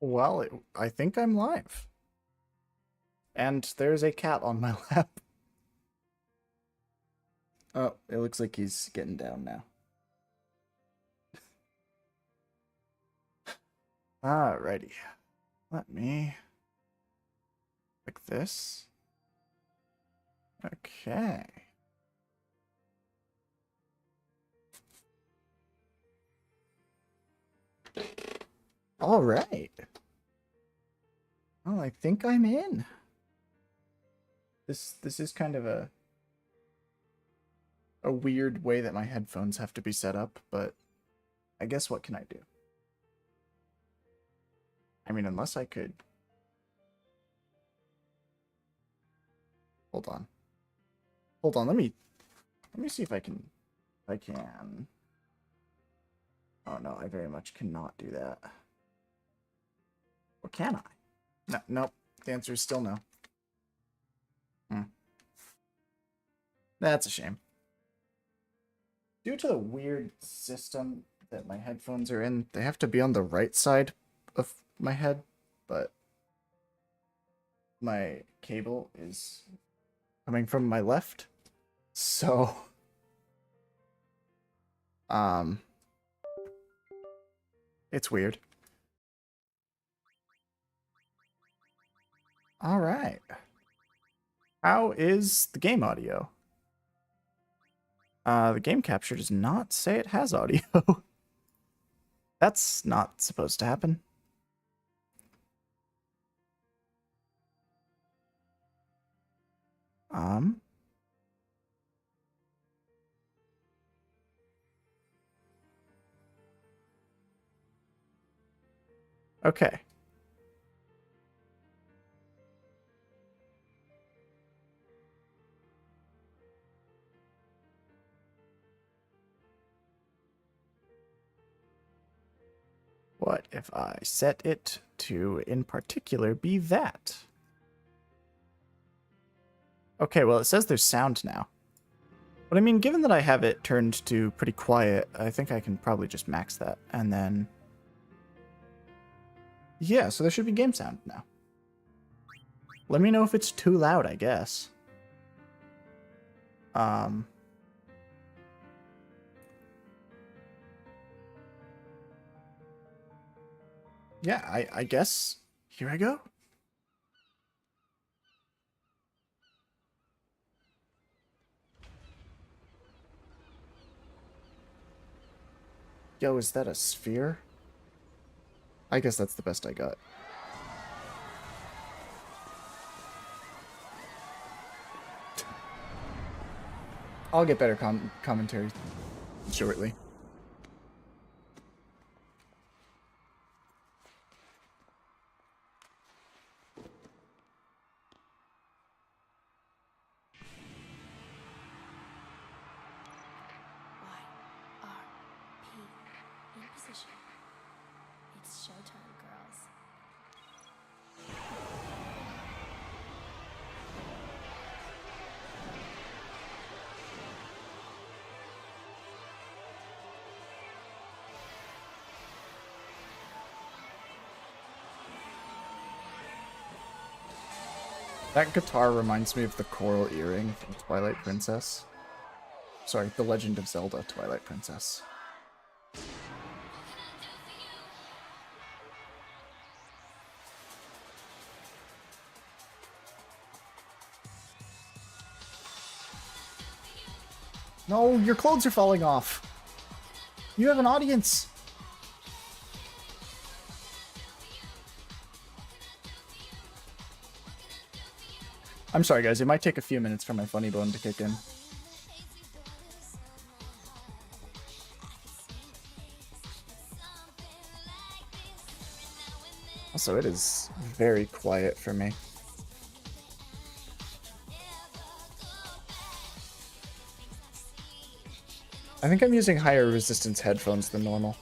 Well, I think I'm live. And there's a cat on my lap. Oh, it looks like he's getting down now. Alrighty. Let me click this. Okay. All right. Well, I think I'm in. This is kind of a weird way that my headphones have to be set up, but I guess what can I do? I mean, unless I could... Hold on. Hold on, let me see if I can... I can... Oh no, I very much cannot do that. Or can I? No, nope. The answer is still no. That's a shame. Due to the weird system that my headphones are in, they have to be on the right side of my head, but my cable is coming from my left. So, it's weird. All right. How is the game audio? The game capture does not say it has audio. That's not supposed to happen. Okay. What if I set it to, in particular, be that? Okay, well, it says there's sound now. But I mean, given that I have it turned to pretty quiet, I think I can probably just max that. And then... Yeah, so there should be game sound now. Let me know if it's too loud, I guess. Yeah, I guess. Here I go. Yo, is that a sphere? I guess that's the best I got. I'll get better commentary shortly. It's showtime, girls. That guitar reminds me of the coral earring from Twilight Princess. Sorry, The Legend of Zelda Twilight Princess. No, your clothes are falling off. You have an audience. I'm sorry, guys. It might take a few minutes for my funny bone to kick in. Also, it is very quiet for me. I think I'm using higher resistance headphones than normal.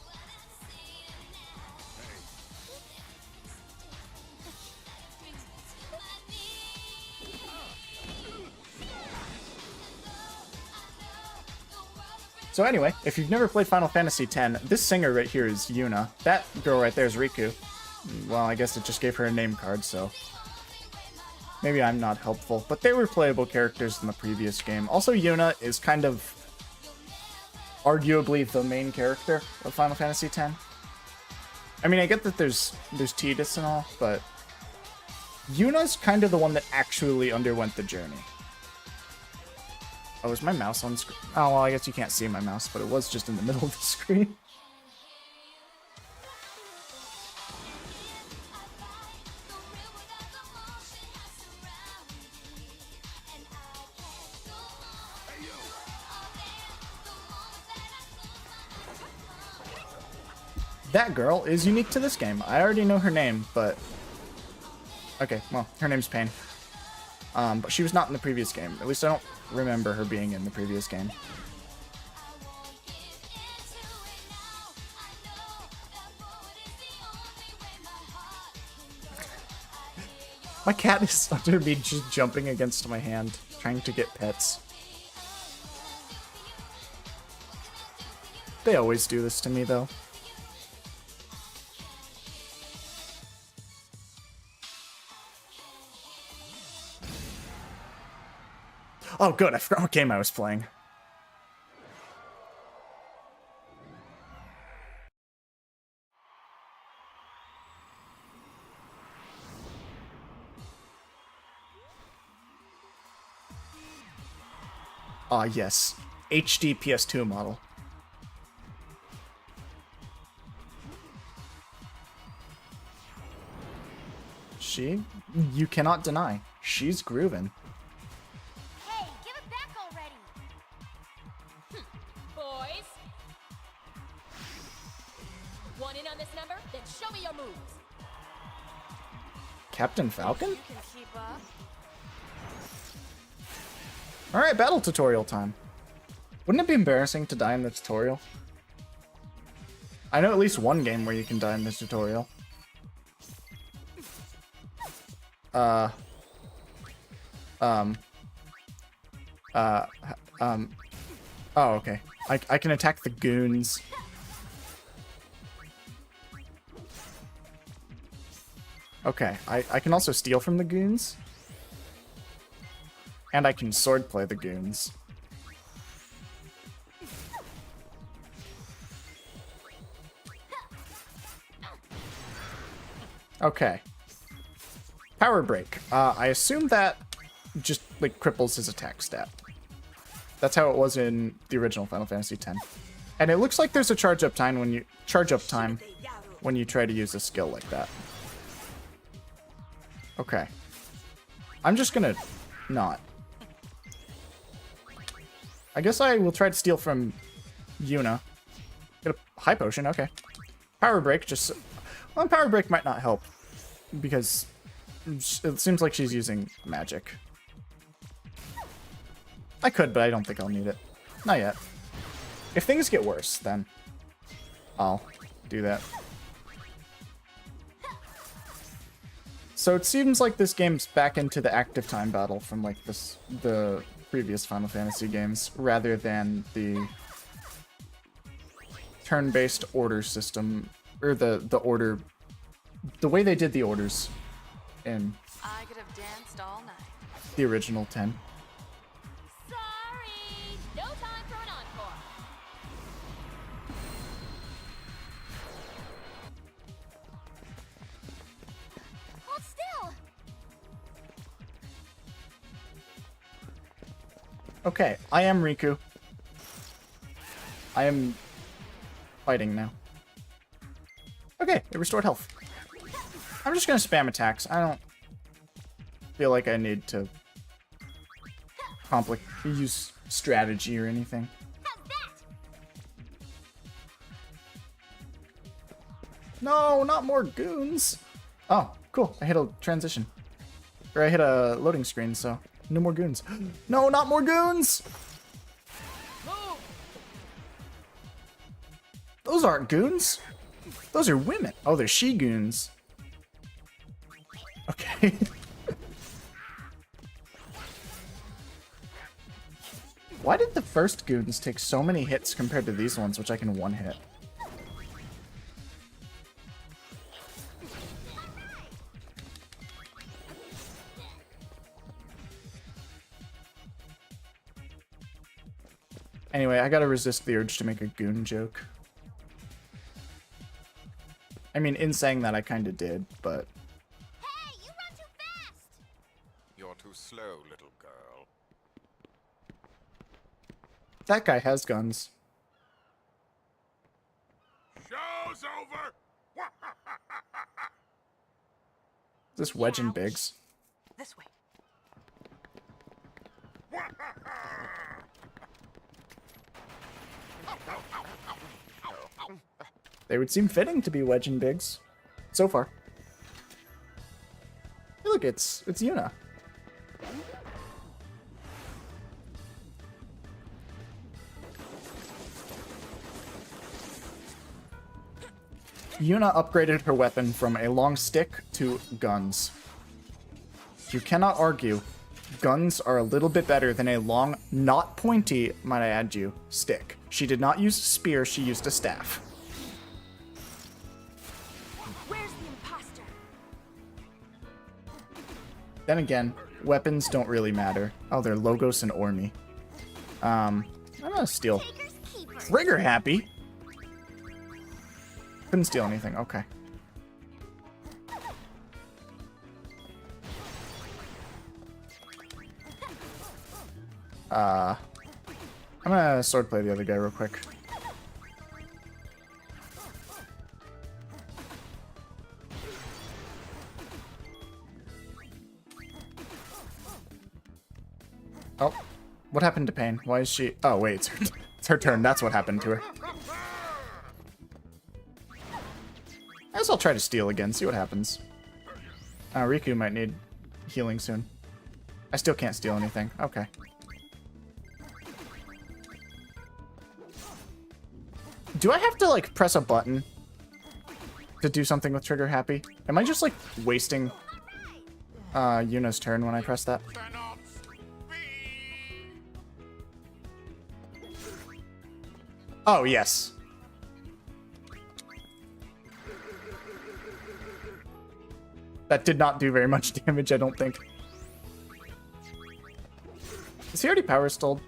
So anyway, if you've never played Final Fantasy X, this singer right here is Yuna. That girl right there is Riku. Well, I guess it just gave her a name card, so maybe I'm not helpful. But they were playable characters in the previous game. Also, Yuna is kind of arguably the main character of Final Fantasy X. I mean, I get that there's Tidus and all, but Yuna's kind of the one that actually underwent the journey. Oh, is my mouse on screen? Oh, well, I guess you can't see my mouse, but it was just in the middle of the screen. That girl is unique to this game. I already know her name, but... Okay, well, her name's Pain. But she was not in the previous game. At least I don't remember her being in the previous game. My cat is under me just jumping against my hand, trying to get pets. They always do this to me, though. Oh, good. I forgot what game I was playing. Ah, yes. HD PS2 model. You cannot deny. She's grooving. Boys, want in on this number? Then show me your moves. Captain Falcon? You can keep up. Alright, battle tutorial time. Wouldn't it be embarrassing to die in the tutorial? I know at least one game where you can die in the tutorial. Oh, okay. I can attack the goons. Okay, I can also steal from the goons. And I can swordplay the goons. Okay. Power Break. I assume that just, like, cripples his attack stat. That's how it was in the original Final Fantasy X. And it looks like there's a charge up time when you try to use a skill like that. Okay. I'm just gonna not. I guess I will try to steal from Yuna. Get a high potion, okay. Power Break just... Well, Power Break might not help. Because it seems like she's using magic. I could, but I don't think I'll need it. Not yet. If things get worse, then I'll do that. So it seems like this game's back into the active time battle from like the previous Final Fantasy games, rather than the turn-based order system, or the way they did the orders in I could have danced all night. the original 10. Sorry, no time for an encore. Hold still. Okay, I am Riku. I am fighting now. Okay, it restored health. I'm just gonna spam attacks. I don't feel like I need to use strategy or anything. No, not more goons. Oh, cool. I hit a transition. Or I hit a loading screen, so no more goons. No, not more goons! Those aren't goons. Those are women. Oh, they're she-goons. Okay. Why did the first goons take so many hits compared to these ones, which I can one hit? Anyway, I gotta resist the urge to make a goon joke. I mean, in saying that, I kinda did, but... Hey, you run too fast! You're too slow, little girl. That guy has guns. Show's over! Is this Wedge and Biggs? This way. They would seem fitting to be Wedge and Biggs. So far. Hey, look, it's Yuna. Yuna upgraded her weapon from a long stick to guns. You cannot argue. Guns are a little bit better than a long, not pointy, might I add you, stick. She did not use a spear, she used a staff. Where's the imposter? Then again, weapons don't really matter. Oh, they're Logos and Ormi. I'm gonna steal. Taker's keeper. Trigger happy. Couldn't steal anything. Okay. I'm gonna swordplay the other guy real quick. Oh, what happened to Pain? Why is she? Oh wait, it's her turn. That's what happened to her. I guess I'll try to steal again, see what happens. Riku might need healing soon. I still can't steal anything. Okay. Do I have to, like, press a button to do something with Trigger Happy? Am I just, like, wasting Yuna's turn when I press that? Cannot speak. Oh, yes. That did not do very much damage, I don't think. Is he already power stalled?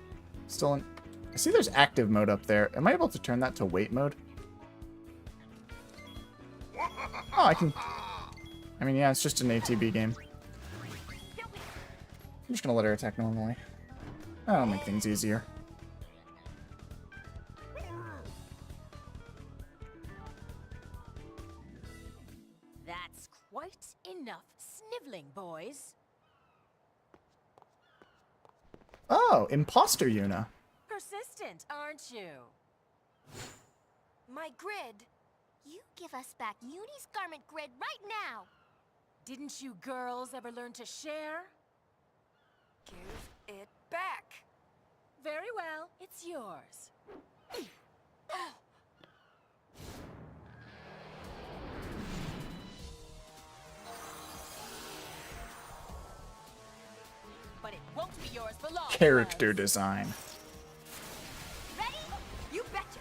Still in... I see there's active mode up there. Am I able to turn that to wait mode? Oh, I can... I mean, yeah, it's just an ATB game. I'm just gonna let her attack normally. That'll make things easier. That's quite enough sniveling, boys. Oh, imposter Yuna. Persistent, aren't you? My grid. You give us back Uni's garment grid right now. Didn't you girls ever learn to share? Give it back. Very well, it's yours. But it won't be yours for long. Character design. Ready? You betcha.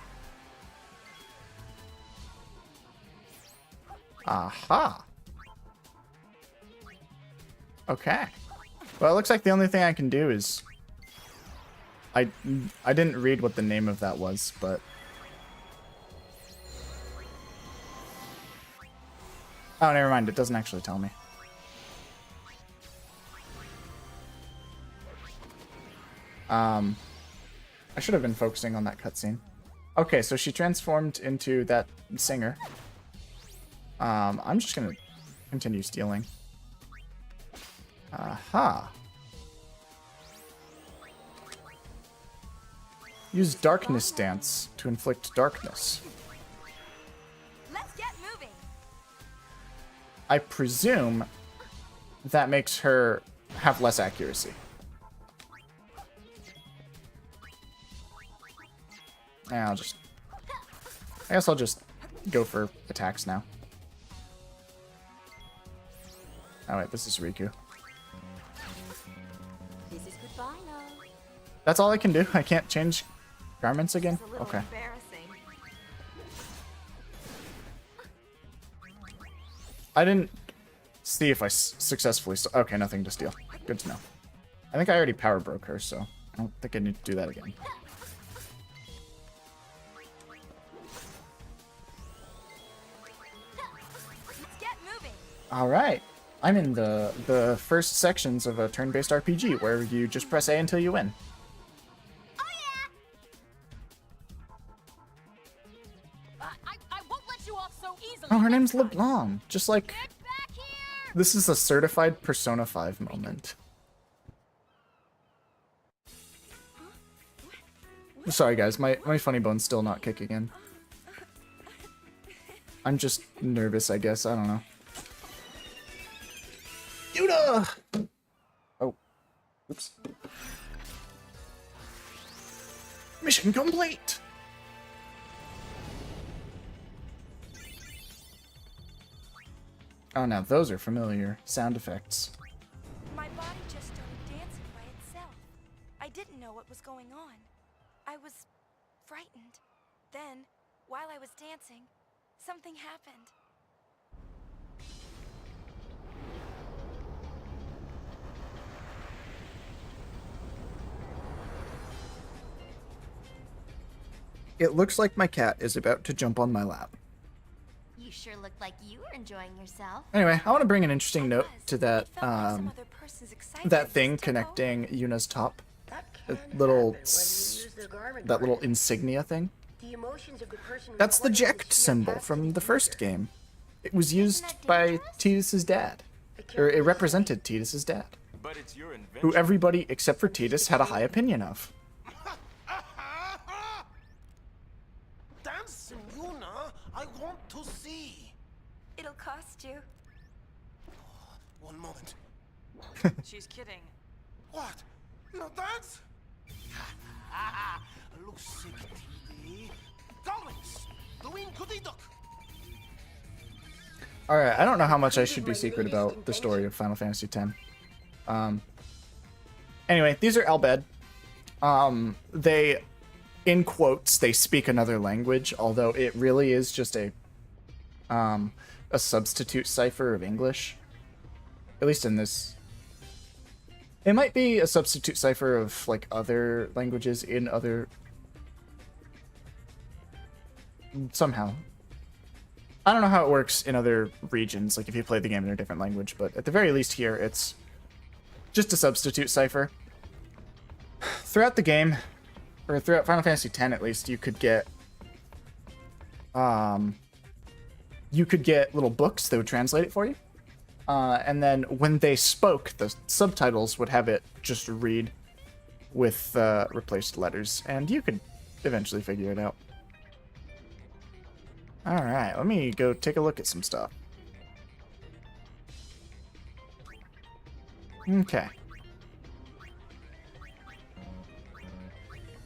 Aha. Okay. Well, it looks like the only thing I can do is... I didn't read what the name of that was, but... Oh, never mind. It doesn't actually tell me. I should have been focusing on that cutscene. Okay, so she transformed into that singer. I'm just gonna continue stealing. Aha. Use Darkness Dance to inflict darkness. Let's get moving. I presume that makes her have less accuracy. Yeah, I guess I'll just go for attacks now. Oh wait, this is Riku. This is goodbye now. That's all I can do? I can't change garments again? It's a little Okay. embarrassing. I didn't see if I successfully... Okay, nothing to steal. Good to know. I think I already power broke her, so I don't think I need to do that again. All right. I'm in the first sections of a turn-based RPG where you just press A until you win. Oh yeah! I won't let you off so easily. Oh, her name's next time. LeBlanc. Just like, Get back here! this is a certified Persona 5 moment. Sorry guys, my funny bone's still not kicking in. I'm just nervous, I guess. I don't know. Yuna! Oh. Oops. Mission complete! Oh, now those are familiar sound effects. My body just started dancing by itself. I didn't know what was going on. I was frightened. Then, while I was dancing, something happened. It looks like my cat is about to jump on my lap. You sure looked like you were enjoying yourself. Anyway, I want to bring an interesting note to that It felt like some other person's excitement that was thing took connecting Yuna's top. That The can little happen when you use the garment that little grade. insignia thing. The emotions of the person That's the recording Ject is symbol passed to from the the first user. game. It was used that by dangerous? Tidus's dad. Or it represented Tidus's dad. But it's your invention. Who everybody except for Tidus had a high opinion of. Dancing, Yuna, I want to see. It'll cost you. One moment. She's kidding. What? No dance? Lucy TV. Darlings, doing goody duck. Alright, I don't know how much I should be secret about the story of Final Fantasy X. Anyway, these are Albed. They, in quotes, they speak another language, although it really is just a substitute cipher of English. At least in this. It might be a substitute cipher of, like, other languages in other... Somehow. I don't know how it works in other regions, like if you play the game in a different language, but at the very least here, it's just a substitute cipher. Throughout the game, or throughout Final Fantasy X at least, you could get little books that would translate it for you. And then when they spoke, the subtitles would have it just read with replaced letters, and you could eventually figure it out. Alright, let me go take a look at some stuff. Okay.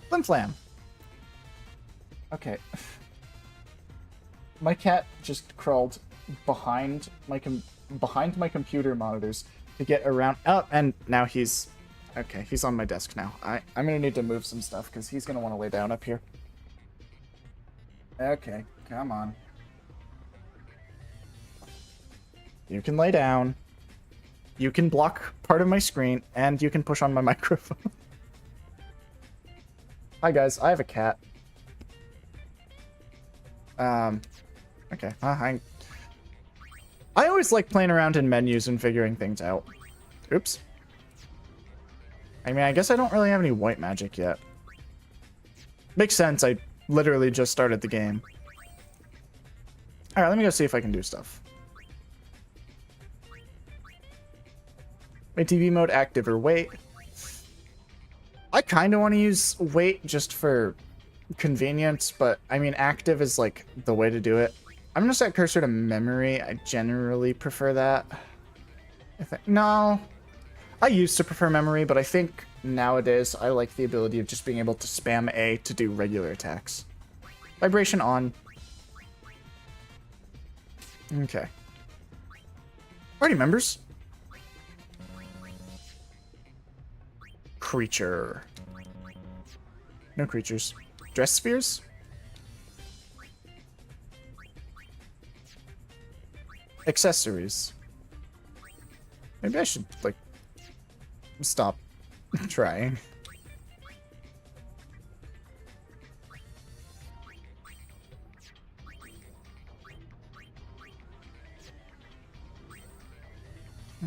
Flim Flam. Okay. My cat just crawled behind my computer monitors to get around. Oh, and now he's... Okay, he's on my desk now. I'm gonna need to move some stuff because he's gonna want to lay down up here. Okay, come on. You can lay down. You can block part of my screen, and you can push on my microphone. Hi guys, I have a cat. Okay. I always like playing around in menus and figuring things out. Oops. I mean, I guess I don't really have any white magic yet. Makes sense, I literally just started the game. Alright, let me go see if I can do stuff. Make TV mode active or wait. I kind of want to use wait just for convenience, but I mean active is like the way to do it. I'm gonna set cursor to memory. I generally prefer that. No, I used to prefer memory, but I think nowadays I like the ability of just being able to spam A to do regular attacks. Vibration on. Okay. Party members. Creature. No creatures. Dress spheres? Accessories. Maybe I should, like, stop trying.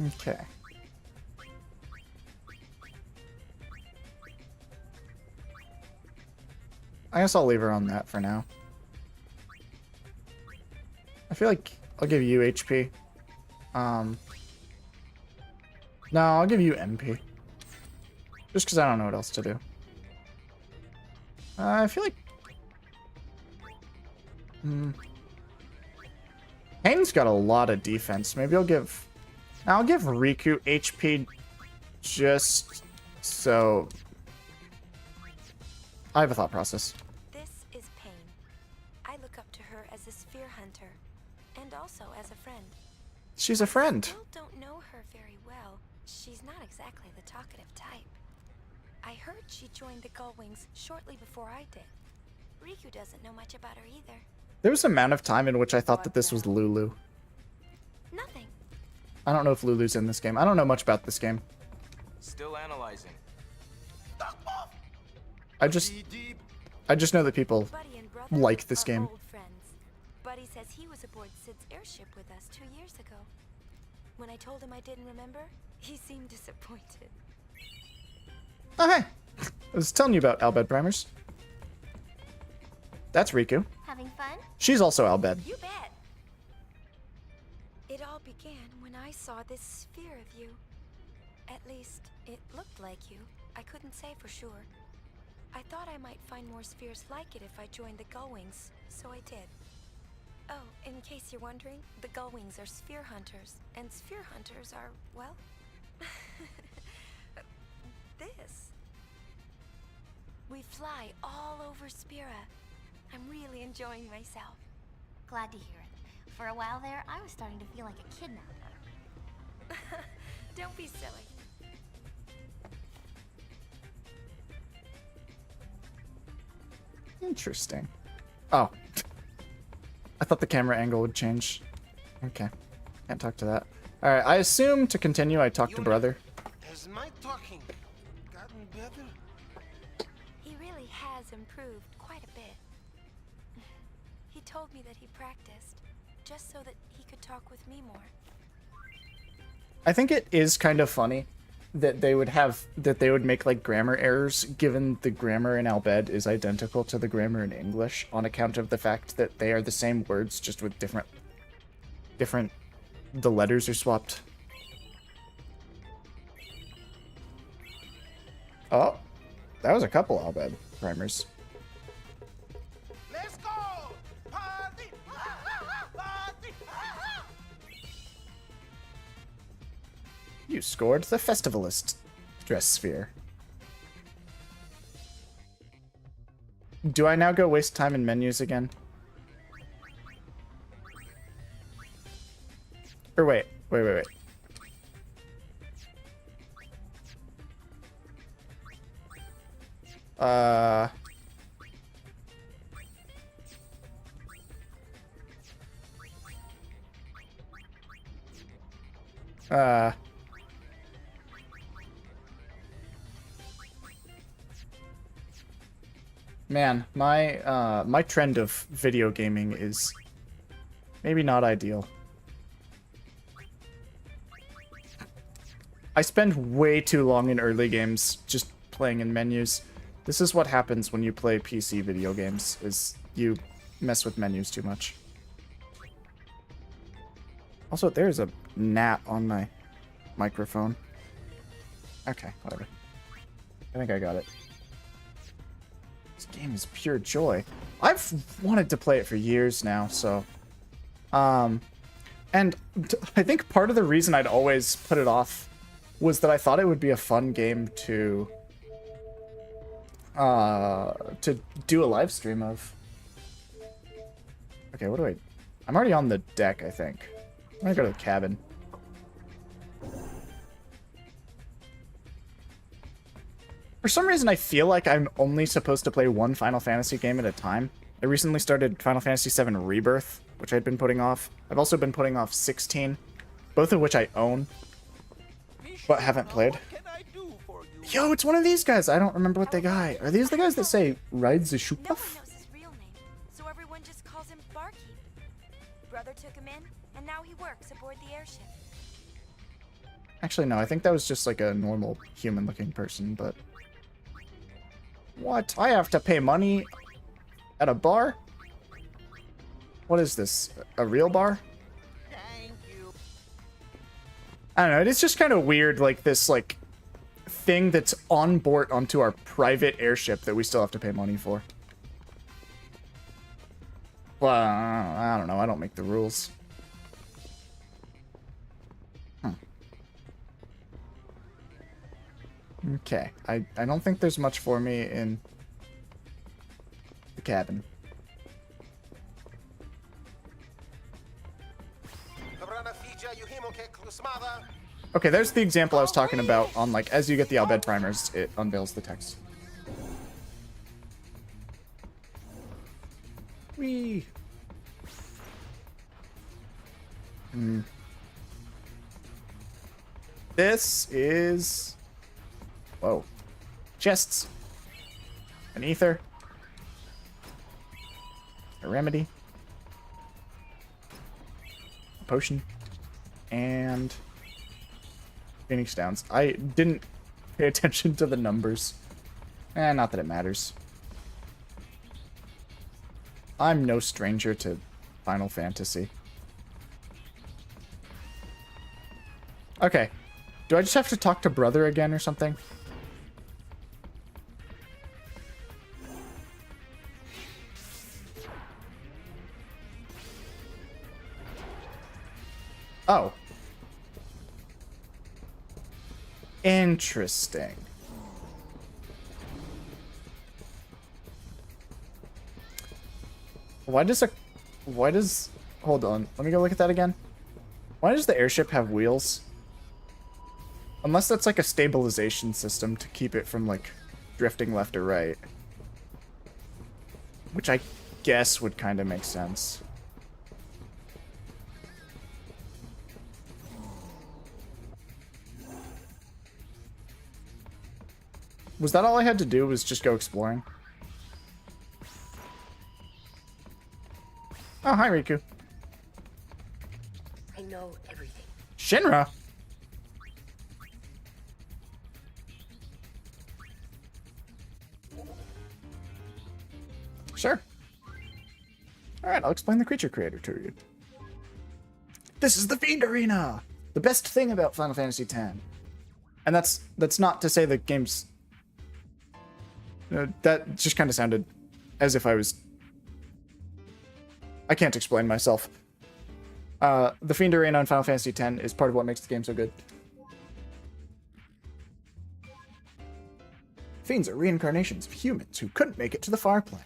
Okay. I guess I'll leave her on that for now. I feel like I'll give you HP. No, I'll give you MP. Just because I don't know what else to do. I feel like... Hayden's got a lot of defense. Maybe I'll give Riku HP just so... I have a thought process. This is Pain. I look up to her as a sphere hunter, and also as a friend. She's a friend. I still don't know her very well. She's not exactly the talkative type. I heard she joined the Gullwings shortly before I did. Riku doesn't know much about her either. There was an amount of time in which I thought that this was Lulu. Nothing. I don't know if Lulu's in this game. I don't know much about this game. Still analyzing. I just know that people Buddy and brother like this are game. old friends. Buddy says he was aboard Sid's airship with us 2 years ago. When I told him I didn't remember, he seemed disappointed. Oh, hey. I was telling you about Albed primers. That's Riku. Having fun? She's also Albed. You bet. It all began when I saw this sphere of you. At least, it looked like you. I couldn't say for sure. I thought I might find more spheres like it if I joined the Gullwings, so I did. Oh, in case you're wondering, the Gullwings are sphere hunters, and sphere hunters are, well, this. We fly all over Spira. I'm really enjoying myself. Glad to hear it. For a while there, I was starting to feel like a kidnapper. Don't be silly. Interesting. Oh. I thought the camera angle would change. Okay. Can't talk to that. Alright, I assume to continue I talk to brother. Has my talking gotten better? He really has improved quite a bit. He told me that he practiced, just so that he could talk with me more. I think it is kind of funny that they would make like grammar errors, given the grammar in Albed is identical to the grammar in English, on account of the fact that they are the same words, just with different the letters are swapped. Oh, that was a couple Albed primers. Let's go! Party! Party! You scored the Festivalist dress sphere. Do I now go waste time in menus again? Or wait. Man, my trend of video gaming is maybe not ideal. I spend way too long in early games just playing in menus. This is what happens when you play PC video games, is you mess with menus too much. Also, there's a gnat on my microphone. Okay, whatever. I think I got it. This game is pure joy. I've wanted to play it for years now, so... And I think part of the reason I'd always put it off was that I thought it would be a fun game to do a live stream of. Okay, what do I... I'm already on the deck, I think. I'm gonna go to the cabin. For some reason, I feel like I'm only supposed to play one Final Fantasy game at a time. I recently started Final Fantasy VII Rebirth, which I'd been putting off. I've also been putting off 16, both of which I own, but haven't played. Yo, it's one of these guys. I don't remember what they got. Are these the guys that say, ride the No one Shupuff? knows his real name, so everyone just calls him Barkeep. Brother took him in, and now he works aboard the airship. Actually, no, I think that was just like a normal human-looking person, but... What? I have to pay money at a bar? What is this? A real bar? Thank you. I don't know, it's just kind of weird, like, this, like, thing that's on board onto our private airship that we still have to pay money for. Well, I don't know, I don't make the rules. Okay, I don't think there's much for me in the cabin. Okay, there's the example I was talking about on, like, as you get the Al-Bhed primers, it unveils the text. Whee! This is... Whoa. Chests. An ether. A remedy. A potion. And... Phoenix Downs. I didn't pay attention to the numbers. Not that it matters. I'm no stranger to Final Fantasy. Okay. Do I just have to talk to Brother again or something? Oh. Interesting. Why does... Hold on. Let me go look at that again. Why does the airship have wheels? Unless that's like a stabilization system to keep it from, like, drifting left or right. Which I guess would kind of make sense. Was that all I had to do, was just go exploring? Oh, hi, Riku. I know everything. Shinra? Sure. Alright, I'll explain the creature creator to you. This is the Fiend Arena! The best thing about Final Fantasy X. And that's not to say the game's... that just kind of sounded as if I was... I can't explain myself. The Fiend Arena in Final Fantasy X is part of what makes the game so good. Fiends are reincarnations of humans who couldn't make it to the far plane.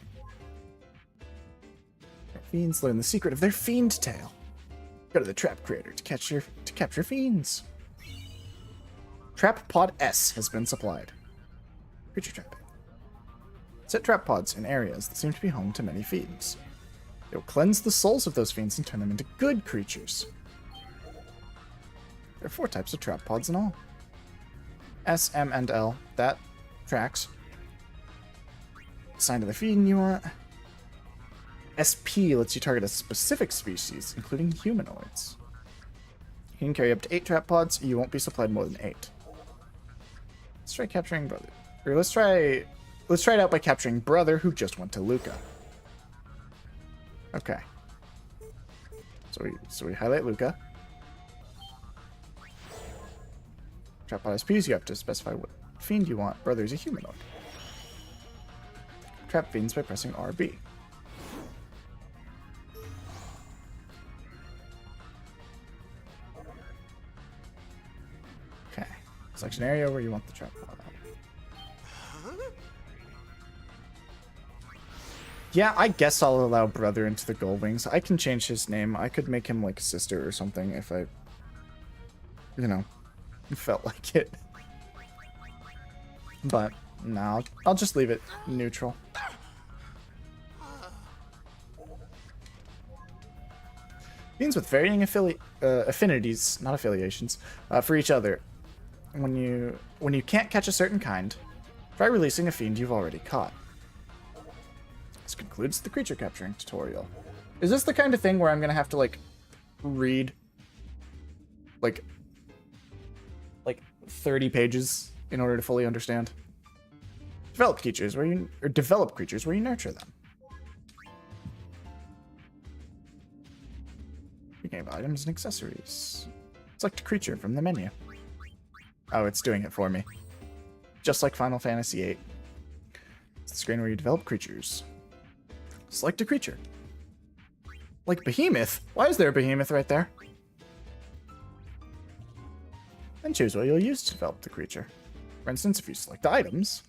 Fiends learn the secret of their fiend tail. Go to the trap creator to capture fiends. Trap Pod S has been supplied. Creature trapping. Set trap pods in areas that seem to be home to many fiends. It will cleanse the souls of those fiends and turn them into good creatures. There are 4 types of trap pods in all. S, M, and L. That tracks. Assign to the fiend you want. SP lets you target a specific species, including humanoids. You can carry up to 8 trap pods. You won't be supplied more than 8. Let's try capturing Brother. Or let's try it out by capturing Brother, who just went to Luca. Okay. So we highlight Luca. Trap pod SPs, you have to specify what fiend you want. Brother is a humanoid. Trap fiends by pressing RB. Okay. Selection area where you want the trap pod. Yeah, I guess I'll allow Brother into the Gull Wings. I can change his name. I could make him like Sister or something if I, you know, felt like it. But no, I'll just leave it neutral. Fiends with varying affinities, not affiliations, for each other. When you can't catch a certain kind, try releasing a fiend you've already caught. This concludes the creature capturing tutorial. Is this the kind of thing where I'm gonna have to like read like 30 pages in order to fully understand. Develop creatures where you nurture them. You can have items and accessories. Select a creature from the menu. Oh, it's doing it for me. Just like Final Fantasy VIII. It's the screen where you develop creatures. Select a creature. Like Behemoth? Why is there a Behemoth right there? Then choose what you'll use to develop the creature. For instance, if you select items...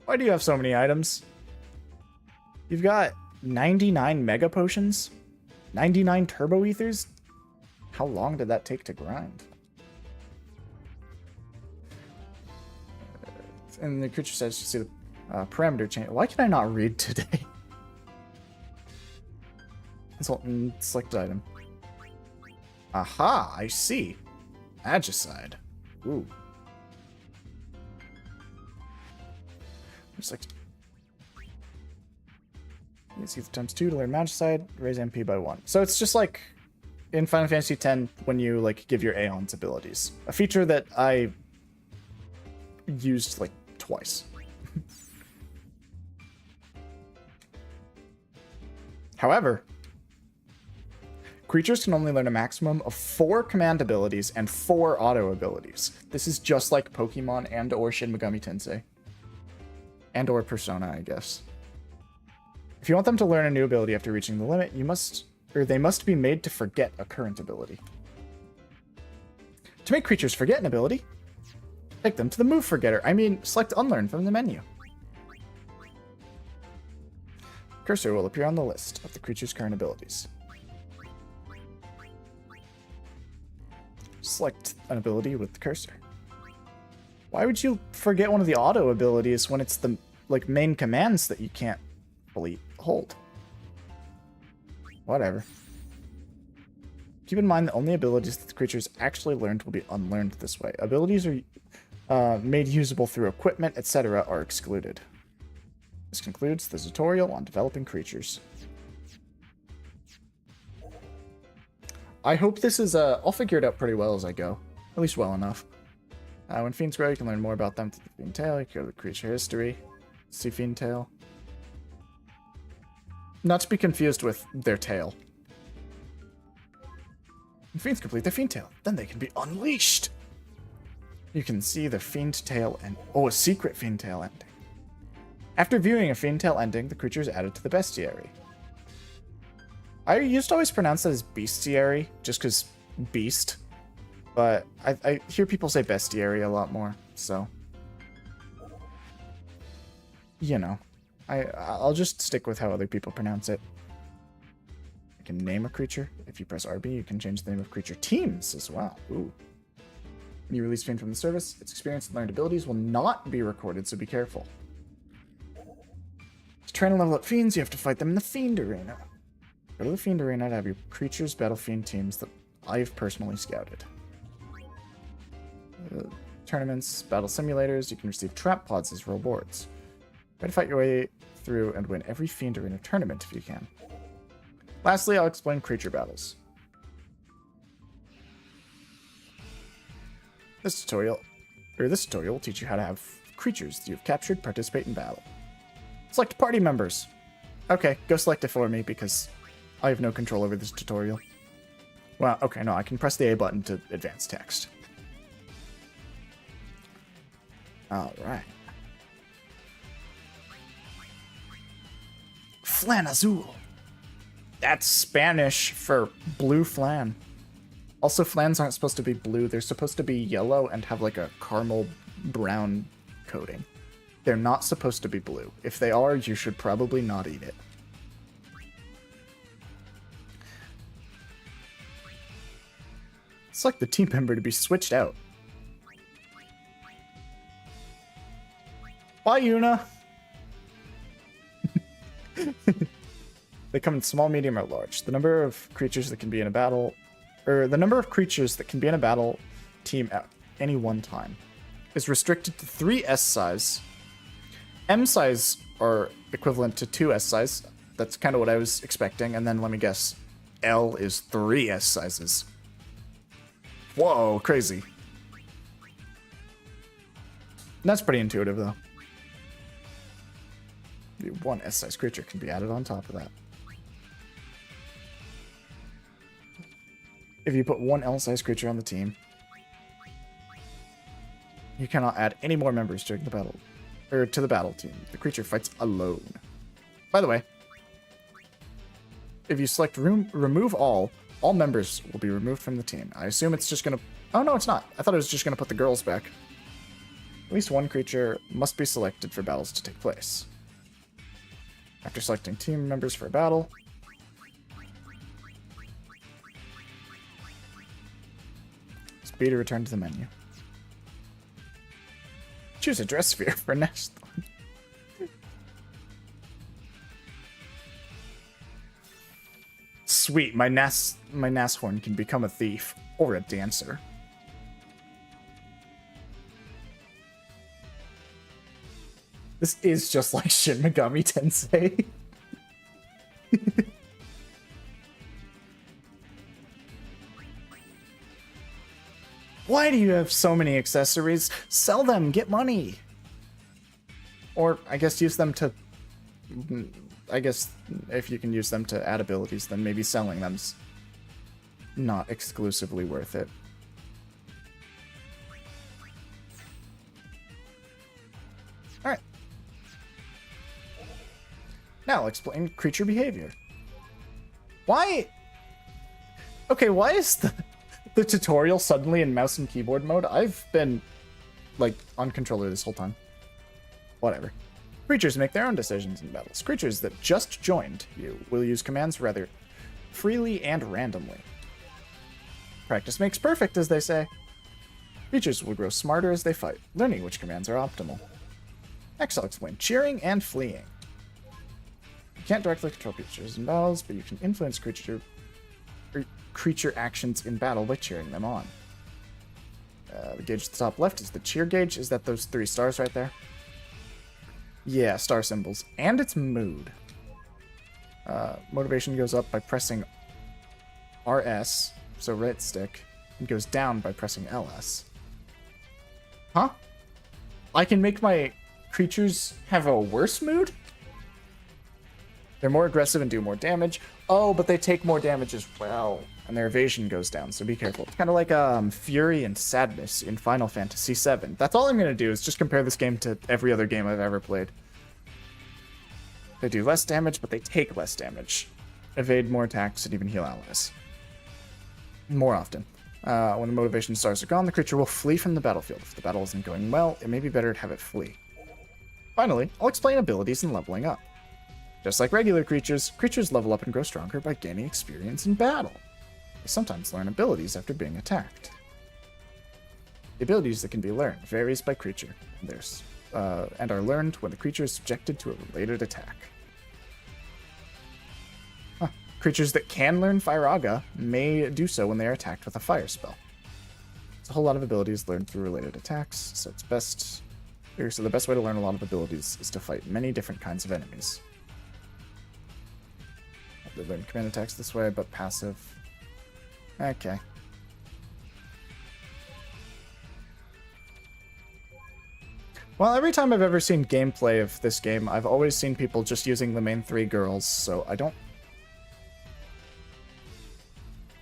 Why do you have so many items? You've got 99 Mega Potions? 99 Turbo Ethers? How long did that take to grind? And the creature says you see the parameter change. Why can I not read today? Consult and select item. Aha, I see. Magicide. Ooh. Just like you see the ×2 to learn Magicide, raise MP by 1. So it's just like in Final Fantasy X when you like give your Aeons abilities. A feature that I used like twice. However, creatures can only learn a maximum of 4 command abilities and 4 auto abilities. This is just like Pokemon and or Shin Megami Tensei. And or Persona, I guess. If you want them to learn a new ability after reaching the limit, they must be made to forget a current ability. To make creatures forget an ability, take them to the Move Forgetter. Select Unlearn from the menu. Cursor will appear on the list of the creature's current abilities. Select an ability with the cursor. Why would you forget one of the auto abilities when it's the main commands that you can't fully hold? Whatever. Keep in mind that only abilities that the creatures actually learned will be unlearned this way. Abilities are made usable through equipment, etc. are excluded. This concludes the tutorial on developing creatures. I hope this is I'll figure it out pretty well as I go. At least well enough. When fiends grow, you can learn more about them through the fiend tail. You can go to the creature history. See fiend tail. Not to be confused with their tail. When fiends complete their fiend tail, then they can be unleashed. You can see the fiend tail and a secret fiend tail ending. After viewing a fiend tail ending, the creature is added to the bestiary. I used to always pronounce that as bestiary, just because beast. But I hear people say bestiary a lot more, so... You know. I'll just stick with how other people pronounce it. You can name a creature. If you press RB, you can change the name of creature teams as well. Ooh. When you release Fiend from the service, its experience and learned abilities will not be recorded, so be careful. To train and level up fiends, you have to fight them in the Fiend Arena. Go to the Fiend Arena to have your creatures battle fiend teams that I've personally scouted. Tournaments, battle simulators, you can receive trap pods as rewards. Try to fight your way through and win every Fiend Arena tournament if you can. Lastly, I'll explain creature battles. This tutorial will teach you how to have creatures that you've captured participate in battle. Select party members. Okay, go select it for me because I have no control over this tutorial. Well, okay, no, I can press the A button to advance text. Alright. Flan azul. That's Spanish for blue flan. Also, flans aren't supposed to be blue. They're supposed to be yellow and have like a caramel brown coating. They're not supposed to be blue. If they are, you should probably not eat it. Select the team member to be switched out. Bye, Yuna! They come in small, medium, or large. The number of creatures that can be in a battle... the number of creatures that can be in a battle team at any one time is restricted to 3 S size. M size are equivalent to 2 S size. That's kind of what I was expecting. And then let me guess. L is 3 S sizes. Whoa, crazy. That's pretty intuitive, though. One S-sized creature can be added on top of that. If you put one L-sized creature on the team, you cannot add any more members during the battle, or to the battle team. The creature fights alone. By the way, if you select remove all members will be removed from the team. I assume it's just gonna... Oh, no, it's not. I thought it was just gonna put the girls back. At least one creature must be selected for battles to take place. After selecting team members for a battle, B to return to the menu. Choose a dress sphere for next one. Sweet, my Nas horn can become a thief or a dancer. This is just like Shin Megami Tensei. Why do you have so many accessories? Sell them, get money. Or, I guess, use them to... I guess, if you can use them to add abilities, then maybe selling them's not exclusively worth it. Alright. Now I'll explain creature behavior. Why... Okay, why is the tutorial suddenly in mouse and keyboard mode? I've been, like, on controller this whole time. Whatever. Creatures make their own decisions in battles. Creatures that just joined you will use commands rather freely and randomly. Practice makes perfect, as they say. Creatures will grow smarter as they fight, learning which commands are optimal. Next, I'll explain cheering and fleeing. You can't directly control creatures in battles, but you can influence creature actions in battle by cheering them on. The gauge at the top left is the cheer gauge. Is that those 3 stars right there? Yeah, star symbols. And its mood. Motivation goes up by pressing RS, so right stick, and goes down by pressing LS. Huh? I can make my creatures have a worse mood? They're more aggressive and do more damage. Oh, but they take more damage as well. And their evasion goes down, so be careful. It's kind of like Fury and Sadness in Final Fantasy VII. That's all I'm going to do is just compare this game to every other game I've ever played. They do less damage, but they take less damage. Evade more attacks and even heal allies. More often. When the motivation stars are gone, the creature will flee from the battlefield. If the battle isn't going well, it may be better to have it flee. Finally, I'll explain abilities and leveling up. Just like regular creatures, creatures level up and grow stronger by gaining experience in battle. They sometimes learn abilities after being attacked. The abilities that can be learned varies by creature, and are learned when the creature is subjected to a related attack. Creatures that can learn Firaga may do so when they are attacked with a fire spell. It's a whole lot of abilities learned through related attacks, so the best way to learn a lot of abilities is to fight many different kinds of enemies. They learn command attacks this way, but passive. Okay. Well, every time I've ever seen gameplay of this game, I've always seen people just using the main 3 girls, so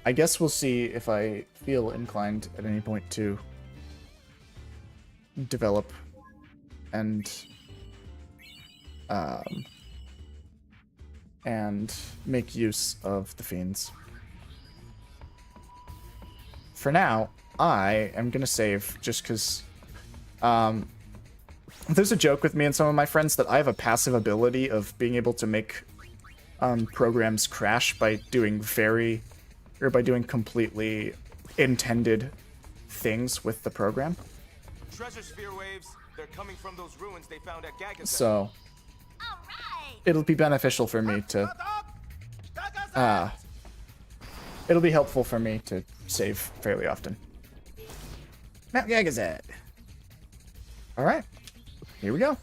I guess we'll see if I feel inclined at any point to develop and make use of the fiends. For now, I am gonna save just because there's a joke with me and some of my friends that I have a passive ability of being able to make programs crash by doing completely intended things with the program. Treasure sphere waves. They're coming from those ruins they found at Gagazet. So it'll be beneficial for me to it'll be helpful for me to save fairly often. Mount Gagazet. Alright. Here we go.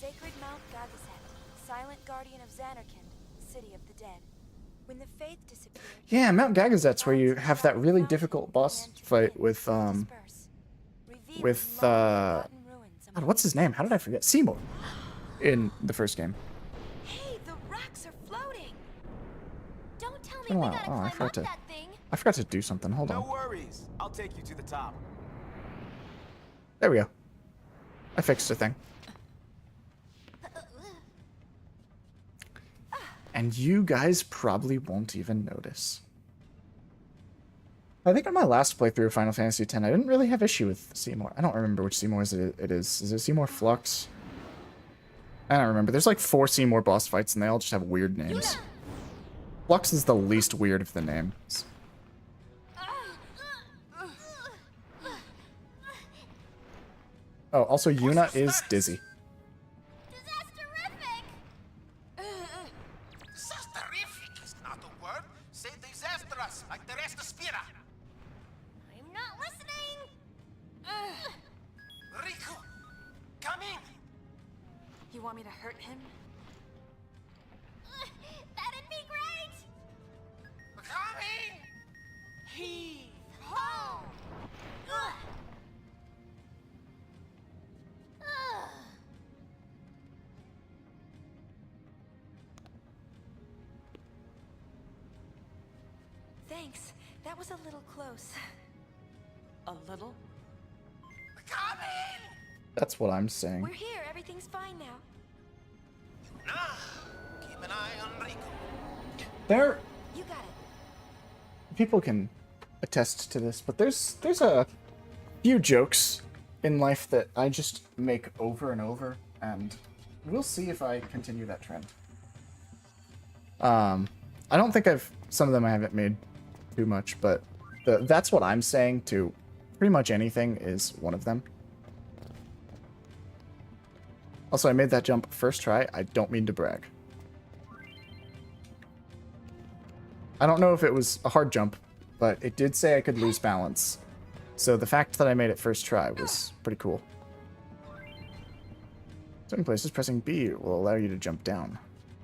Sacred Mount Gagazet, silent guardian of Xanarkand, city of the dead. When the faith disappeared... Yeah, Mount Gagazet's where you have that really difficult boss fight with with God, what's his name? How did I forget? Seymour in the first game. Hey, the rocks are floating. Don't tell me Oh, we wow. gotta Oh, I climb up forgot to. that thing. I forgot to do something. Hold No on. worries. I'll take you to the top. There we go. I fixed the thing. And you guys probably won't even notice. I think on my last playthrough of Final Fantasy X, I didn't really have issue with Seymour. I don't remember which Seymour it is. Is it Seymour Flux? I don't remember. There's like 4 Seymour boss fights, and they all just have weird names. Flux is the least weird of the names. Oh, also Yuna is dizzy. Disasterific! Disasterific is not a word. Say disastrous, like the rest of Spira. I'm not listening! Riku, come in. You want me to hurt him? That'd be great! Come in. Heave! Ho! Ugh. Thanks. That was a little close. A little? Come in. That's what I'm saying. We're here. Everything's fine now. Now, keep an eye on Riku. There, You got it. people can attest to this, but there's a few jokes in life that I just make over and over, and we'll see if I continue that trend. I don't think some of them I haven't made too much, but that's what I'm saying to pretty much anything is one of them. Also, I made that jump first try. I don't mean to brag. I don't know if it was a hard jump, but it did say I could lose balance. So the fact that I made it first try was pretty cool. Certain places, pressing B will allow you to jump down.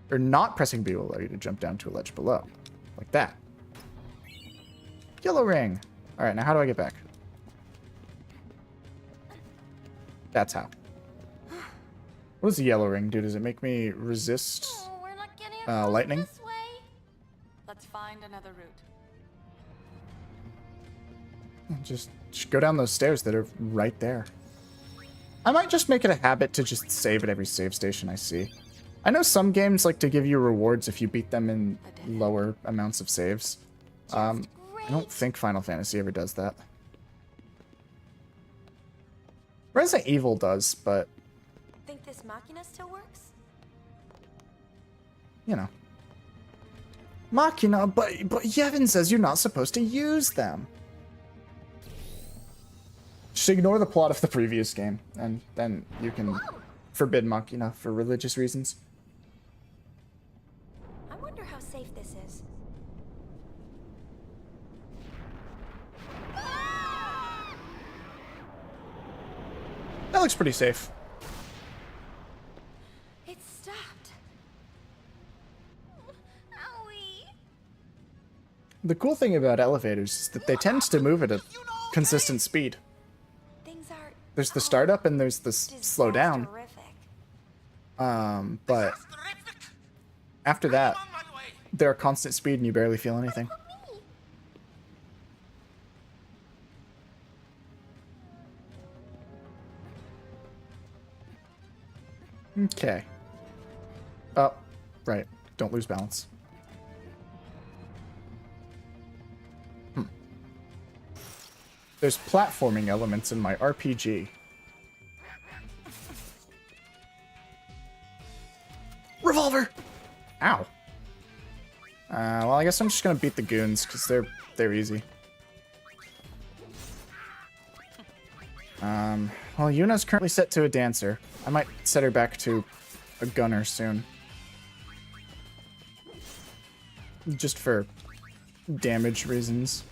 Or not pressing B will allow you to jump down to a ledge below. Like that. Yellow ring! Alright, now how do I get back? That's how. What does the yellow ring do? Does it make me resist Oh, we're not getting across lightning? this way. Let's find another route. Just go down those stairs that are right there. I might just make it a habit to just save at every save station I see. I know some games like to give you rewards if you beat them in lower amounts of saves. I don't think Final Fantasy ever does that. Resident Evil does, but, Think this machina still works? you know. Machina, but Yevon says you're not supposed to use them. Just ignore the plot of the previous game, and then you can forbid Machina for religious reasons. I wonder how safe this is. That looks pretty safe. It stopped. Owie. The cool thing about elevators is that they tend to move at a consistent speed. Things are. There's the startup and there's the slow down. Disasterific. But Disasterific. after that, I'm on my way. they're a constant speed and you barely feel anything. Okay. Oh, right. Don't lose balance. There's platforming elements in my RPG. Revolver! Ow. Well, I guess I'm just gonna beat the goons, because they're easy. Well, Yuna's currently set to a dancer. I might set her back to a gunner soon. Just for damage reasons.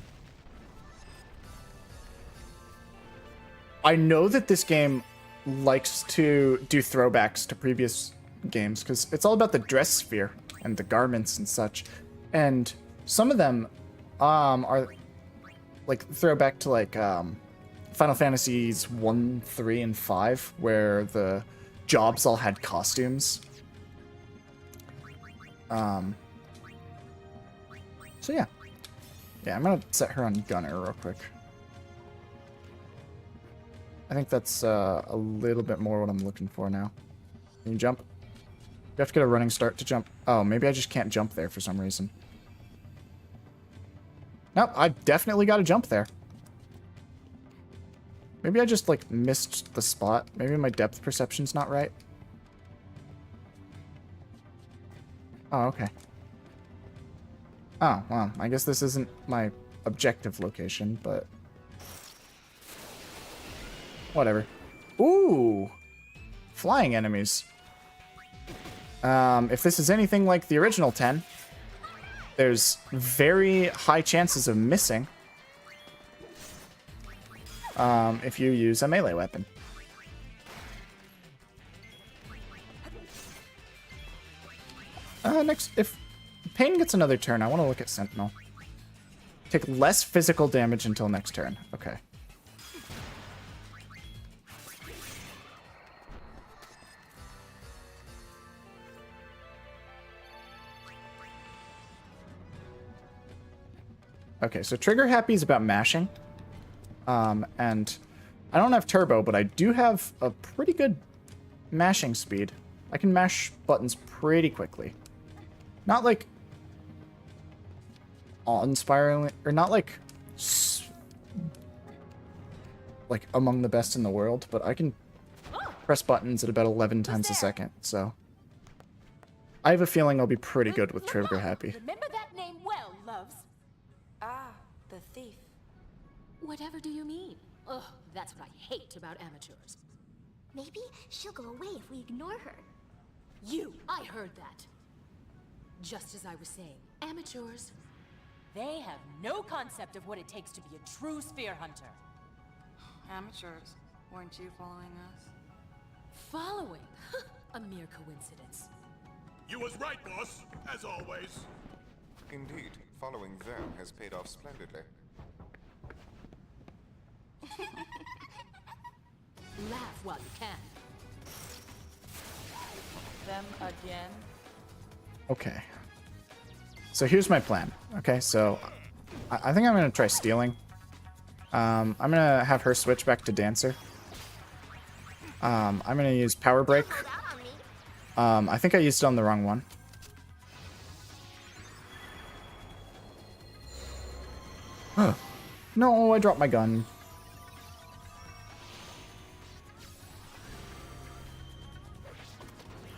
I know that this game likes to do throwbacks to previous games, because it's all about the dress sphere and the garments and such. And some of them are like throwback to like Final Fantasies 1, 3, and 5, where the jobs all had costumes. So yeah. Yeah, I'm gonna set her on Gunner real quick. I think that's a little bit more what I'm looking for now. Can you jump? You have to get a running start to jump. Oh, maybe I just can't jump there for some reason. Nope, I definitely got to jump there. Maybe I just, like, missed the spot. Maybe my depth perception's not right. Oh, okay. Oh, well, I guess this isn't my objective location, but... whatever. Ooh! Flying enemies. If this is anything like the original 10, there's very high chances of missing if you use a melee weapon. Next, if Pain gets another turn, I want to look at Sentinel. Take less physical damage until next turn. Okay. Okay, so Trigger Happy is about mashing. And I don't have turbo, but I do have a pretty good mashing speed. I can mash buttons pretty quickly. Not like awe-inspiring, or not like among the best in the world, but I can press buttons at about 11 times a second, so I have a feeling I'll be pretty good with Trigger Happy. Remember that name well, loves. Ah, the thief. Whatever do you mean? Ugh, that's what I hate about amateurs. Maybe she'll go away if we ignore her. I heard that. Just as I was saying, amateurs, they have no concept of what it takes to be a true spear hunter. Amateurs, weren't you following us? Following? A mere coincidence. You was right, boss, as always. Indeed, following them has paid off splendidly. Laugh while you can. Them again? Okay. So here's my plan. Okay, so I think I'm going to try stealing. I'm going to have her switch back to Dancer. I'm going to use Power Break. I think I used it on the wrong one. Huh. No, I dropped my gun.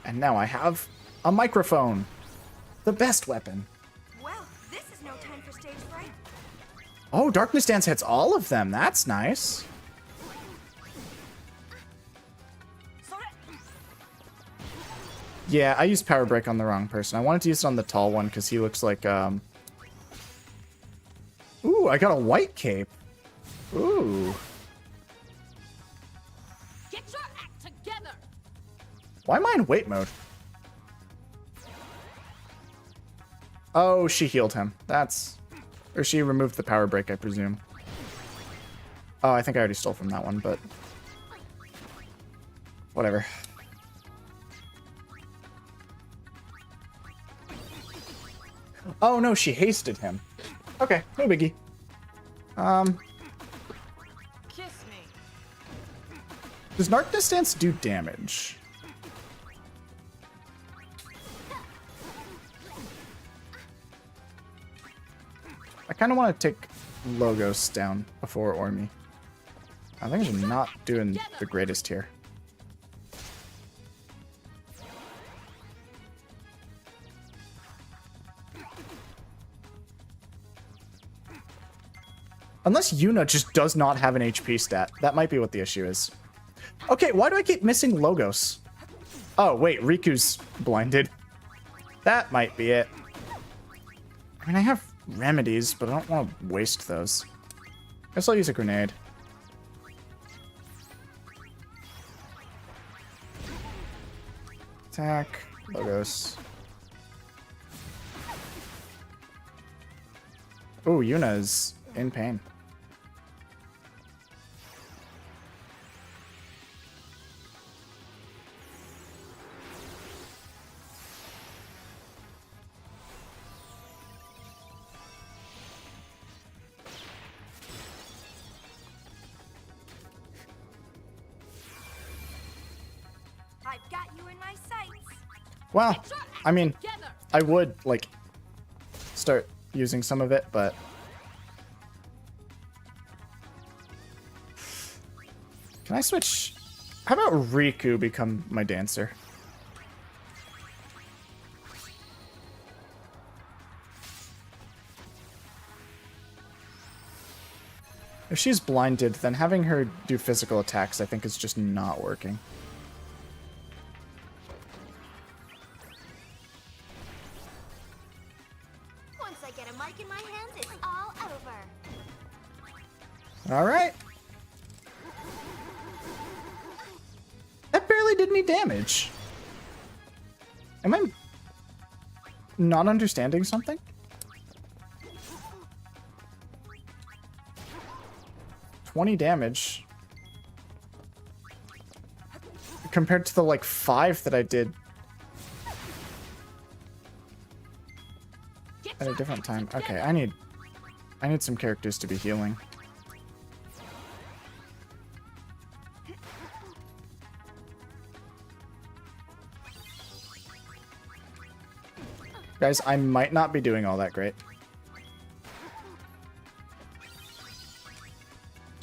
And now I have a microphone. The best weapon. Well, this is no time for stage fright. Oh, Darkness Dance hits all of them. That's nice. Yeah, I used Power Break on the wrong person. I wanted to use it on the tall one because he looks like, Ooh, I got a white cape. Ooh. Get your act together! Why am I in wait mode? Oh, she healed him. That's... Or she removed the Power Break, I presume. Oh, I think I already stole from that one, but... whatever. Oh, no, she hasted him. Okay, no biggie. Kiss me. Does Darkness Dance do damage? I kind of want to take Logos down before Ormi. I think I'm not doing the greatest here. Unless Yuna just does not have an HP stat. That might be what the issue is. Okay, why do I keep missing Logos? Oh, wait, Riku's blinded. That might be it. I mean, I have remedies, but I don't want to waste those. Guess I'll use a grenade. Attack. Logos. Oh, Yuna is in pain. got you in my sights. Well, I mean, I would, like, start using some of it, but... Can I switch? How about Riku become my dancer? If she's blinded, then having her do physical attacks I think is just not working. Once I get a mic in my hands, it's all over. Alright. That barely did any damage. Am I not understanding something? $20 damage. Compared to the, like, 5 that I did at a different time. Okay, I need some characters to be healing. Guys, I might not be doing all that great.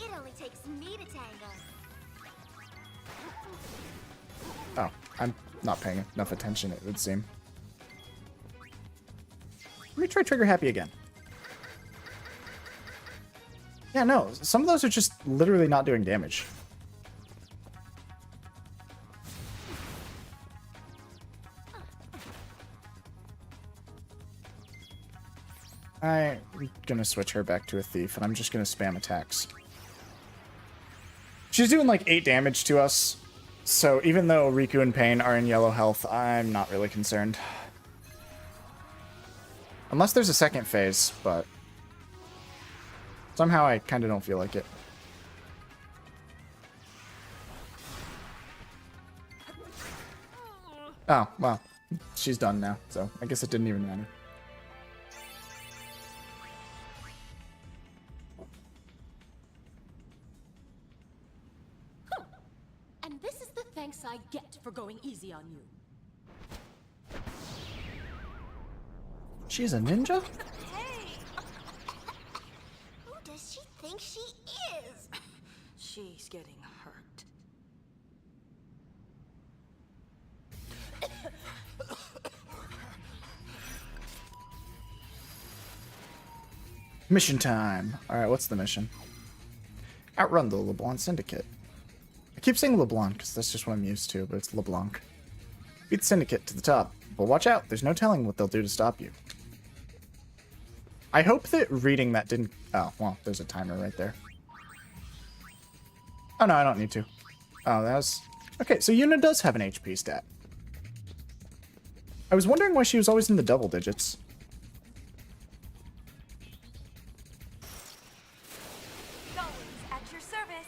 It only takes me to tangle. Oh, I'm not paying enough attention, it would seem. Let me try Trigger Happy again. Yeah, no, some of those are just literally not doing damage. I'm gonna switch her back to a thief, and I'm just gonna spam attacks. She's doing like 8 damage to us, so even though Riku and Pain are in yellow health, I'm not really concerned. Unless there's a second phase, but somehow I kind of don't feel like it. Oh, well, she's done now, so I guess it didn't even matter. And this is the thanks I get for going easy on you. She's a ninja? Hey! Who does she think she is? She's getting hurt. Mission time. Alright, what's the mission? Outrun the LeBlanc Syndicate. I keep saying LeBlanc because that's just what I'm used to, but it's LeBlanc. Beat the Syndicate to the top. But watch out, there's no telling what they'll do to stop you. I hope that reading that didn't... Oh, well, there's a timer right there. Oh, no, I don't need to. Oh, that was... Okay, so Yuna does have an HP stat. I was wondering why she was always in the double digits. At your service.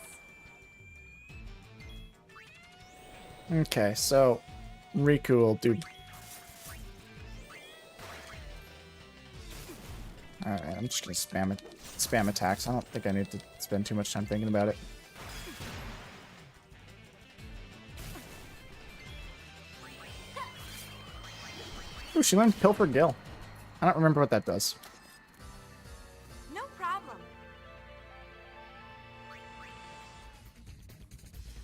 Okay, so Riku will do... Alright, I'm just gonna spam attacks. I don't think I need to spend too much time thinking about it. Ooh, she learned Pilfer Gill. I don't remember what that does. No problem.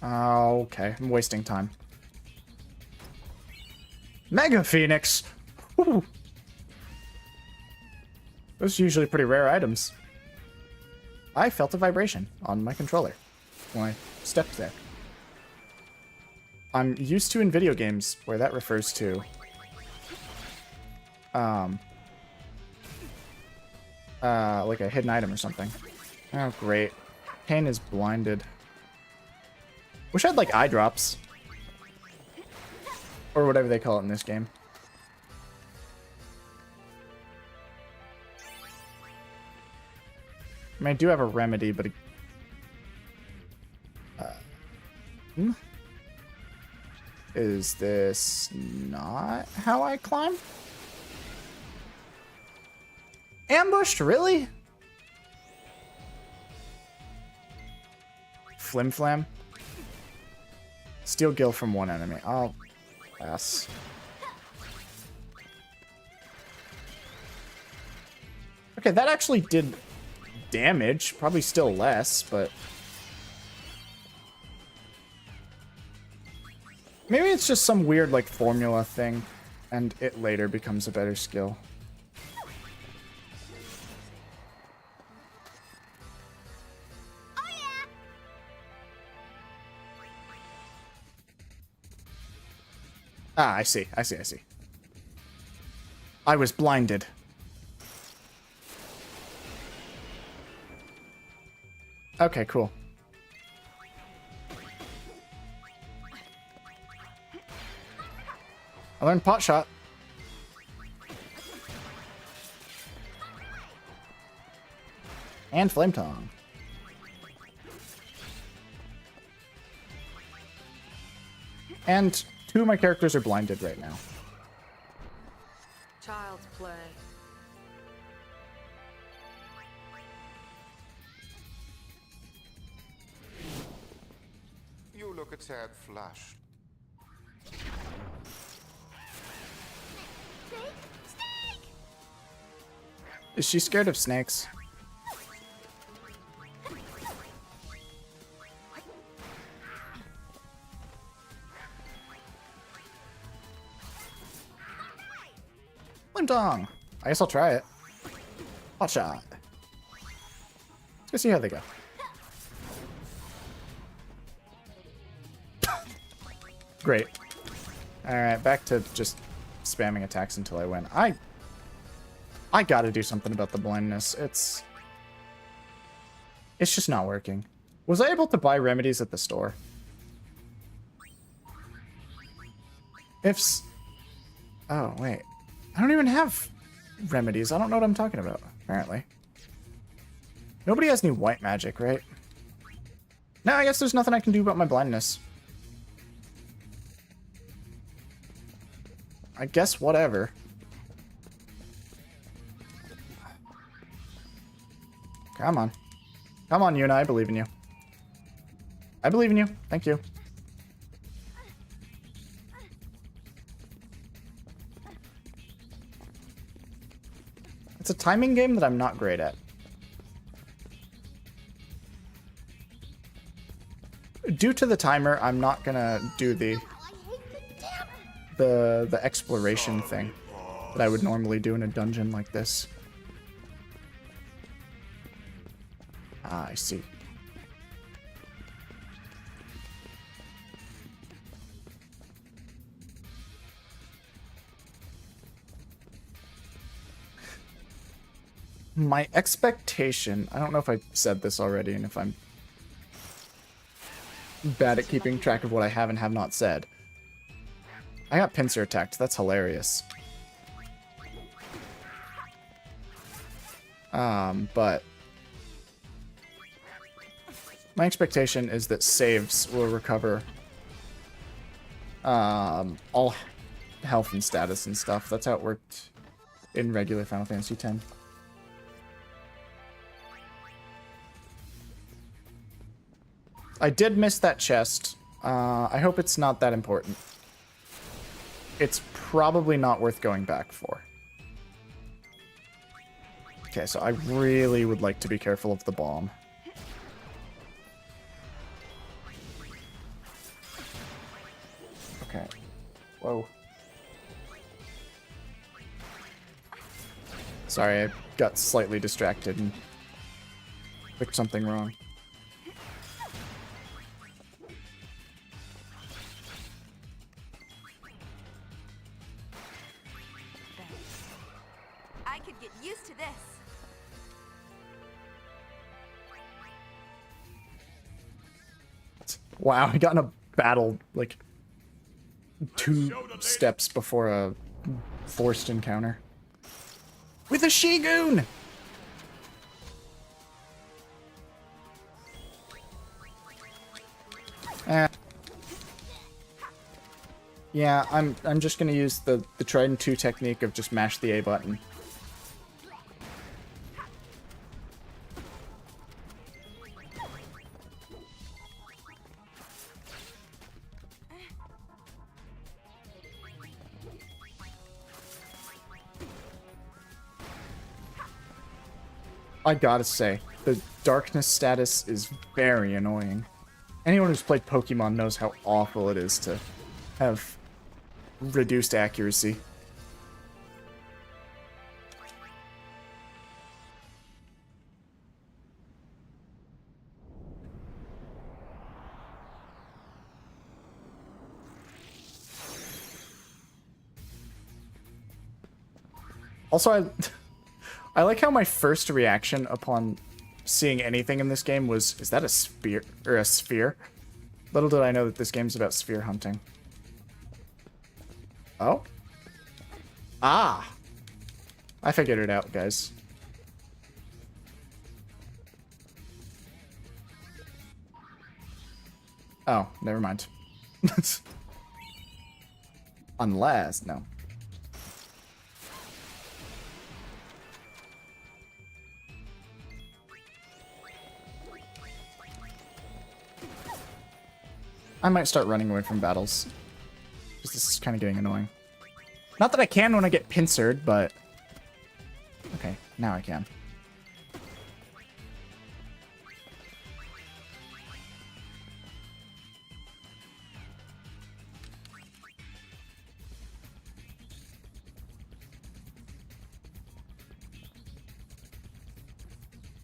Okay, I'm wasting time. Mega Phoenix! Woo. Those are usually pretty rare items. I felt a vibration on my controller when I stepped there. I'm used to in video games where that refers to like a hidden item or something. Oh, great. Pain is blinded. Wish I had, like, eye drops. Or whatever they call it in this game. I mean, I do have a remedy, but... Is this not how I climb? Ambushed? Really? Flim Flam? Steal Gill from one enemy. I'll Pass. Okay, that actually did damage. Probably still less, but... maybe it's just some weird, like, formula thing, and it later becomes a better skill. Ah, I see. I see. I see. I was blinded. Okay, cool. I learned pot shot. And flame tongue. And two of my characters are blinded right now. Child's play. You look a tad flushed. Is she scared of snakes? Flame tongue. I guess I'll try it. Hot shot. Let's go see how they go. Great. Alright, back to just spamming attacks until I win. I gotta do something about the blindness. It's just not working. Was I able to buy remedies at the store? Oh, wait. I don't even have remedies. I don't know what I'm talking about, apparently. Nobody has any white magic, right? No, I guess there's nothing I can do about my blindness. I guess whatever. Come on. Come on, Yuna. I believe in you. I believe in you. Thank you. It's a timing game that I'm not great at. Due to the timer, I'm not gonna do the exploration thing that I would normally do in a dungeon like this. Ah, I see. My expectation, I don't know if I said this already and if I'm bad at keeping track of what I have and have not said. I got pincer attacked. That's hilarious. But my expectation is that saves will recover all health and status and stuff. That's how it worked in regular Final Fantasy X. I did miss that chest. I hope it's not that important. It's probably not worth going back for. Okay, so I really would like to be careful of the bomb. Okay. Whoa. Sorry, I got slightly distracted and clicked something wrong. I could get used to this. Wow, I got in a battle like 2 steps before a forced encounter. With a Shigoon! Yeah, I'm just gonna use the Trident 2 technique of just mash the A button. I gotta say, the darkness status is very annoying. Anyone who's played Pokemon knows how awful it is to have reduced accuracy. Also, I like how my first reaction upon seeing anything in this game was, is that a spear or a sphere? Little did I know that this game's about sphere hunting. Oh? Ah! I figured it out, guys. Oh, never mind. Unless, no. I might start running away from battles. Because this is kind of getting annoying. Not that I can when I get pincered, but... Okay, now I can.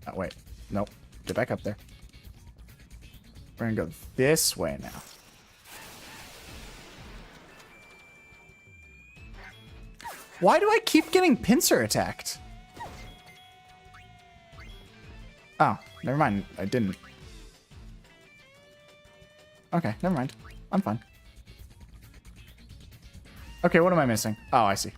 Oh, wait. Nope. Get back up there. We're gonna go this way now. Why do I keep getting pincer attacked? Oh, never mind. I didn't. Okay, never mind. I'm fine. Okay, what am I missing? Oh, I see.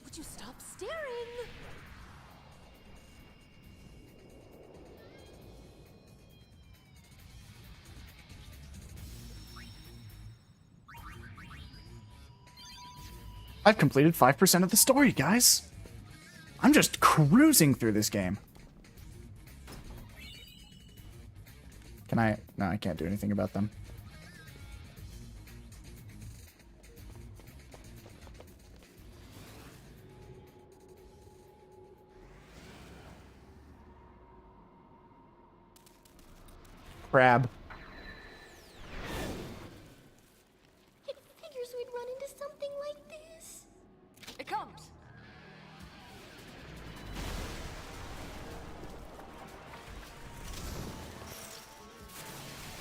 Would you stop staring? I've completed 5% of the story, guys. I'm just cruising through this game. Can I? No, I can't do anything about them. Crab. Figures we'd run into something like this. It comes.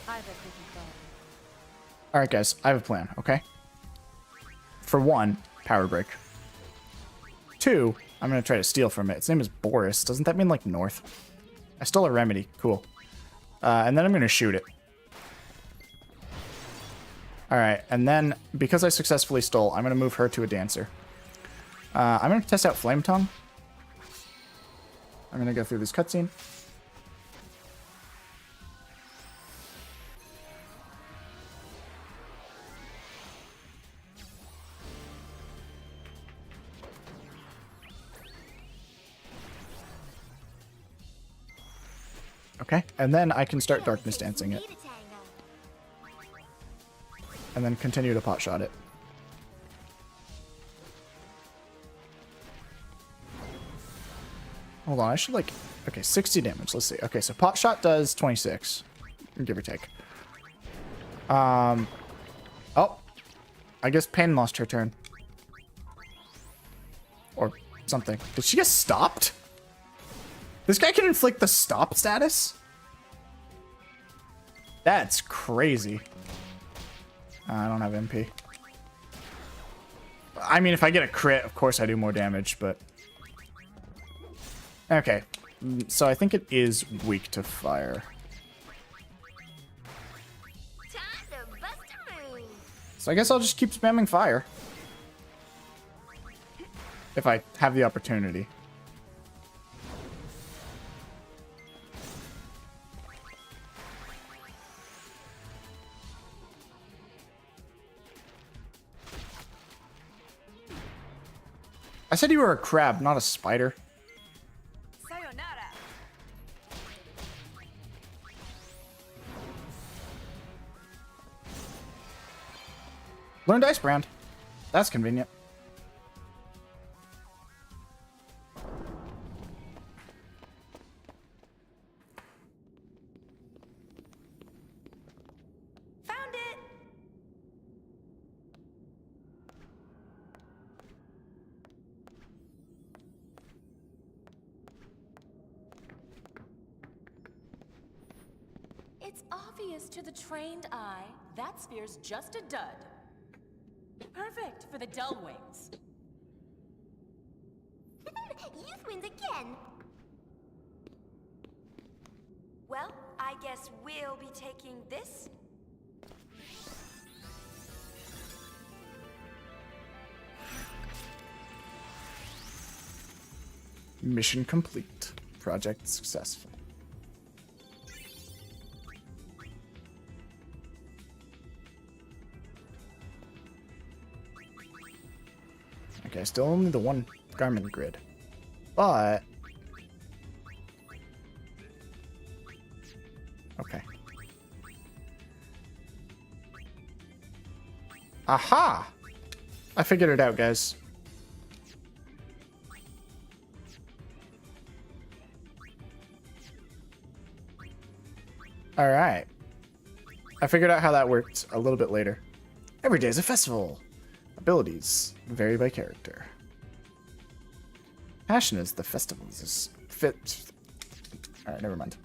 I've everything going. Alright, guys. I have a plan, okay? For one, power break. Two, I'm going to try to steal from it. Its name is Boris. Doesn't that mean, like, north? I stole a remedy. Cool. And then I'm going to shoot it. Alright, and then, because I successfully stole, I'm going to move her to a dancer. I'm going to test out Flame Tongue. I'm going to go through this cutscene. Okay, and then I can start darkness dancing it. And then continue to pot shot it. Hold on, I should like... Okay, 60 damage, let's see. Okay, so pot shot does 26. Give or take. Oh. I guess Pain lost her turn. Or something. Did she get stopped? This guy can inflict the stop status? That's crazy. I don't have MP. I mean, if I get a crit, of course I do more damage, but... Okay. So I think it is weak to fire. Time to bust a move. So I guess I'll just keep spamming fire. If I have the opportunity. I said you were a crab, not a spider. Learned Ice Brand. That's convenient. Found it! It's obvious to the trained eye, that sphere's just a dud. Perfect for the dull wings. Youth wins again. Well, I guess we'll be taking this. Mission complete. Project successful. Okay, still only the one garment grid. But... okay. Aha! I figured it out, guys. Alright. I figured out how that worked a little bit later. Every day is a festival. Abilities vary by character. Passion is the festivals is fit. Alright, never mind.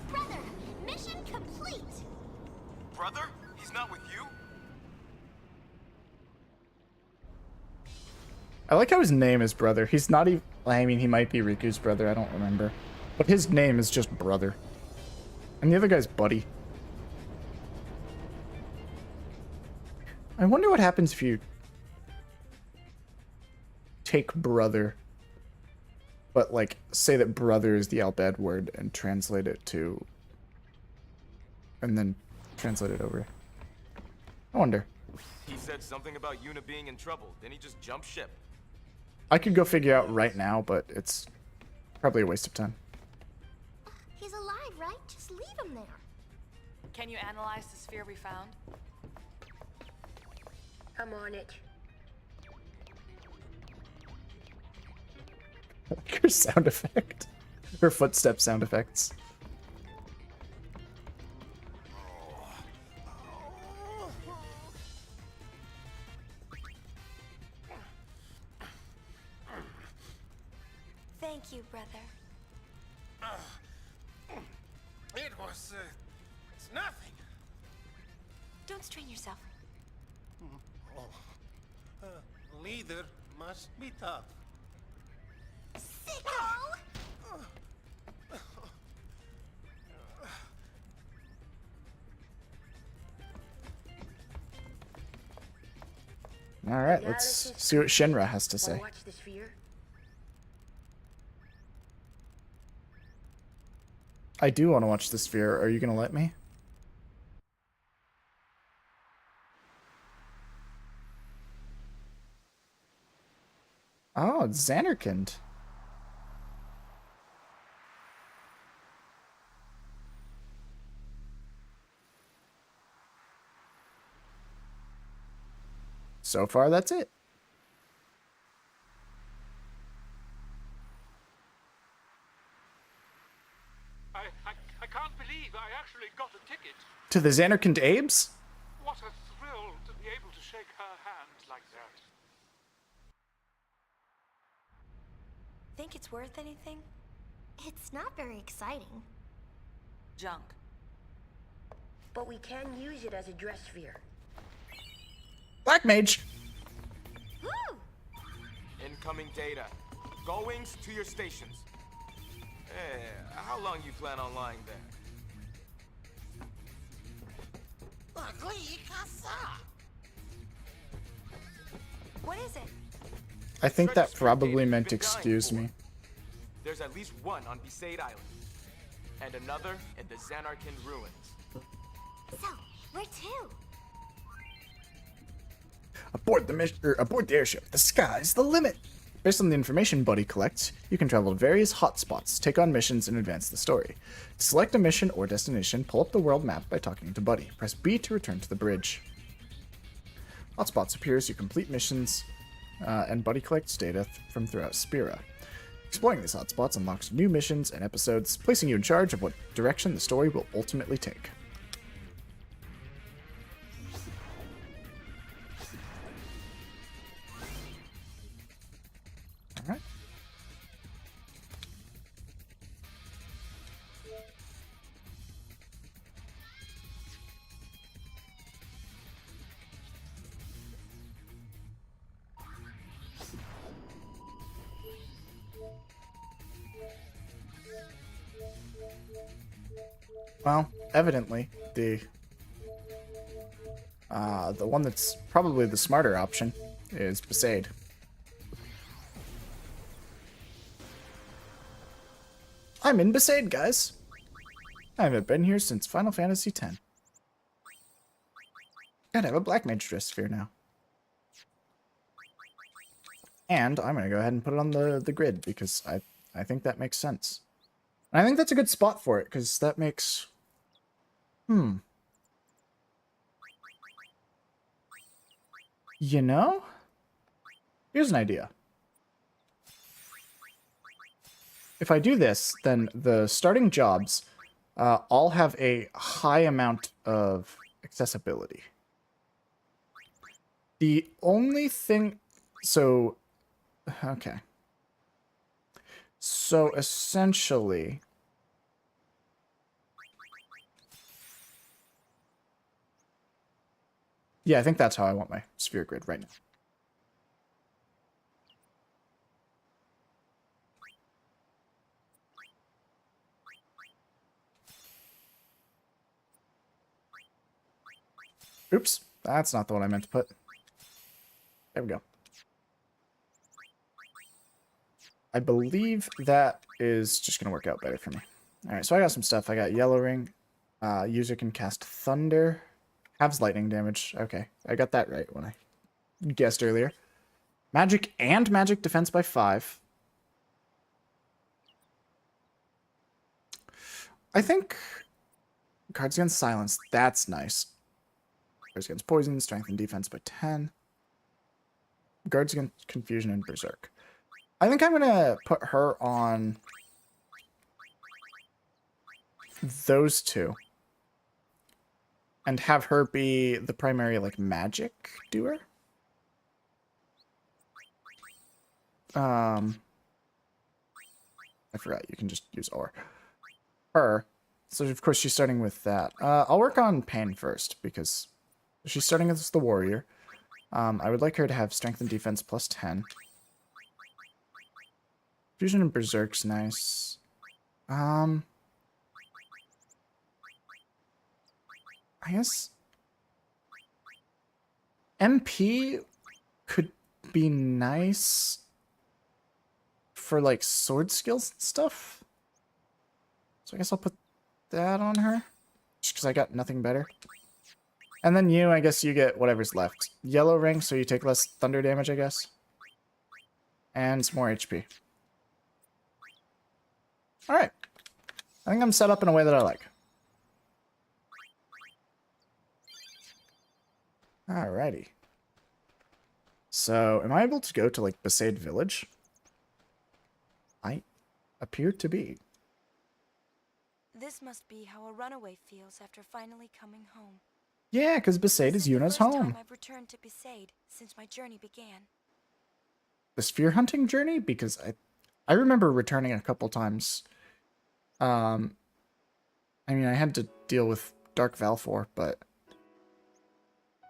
Brother, mission complete. Brother? He's not with you? I like how his name is Brother. He's not even... I mean, he might be Riku's brother. I don't remember. But his name is just Brother. And the other guy's Buddy. I wonder what happens if you take Brother, but, like, say that Brother is the Albed word and translate it to... and then translate it over. I wonder. He said something about Yuna being in trouble. Then he just jumped ship. I could go figure out right now, but it's probably a waste of time. He's alive, right? Just leave him there. Can you analyze the sphere we found? I'm on it. Her sound effect. Her footstep sound effects. Thank you, brother. It was, it's nothing. Don't strain yourself. Leader must be tough. Sicko! Alright, let's see what Shinra has to say. Wanna watch the sphere? I do want to watch the sphere. Are you going to let me? Oh, it's Xanarkand. So far, that's it. I can't believe I actually got a ticket. To the Xanarkand Abes? What a thrill to be able to shake her hand like that. Think it's worth anything? It's not very exciting. Junk. But we can use it as a dress sphere. Black Mage. Woo! Incoming data. Goings to your stations. Hey, how long you plan on lying there? What is it? I think that Registry probably data you've meant been dying excuse for. me. There's at least one on Besaid Island. And another in the Xanarkand ruins. So, where to? Aboard the mission, or aboard the airship. The sky's the limit. Based on the information Buddy collects, you can travel to various hotspots, take on missions, and advance the story. To select a mission or destination, pull up the world map by talking to Buddy. Press B to return to the bridge. Hotspots appear as you complete missions, and Buddy collects data from throughout Spira. Exploring these hotspots unlocks new missions and episodes, placing you in charge of what direction the story will ultimately take. Alright. Well, evidently, the one that's probably the smarter option is Besaid. I'm in Besaid, guys. I haven't been here since Final Fantasy X. And I have a Black Mage Dress Sphere now. And I'm going to go ahead and put it on the grid because I think that makes sense. And I think that's a good spot for it because that makes... You know? Here's an idea. If I do this, then the starting jobs all have a high amount of accessibility. The only thing... So... Okay. So, essentially... Yeah, I think that's how I want my sphere grid right now. Oops, that's not the one I meant to put. There we go. I believe that is just going to work out better for me. Alright, so I got some stuff. I got Yellow Ring. User can cast Thunder. Halves lightning damage. Okay, I got that right when I guessed earlier. Magic and magic defense by 5. I think cards against silence. That's nice. Cards against poison, strength and defense by 10. Guards against confusion and berserk. I think I'm gonna put her on those two. And have her be the primary, like, magic doer? I forgot, you can just use or. Her. So, of course, she's starting with that. I'll work on Pain first, because she's starting as the warrior. I would like her to have strength and defense plus 10. Fusion and berserk's nice. I guess MP could be nice for, like, sword skills and stuff. So I guess I'll put that on her. Just because I got nothing better. And then you, I guess you get whatever's left. Yellow Ring, so you take less thunder damage, I guess. And some more HP. Alright. I think I'm set up in a way that I like. Alrighty. So, am I able to go to, like, Besaid Village? I appear to be. This must be how a runaway feels after finally coming home. Yeah, because Besaid is Yuna's home. This is the first time I've returned to Besaid since my journey began. The sphere hunting journey? Because I remember returning a couple times. I mean, I had to deal with Dark Valfor, but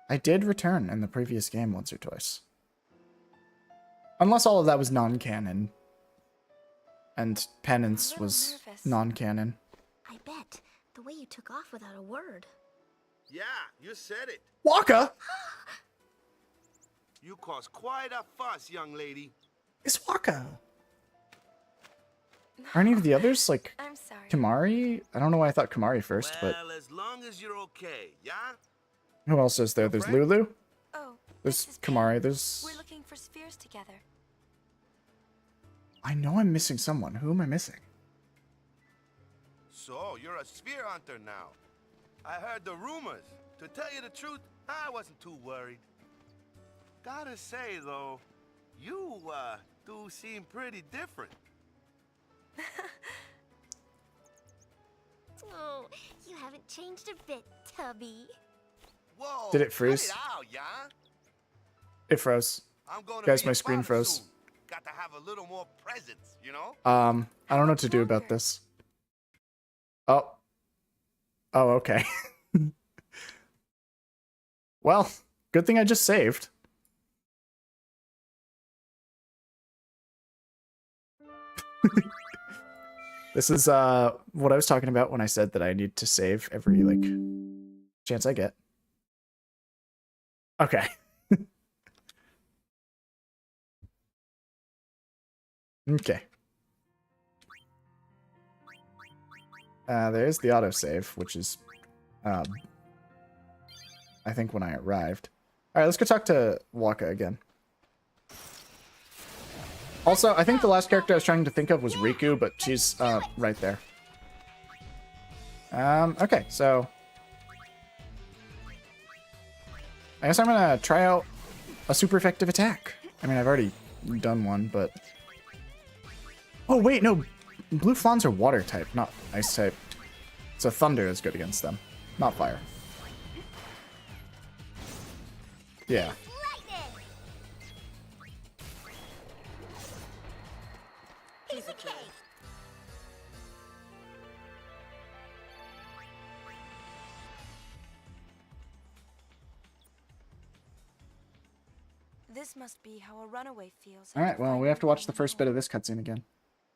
I did return in the previous game once or twice. Unless all of that was non-canon. And Penance was non-canon. I bet. The way you took off without a word. Yeah, you said it. Waka! You caused quite a fuss, young lady. It's Waka! Are any of the others, like, I'm sorry. Kimari? I don't know why I thought Kimari first, but... Well, as long as you're okay, yeah? Who else is there? There's Lulu? Oh, There's this is Kimari, Pam. there's... We're looking for spheres together. I know I'm missing someone. Who am I missing? So, you're a sphere hunter now. I heard the rumors. To tell you the truth, I wasn't too worried. Gotta say, though, you, do seem pretty different. Oh, you haven't changed a bit, Tubby. Whoa, Did it freeze? cut it out, yeah? It froze. I'm gonna Guys, be my a screen father froze. soon. Got to have a little more presence, you know? I don't know what to do about this. Oh. Oh, okay. Well, good thing I just saved. This is what I was talking about when I said that I need to save every like chance I get. Okay. Okay. There's the autosave, which is I think when I arrived. Alright, let's go talk to Waka again. Also, I think the last character I was trying to think of was Riku, but she's right there. Okay, so I guess I'm gonna try out a super effective attack. I mean, I've already done one, but oh wait, no, blue fawns are water type, not ice type. So thunder is good against them, not fire. Yeah. Piece of cake. This must be how a runaway feels. Alright, well, we have to watch the first bit of this cutscene again.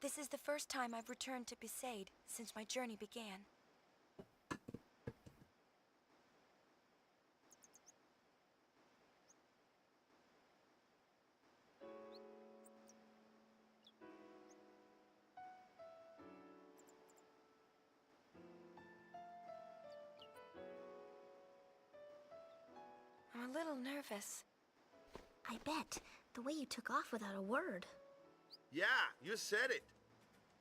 This is the first time I've returned to Besaid since my journey began. I'm a little nervous. I bet. The way you took off without a word. Yeah, you said it.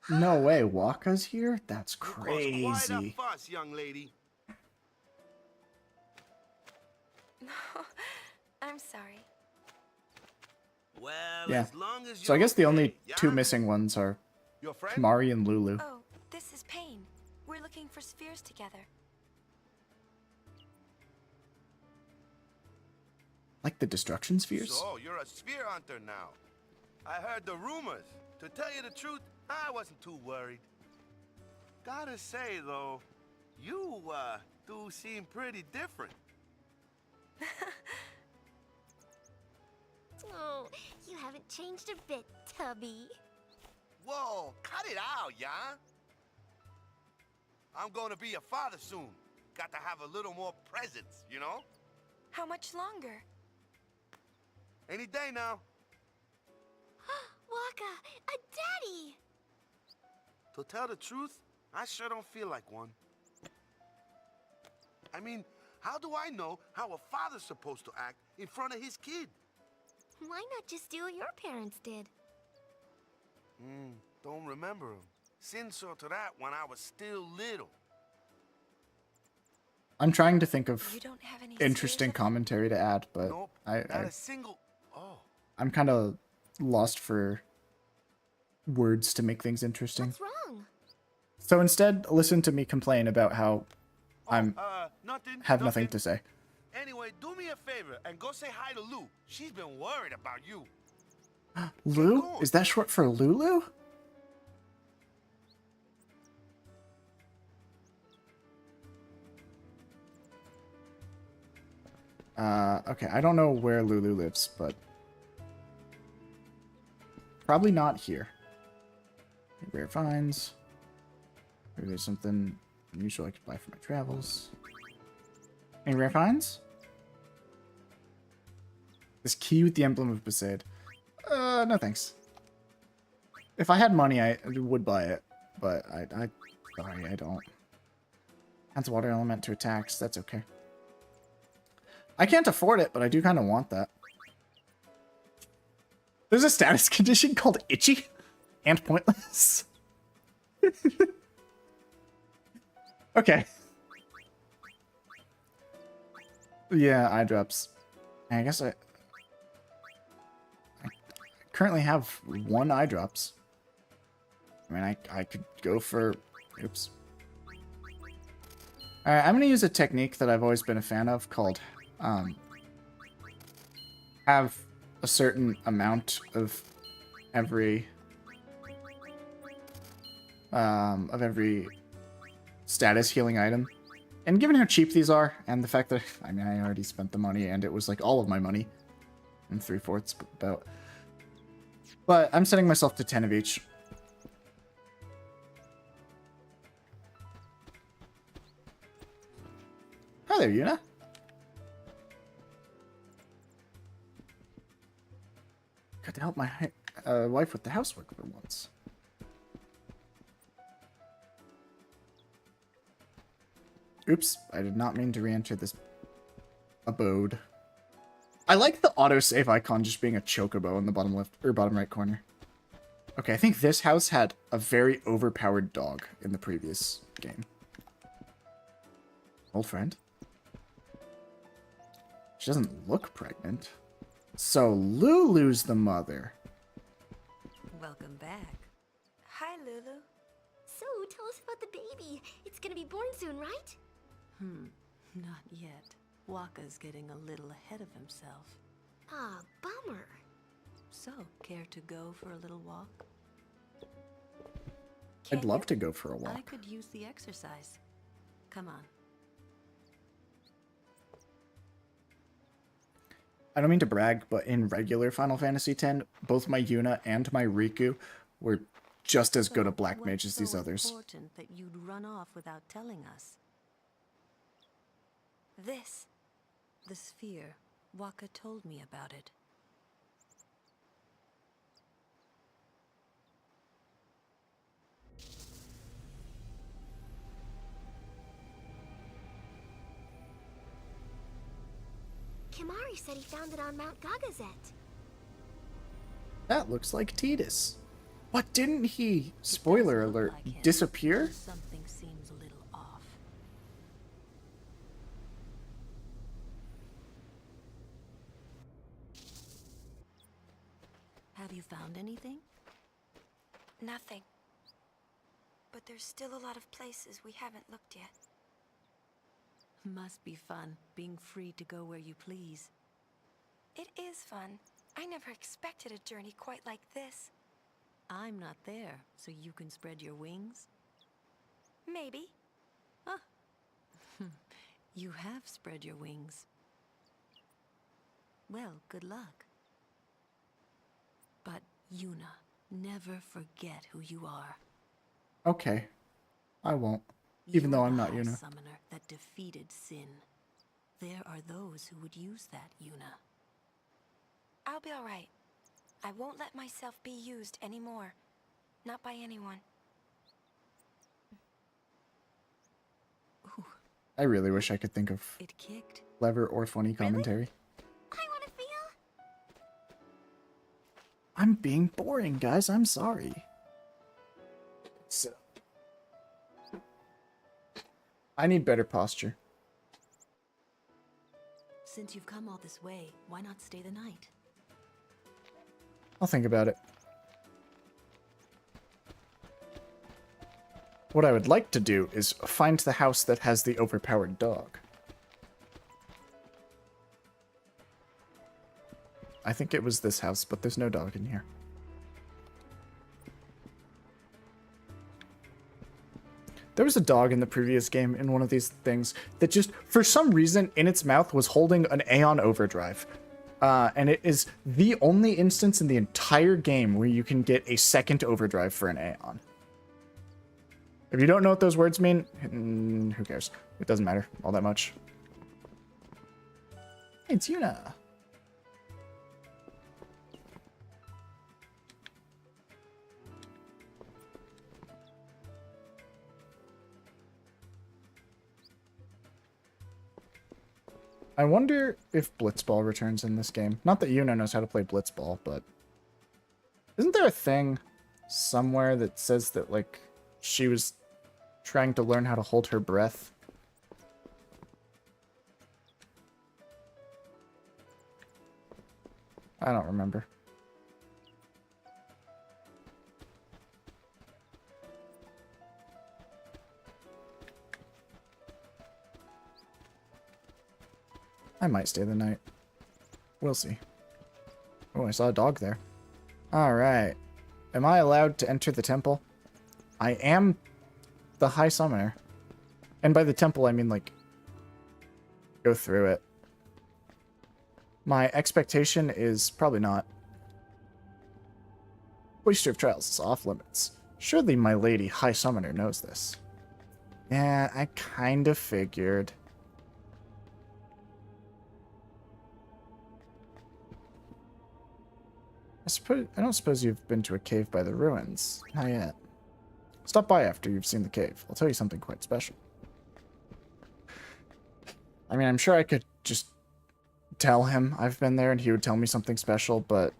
No way, Waka's here? That's You caused quite a crazy. fuss, young lady. No, I'm sorry. Well, Yeah. as long as So I you're guess the only okay, yeah? two missing ones are Your friend? Mari and Lulu. Oh, this is Pain. We're looking for spheres together. Like the destruction spheres? So, you're a sphere hunter now. I heard the rumors. To tell you the truth, I wasn't too worried. Gotta say, though, you, do seem pretty different. Oh, you haven't changed a bit, Tubby. Whoa, cut it out, yeah? I'm gonna be a father soon. Got to have a little more presence, you know? How much longer? Any day now. Waka, a daddy! To tell the truth, I sure don't feel like one. I mean, how do I know how a father's supposed to act in front of his kid? Why not just do what your parents did? Don't remember him. Sin saw to that when I was still little. I'm trying to think of You don't have any interesting spheres commentary to add, but Nope, I not a single... Oh, I'm kind of lost for words to make things interesting. What's wrong? So instead, listen to me complain about how I'm nothing. have nothing to say. Anyway, do me a favor and go say hi to Lou. She's been worried about you. Lou? going. Is that short for Lulu? Okay, I don't know where Lulu lives, but probably not here. Rare finds. Maybe there's something unusual I could buy for my travels. Any rare finds? This key with the emblem of Besaid. No thanks. If I had money, I would buy it, but sorry, I don't. Adds a water element to attacks. That's okay. I can't afford it, but I do kind of want that. There's a status condition called Itchy? and pointless. Okay. Yeah, eye drops. I guess I currently have 1 eye drops. I mean, I could go for... Oops. Alright, I'm going to use a technique that I've always been a fan of called have a certain amount of every status healing item. And given how cheap these are, and the fact that, I mean, I already spent the money, and it was like all of my money, and 3/4 about. But I'm setting myself to 10 of each. Hi there, Yuna. Got to help my wife with the housework for once. Oops, I did not mean to re-enter this abode. I like the autosave icon just being a chocobo in the bottom left or bottom right corner. Okay, I think this house had a very overpowered dog in the previous game. Old friend. She doesn't look pregnant. So Lulu's the mother. Welcome back. Hi, Lulu. So, tell us about the baby. It's gonna be born soon, right? Not yet. Waka's getting a little ahead of himself. Ah, bummer. So, care to go for a little walk? I'd love to go for a I walk. could use the exercise. Come on. I don't mean to brag, but in regular Final Fantasy X, both my Yuna and my Riku were just as good a black mage as these others. Important that you'd run off without telling us. This. The sphere. Waka told me about it. Kimari said he found it on Mount Gagazet. That looks like Tidus. But didn't he, spoiler alert, disappear? Something seems a little off. Have you found anything? Nothing. But there's still a lot of places we haven't looked yet. Must be fun, being free to go where you please. It is fun. I never expected a journey quite like this. I'm not there, so you can spread your wings? Maybe. Huh. You have spread your wings. Well, good luck. But, Yuna, never forget who you are. Okay. I won't. Even though I'm not You're the Yuna. summoner that defeated sin. There are those who would use that, Yuna. I'll be alright. I won't let myself be used anymore. Not by anyone. Ooh, I really wish I could think of it kicked. clever or funny commentary. I want to feel. I'm being boring, guys. I'm sorry. So, I need better posture. Since you've come all this way, why not stay the night? I'll think about it. What I would like to do is find the house that has the overpowered dog. I think it was this house, but there's no dog in here. There was a dog in the previous game in one of these things that just, for some reason, in its mouth was holding an Aeon Overdrive. And it is the only instance in the entire game where you can get a second overdrive for an Aeon. If you don't know what those words mean, who cares? It doesn't matter all that much. Hey, it's Yuna. I wonder if Blitzball returns in this game. Not that Yuna knows how to play Blitzball, but... Isn't there a thing somewhere that says that, like, she was trying to learn how to hold her breath. I don't remember. I might stay the night. We'll see. Oh, I saw a dog there. Alright. Am I allowed to enter the temple? I am the High Summoner. And by the temple, I mean, like, go through it. My expectation is probably not. Oyster of Trials is off limits. Surely my lady High Summoner knows this. Yeah, I kind of figured. I don't suppose you've been to a cave by the ruins. Not yet. Stop by after you've seen the cave. I'll tell you something quite special. I mean, I'm sure I could just tell him I've been there and he would tell me something special, but...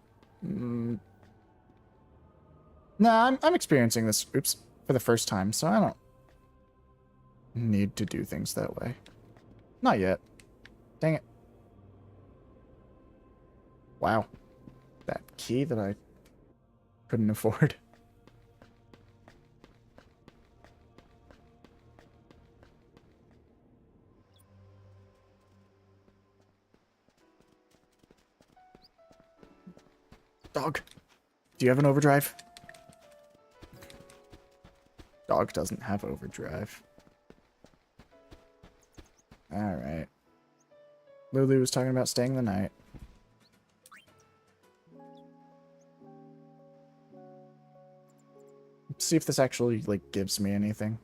nah, I'm experiencing this, for the first time, so I don't need to do things that way. Not yet. Dang it. Wow. That key that I couldn't afford. Dog, do you have an overdrive? Dog doesn't have overdrive. Alright. Lulu was talking about staying the night. See if this actually, like, gives me anything.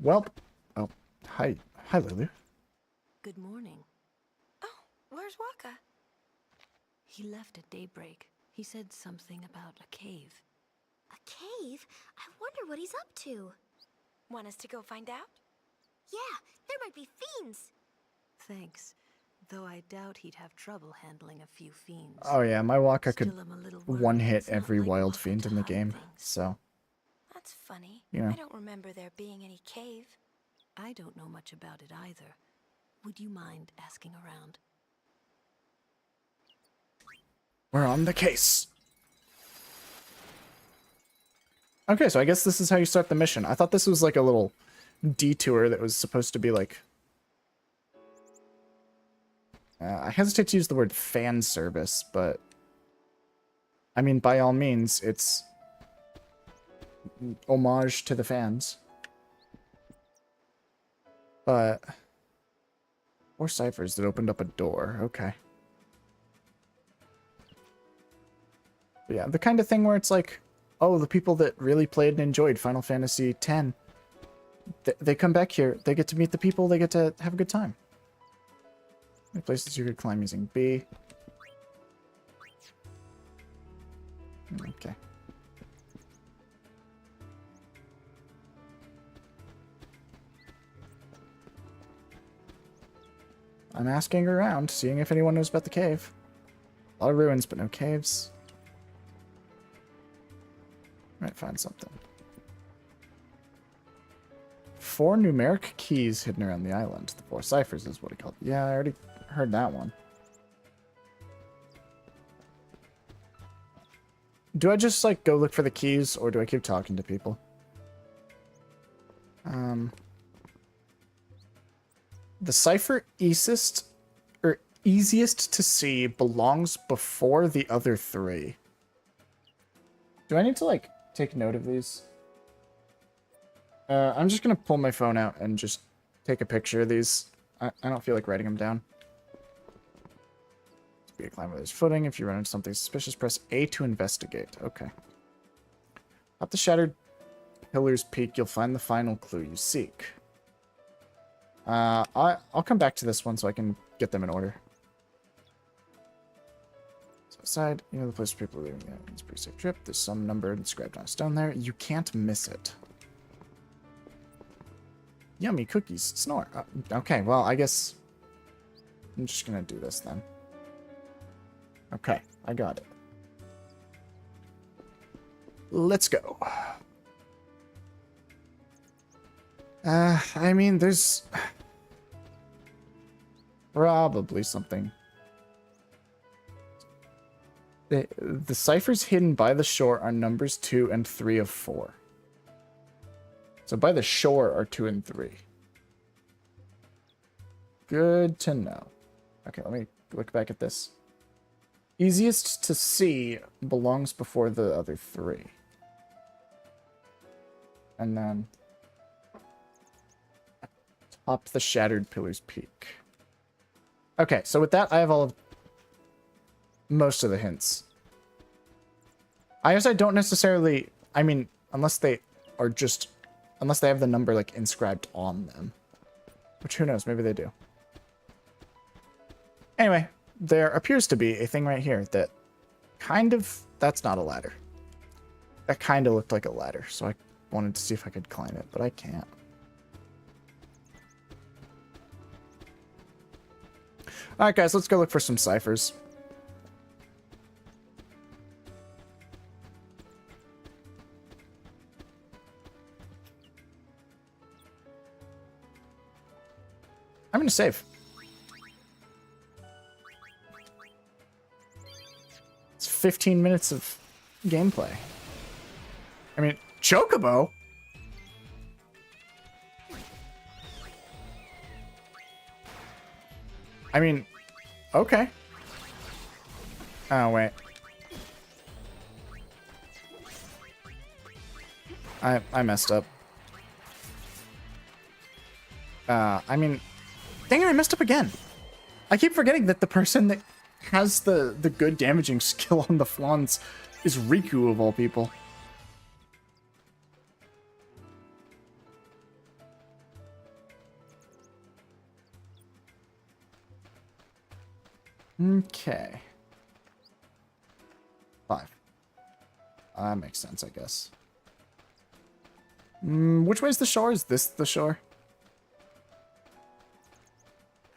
Well, oh, hi, Lulu. Good morning. Oh, where's Waka? He left at daybreak. He said something about a cave. A cave? I wonder what he's up to. Want us to go find out? Yeah, there might be fiends. Thanks. Though I doubt he'd have trouble handling a few fiends. Oh yeah, my Waka could Still, I'm a little worried. one-hit It's not every like wild Waka fiend to in the hide game, things. so... That's funny. You know. I don't remember there being any cave. I don't know much about it either. Would you mind asking around? We're on the case. Okay, so I guess this is how you start the mission. I thought this was like a little detour that was supposed to be like... I hesitate to use the word fan service, but... I mean, by all means, it's... homage to the fans. But... 4 ciphers that opened up a door. Okay. But yeah, the kind of thing where it's like, oh, the people that really played and enjoyed Final Fantasy X, they come back here, they get to meet the people, they get to have a good time. Any places you could climb using B. Okay. I'm asking around, seeing if anyone knows about the cave. A lot of ruins, but no caves. Might find something. 4 numeric keys hidden around the island. The 4 ciphers is what he called it. Yeah, I already heard that one. Do I just, like, go look for the keys, or do I keep talking to people? The cipher easiest to see belongs before the other 3. Do I need to, like, take note of these? I'm just gonna pull my phone out and just take a picture of these. I don't feel like writing them down. Be a climb with his footing. If you run into something suspicious, press A to investigate. Okay. At the shattered pillar's peak, you'll find the final clue you seek. I'll come back to this one so I can get them in order. So aside, you know the place where people are leaving. Yeah, it's a pretty safe trip. There's some number inscribed on a stone there. You can't miss it. Yummy cookies. Snore. Okay, well, I guess I'm just gonna do this then. Okay, I got it. Let's go. I mean, there's probably something. The ciphers hidden by the shore are numbers 2 and 3 of 4. So by the shore are 2 and 3. Good to know. Okay, let me look back at this. Easiest to see belongs before the other 3. And then atop the Shattered Pillar's Peak. Okay, so with that, I have all of most of the hints. I guess I don't necessarily, I mean, unless they are just, unless they have the number like inscribed on them. Which who knows, maybe they do. Anyway, there appears to be a thing right here that kind of, that's not a ladder. That kind of looked like a ladder, so I wanted to see if I could climb it, but I can't. Alright guys, let's go look for some ciphers. I'm gonna save. It's 15 minutes of gameplay. I mean, Chocobo? I mean, okay. Oh, wait. I messed up. I mean, dang it, I messed up again. I keep forgetting that the person that has the good damaging skill on the flans is Riku of all people. Okay. 5. That makes sense, I guess. Which way is the shore? Is this the shore?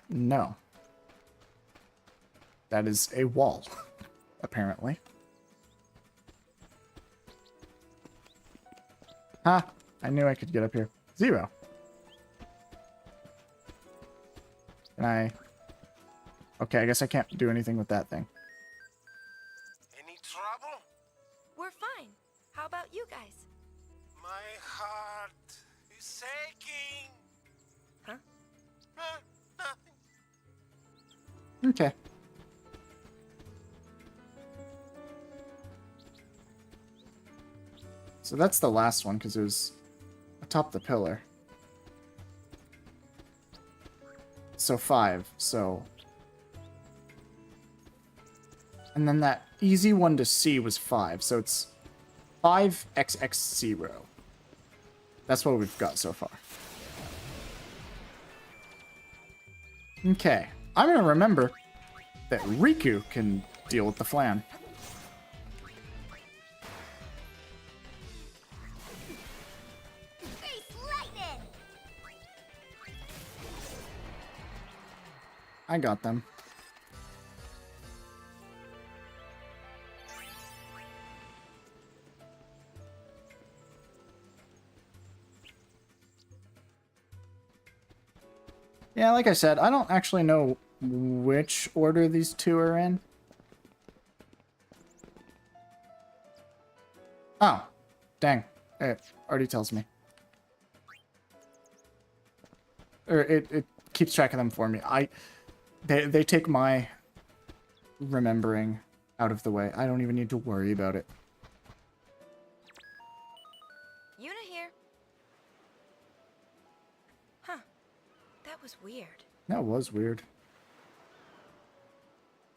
No. That is a wall, apparently. Ha! I knew I could get up here. 0. Can I... Okay, I guess I can't do anything with that thing. Any trouble? We're fine. How about you guys? My heart is aching. Huh? Nothing. Okay. So that's the last one, because it was atop the pillar. So 5, so... And then that easy one to see was 5, so it's 5xx0. That's what we've got so far. Okay, I'm gonna remember that Riku can deal with the flan. I got them. Yeah, like I said, I don't actually know which order these two are in. Oh, dang. It already tells me. Or it keeps track of them for me. They take my remembering out of the way. I don't even need to worry about it. Yuna here. Huh. That was weird. That was weird.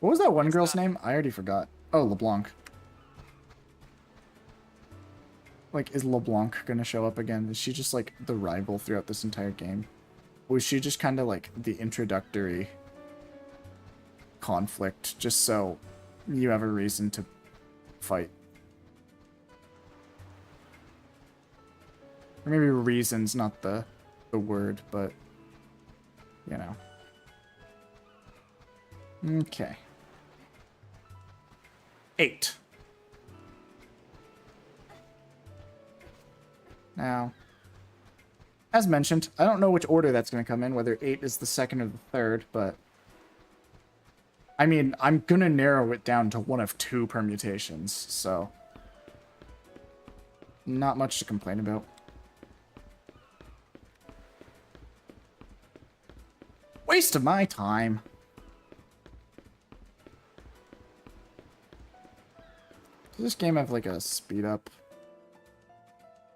What was that one girl's name? I already forgot. Oh, LeBlanc. Like, is LeBlanc gonna show up again? Is she just, like, the rival throughout this entire game? Was she just kind of like the introductory conflict, just so you have a reason to fight? Or maybe reason's not the word, but you know. Okay. 8. Now, as mentioned, I don't know which order that's going to come in, whether 8 is the second or the third, but I mean, I'm going to narrow it down to one of 2 permutations, so not much to complain about. Waste of my time. Does this game have like a speed up?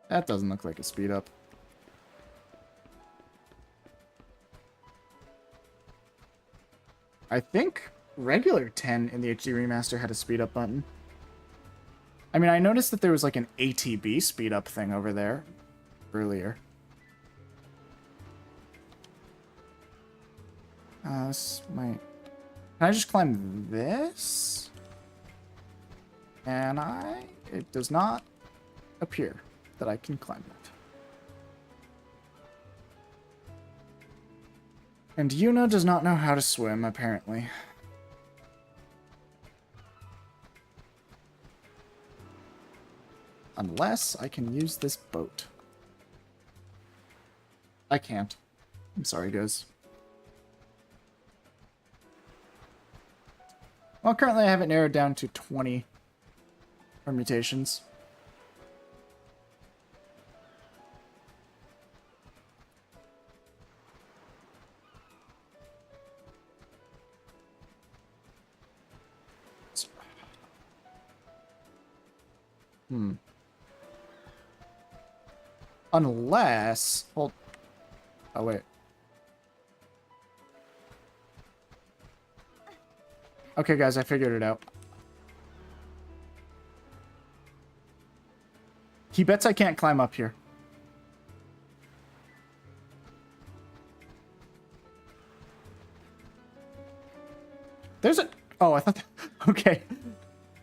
That doesn't look like a speed up. I think regular 10 in the HD remaster had a speed up button. I mean, I noticed that there was like an ATB speed up thing over there earlier. This might... Can I just climb this? And it does not appear that I can climb it. And Yuna does not know how to swim, apparently. Unless I can use this boat. I can't. I'm sorry, guys. Well, currently I have it narrowed down to 20 permutations. Unless... Hold... Oh, wait. Okay, guys, I figured it out. He bets I can't climb up here. There's a... Oh, I thought... That... Okay.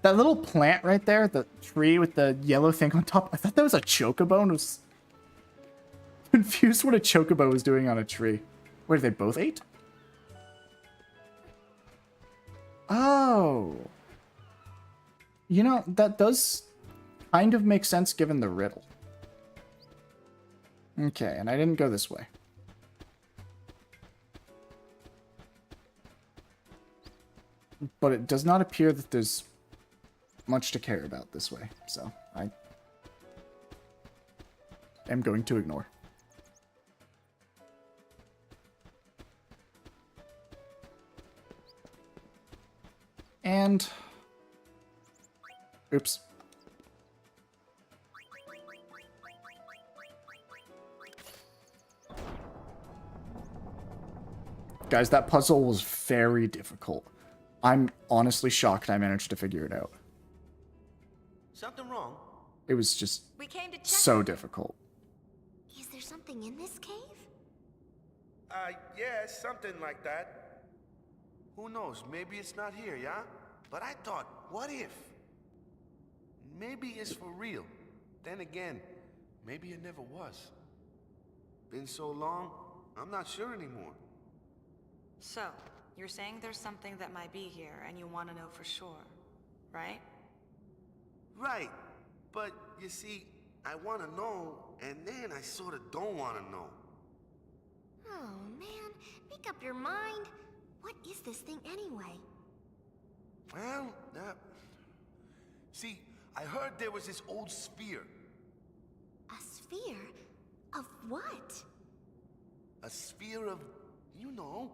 That little plant right there, the tree with the yellow thing on top, I thought that was a chocobo and was confused what a chocobo was doing on a tree. Wait, they both ate? Oh. You know, that does kind of make sense given the riddle. Okay, and I didn't go this way. But it does not appear that there's much to care about this way, so I am going to ignore. And... Oops. Guys, that puzzle was very difficult. I'm honestly shocked I managed to figure it out. Something wrong? It was just to so difficult. Is there something in this cave? Yeah, something like that. Who knows? Maybe it's not here, yeah? But I thought, what if? Maybe it's for real. Then again, maybe it never was. Been so long, I'm not sure anymore. So, you're saying there's something that might be here and you want to know for sure, right? Right. But, you see, I want to know, and then I sort of don't want to know. Oh, man. Make up your mind. What is this thing anyway? Well, see, I heard there was this old sphere. A sphere? Of what? A sphere of, you know.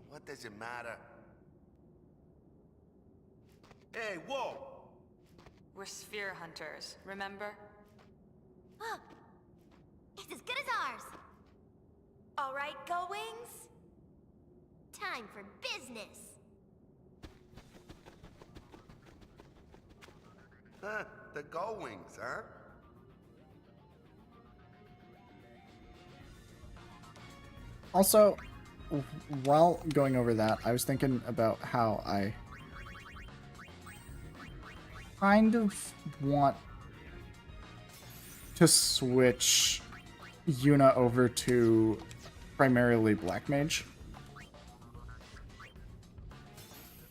What does it matter? Hey, whoa! We're sphere hunters, remember? Huh. It's as good as ours. All right, go Wings. Time for business. Huh, the Gullwings, huh? Also, while going over that, I was thinking about how I kind of want to switch Yuna over to primarily Black Mage.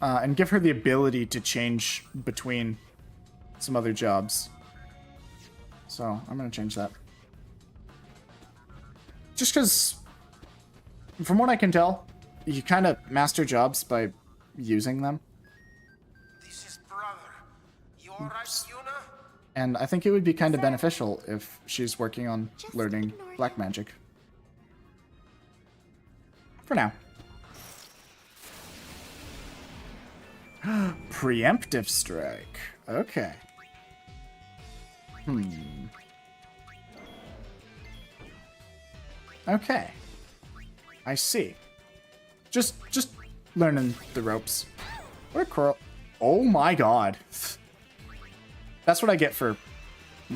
And give her the ability to change between some other jobs. So, I'm going to change that. Just because, from what I can tell, you kind of master jobs by using them. This is brother. You alright, Yuna? And I think it would be kind of beneficial if she's working on learning black magic. For now. Preemptive strike. Okay. Okay. I see. Just learning the ropes. What a curl. Oh my god. That's what I get for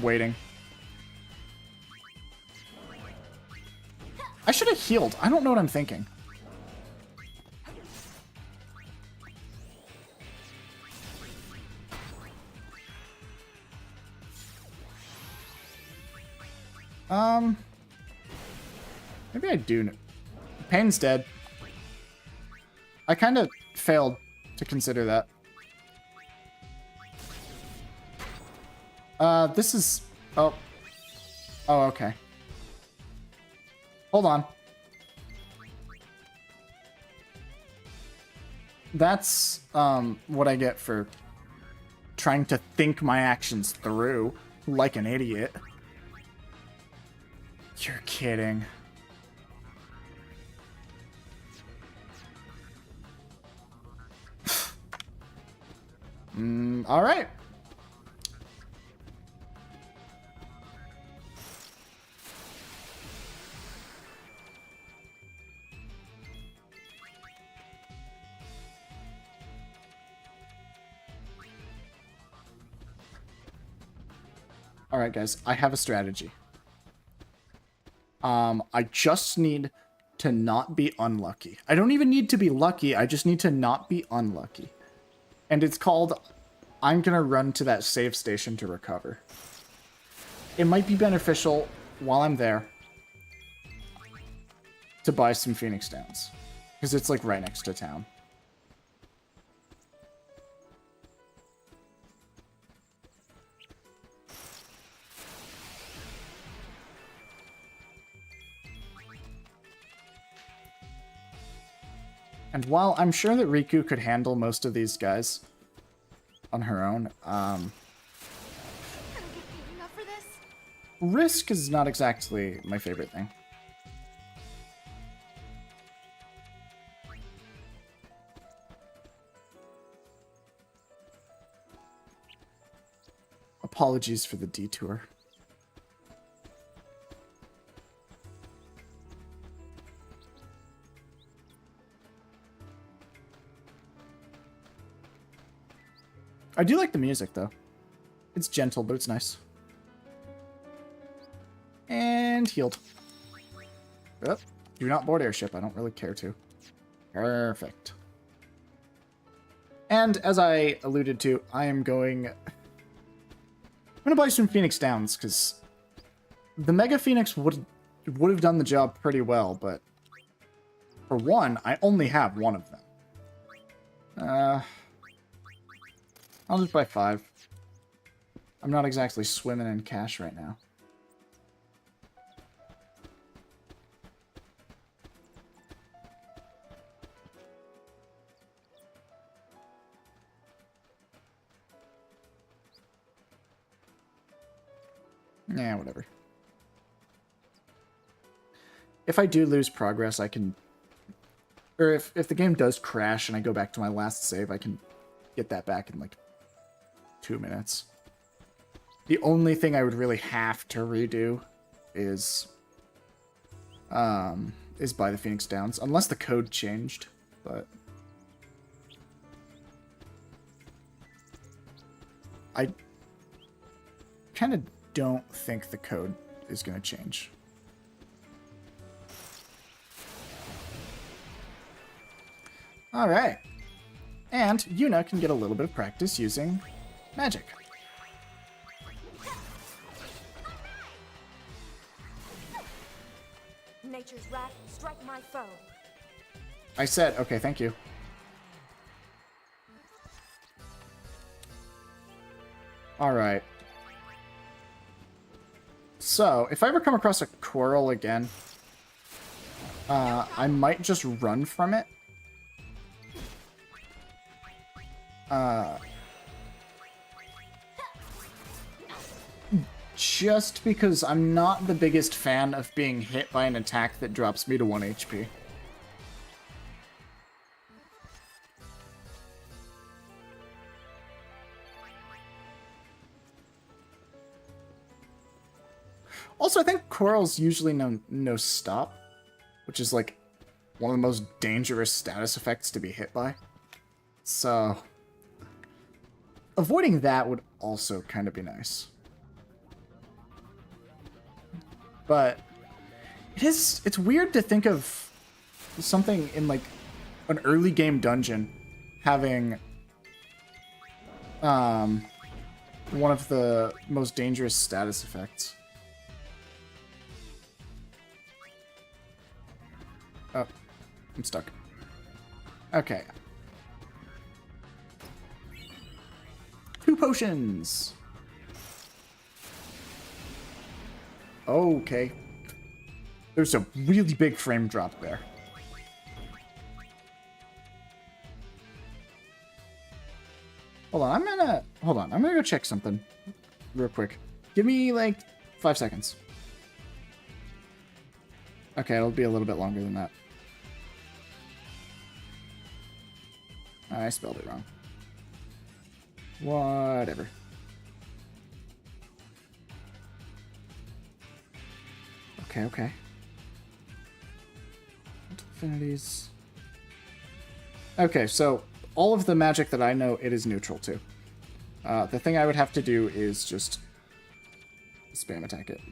waiting. I should have healed. I don't know what I'm thinking. Maybe I do. Pain's dead. I kind of failed to consider that. This is... Oh. Oh, okay. Hold on. That's, what I get for trying to think my actions through like an idiot. You're kidding. All right. All right, guys, I have a strategy. I just need to not be unlucky. I don't even need to be lucky. I just need to not be unlucky. And it's called, I'm gonna run to that save station to recover. It might be beneficial while I'm there to buy some Phoenix Downs, because it's like right next to town. And while I'm sure that Riku could handle most of these guys on her own, risk is not exactly my favorite thing. Apologies for the detour. I do like the music, though. It's gentle, but it's nice. And healed. Oh, do not board airship. I don't really care to. Perfect. And as I alluded to, I'm going to buy some Phoenix Downs, because the Mega Phoenix would have done the job pretty well, but for one, I only have one of them. I'll just buy 5. I'm not exactly swimming in cash right now. Yeah, whatever. If I do lose progress, I can... Or if the game does crash and I go back to my last save, I can get that back in, like, 2 minutes. The only thing I would really have to redo is buy the Phoenix Downs, unless the code changed, but I kind of don't think the code is going to change. All right. And Yuna can get a little bit of practice using magic. Nature's wrath, strike my foe. I said, okay, thank you. All right. So, if I ever come across a coral again, I might just run from it. Just because I'm not the biggest fan of being hit by an attack that drops me to 1 HP. Also, I think corals usually know no stop, which is like one of the most dangerous status effects to be hit by. So, avoiding that would also kind of be nice. But it's weird to think of something in like an early game dungeon having one of the most dangerous status effects. Oh, I'm stuck. Okay. 2 potions. Okay. There's a really big frame drop there. Hold on, I'm gonna go check something real quick. Give me like 5 seconds. Okay, it'll be a little bit longer than that. I spelled it wrong. Whatever. Okay. Affinities. Okay, so all of the magic that I know, it is neutral to. The thing I would have to do is just spam attack it.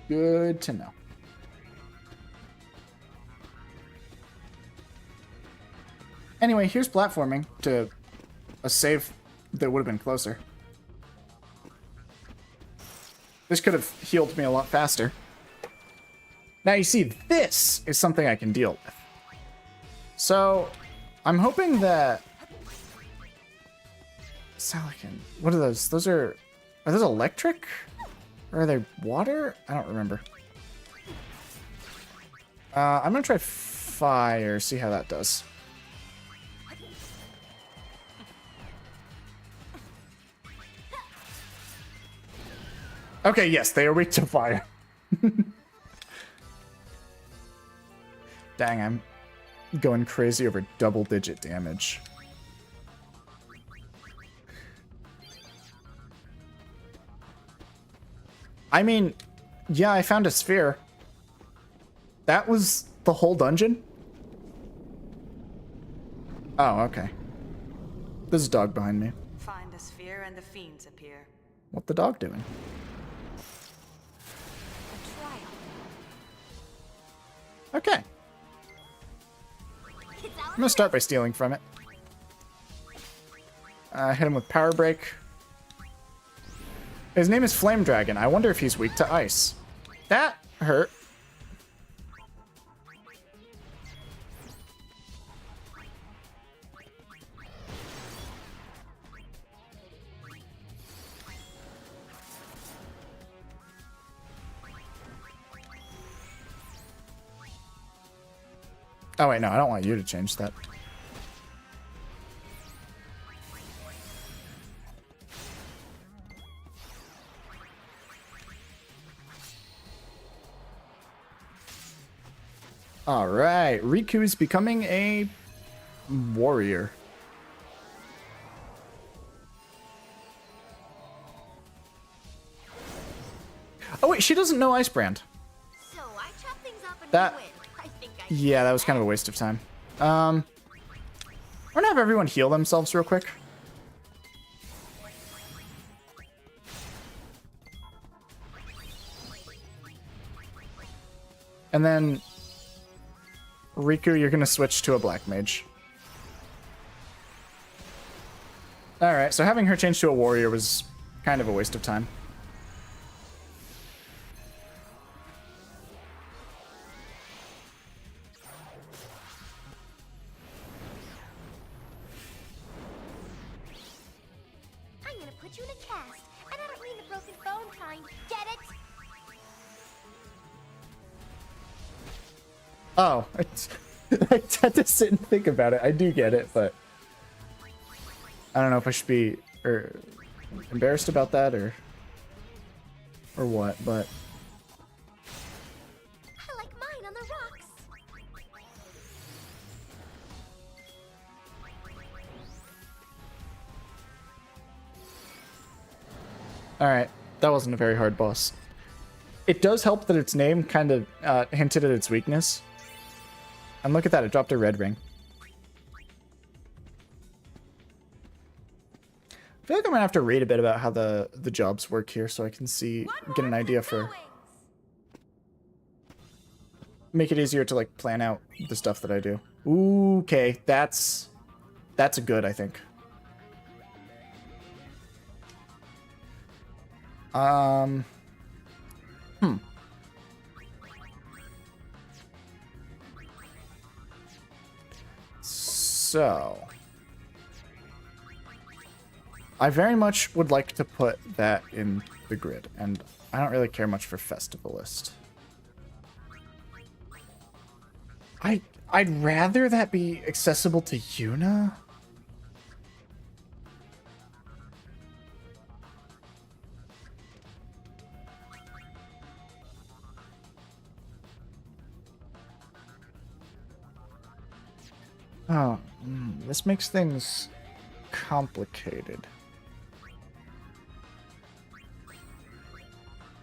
Good to know. Anyway, here's platforming to a save that would have been closer. This could have healed me a lot faster. Now you see, this is something I can deal with. So, I'm hoping that... Silicon. What are those? Those are those electric? Or are they water? I don't remember. I'm gonna try fire, see how that does. Okay, yes, they are weak to fire. Dang, I'm going crazy over double-digit damage. I mean, yeah, I found a sphere. That was the whole dungeon? Oh, okay. There's a dog behind me. Find the sphere and the fiends appear. What the dog doing? Okay. I'm gonna start by stealing from it. Hit him with Power Break. His name is Flame Dragon. I wonder if he's weak to ice. That hurt. Oh wait, no, I don't want you to change that. Alright, Riku's becoming a warrior. Oh wait, she doesn't know Ice Brand. So I chop things up and That- win. I think I Yeah, that was kind of a waste of time. I'm gonna have everyone heal themselves real quick. And then Riku, you're gonna switch to a black mage. Alright, so having her change to a warrior was kind of a waste of time. I'm gonna put you in a cast, and I don't mean the broken bone kind. Get it? Oh, I had to sit and think about it. I do get it, but I don't know if I should be embarrassed about that or what, but I like mine on the rocks. alright. That wasn't a very hard boss. It does help that its name kind of hinted at its weakness. And look at that, it dropped a red ring. I feel like I'm gonna have to read a bit about how the jobs work here so I can get an idea for... Make it easier to, like, plan out the stuff that I do. Ooh, okay, that's a good, I think. So, I very much would like to put that in the grid, and I don't really care much for Festivalist. I'd rather that be accessible to Yuna. Oh, this makes things complicated.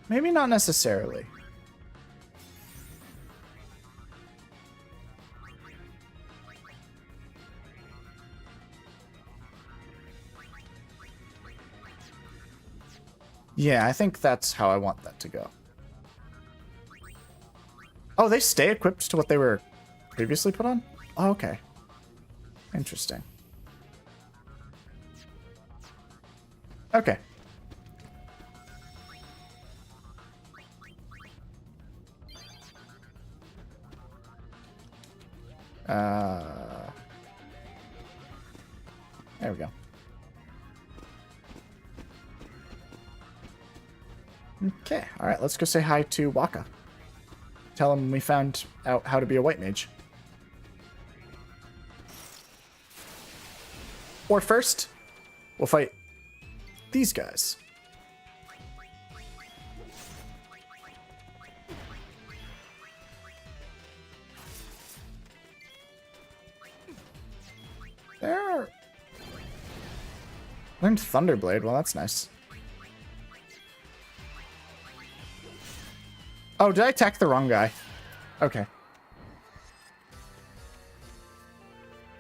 Maybe not necessarily. Yeah, I think that's how I want that to go. Oh, they stay equipped to what they were previously put on? Oh, okay. Interesting. Okay. There we go. Okay, alright, let's go say hi to Waka. Tell him we found out how to be a white mage. Or first, we'll fight these guys. There. Learned Thunderblade. Well, that's nice. Oh, did I attack the wrong guy? Okay.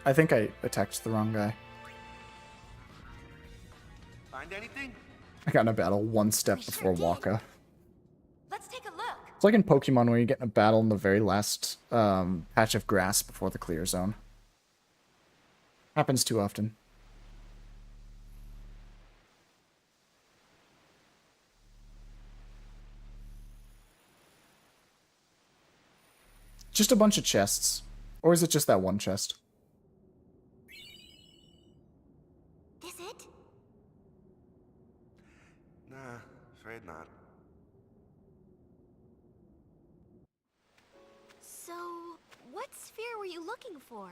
I think I attacked the wrong guy. Find anything? I got in a battle one step before Waka. Let's take a look. It's like in Pokemon where you get in a battle in the very last patch of grass before the clear zone. Happens too often. Just a bunch of chests. Or is it just that one chest? This it? Nah, afraid not. So, what sphere were you looking for?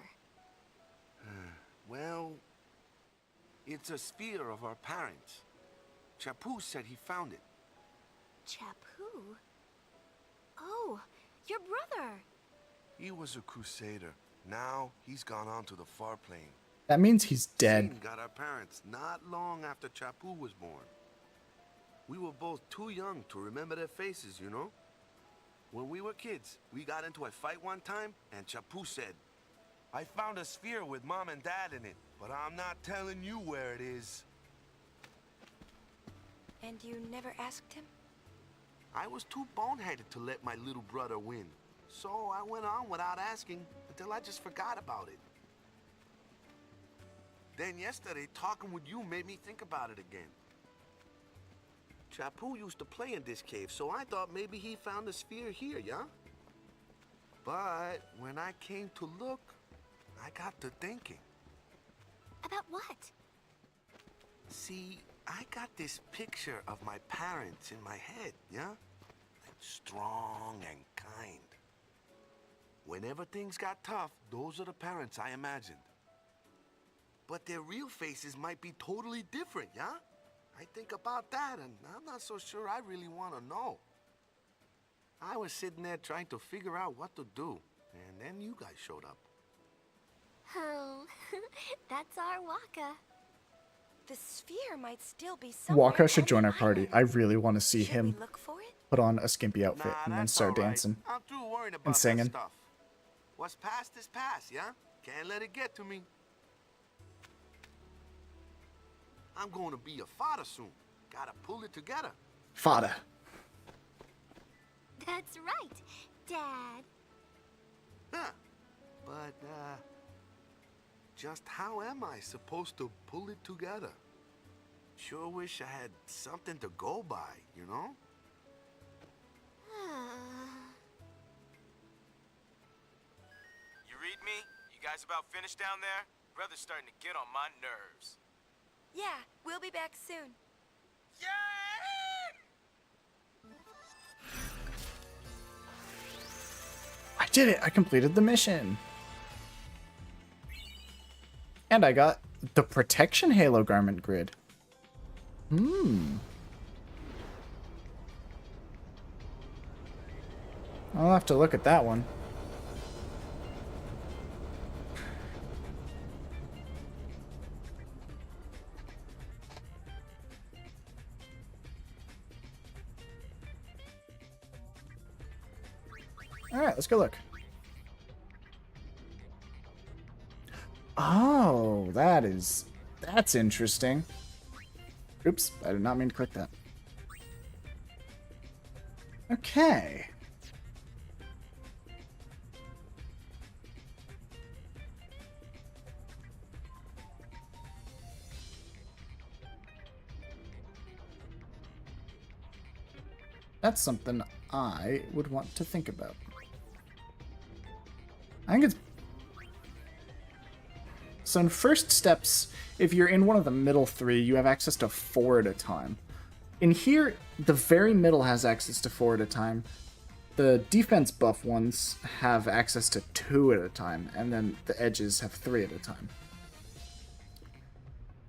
Well, it's a sphere of our parents. Chapu said he found it. Chapu? Oh, your brother. He was a crusader. Now he's gone on to the far plane. That means he's dead. Sin got our parents not long after Chapu was born. We were both too young to remember their faces, you know? When we were kids, we got into a fight one time, and Chapu said, "I found a sphere with Mom and Dad in it, but I'm not telling you where it is." And you never asked him? I was too boneheaded to let my little brother win. So I went on without asking. until I just forgot about it. Then yesterday, talking with you made me think about it again. Chapu used to play in this cave, so I thought maybe he found the sphere here, yeah? But when I came to look, I got to thinking. About what? See, I got this picture of my parents in my head, yeah? Like strong and kind. Whenever things got tough, those are the parents I imagined. But their real faces might be totally different, yeah? I think about that, and I'm not so sure I really want to know. I was sitting there trying to figure out what to do, and then you guys showed up. Oh, that's our Waka. The sphere might still be somewhere. Waka should on join the our party. island. I really want to see Should him we look for it? put on a skimpy outfit Nah, and then that's start all right. dancing. I'm through worrying about and singing. that stuff. What's past is past, yeah? Can't let it get to me. I'm going to be a father soon. Gotta pull it together. Fada. That's right, Dad. Huh. But, just how am I supposed to pull it together? Sure wish I had something to go by, you know? You read me? You guys about finished down there? Brother's starting to get on my nerves. Yeah, we'll be back soon. I did it! I completed the mission! And I got the protection halo garment grid. I'll have to look at that one. Alright, let's go look. Oh, that's interesting. Oops, I did not mean to click that. Okay. That's something I would want to think about. I think it's... So in first steps, if you're in one of the middle three, you have access to 4 at a time. In here, the very middle has access to 4 at a time. The defense buff ones have access to 2 at a time, and then the edges have 3 at a time.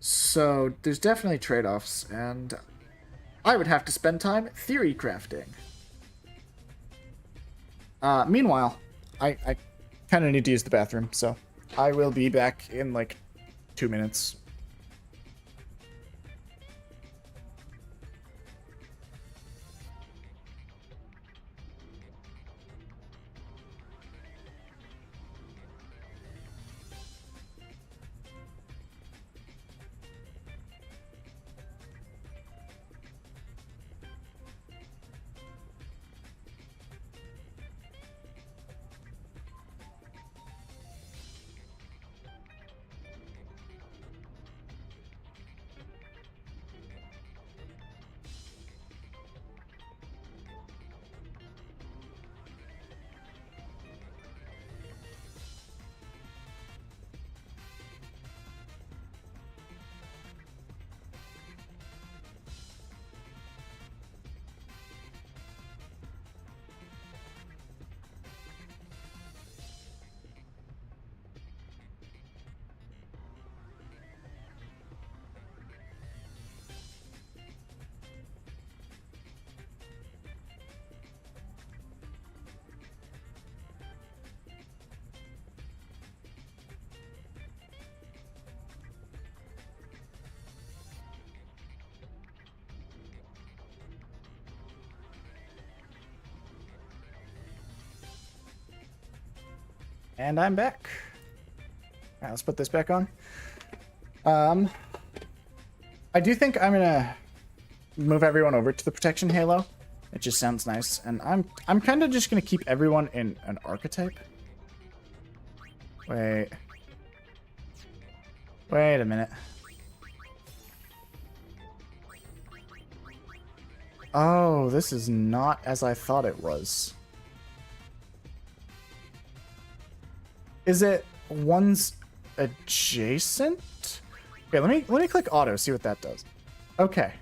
So there's definitely trade-offs, and I would have to spend time theory crafting. Meanwhile, I kind of need to use the bathroom, so I will be back in like 2 minutes. And I'm back. Alright, let's put this back on. I do think I'm gonna move everyone over to the protection halo. It just sounds nice, and I'm kind of just gonna keep everyone in an archetype. Wait. Wait a minute. Oh, this is not as I thought it was. Is it one's adjacent? Okay, let me click auto, see what that does. Okay.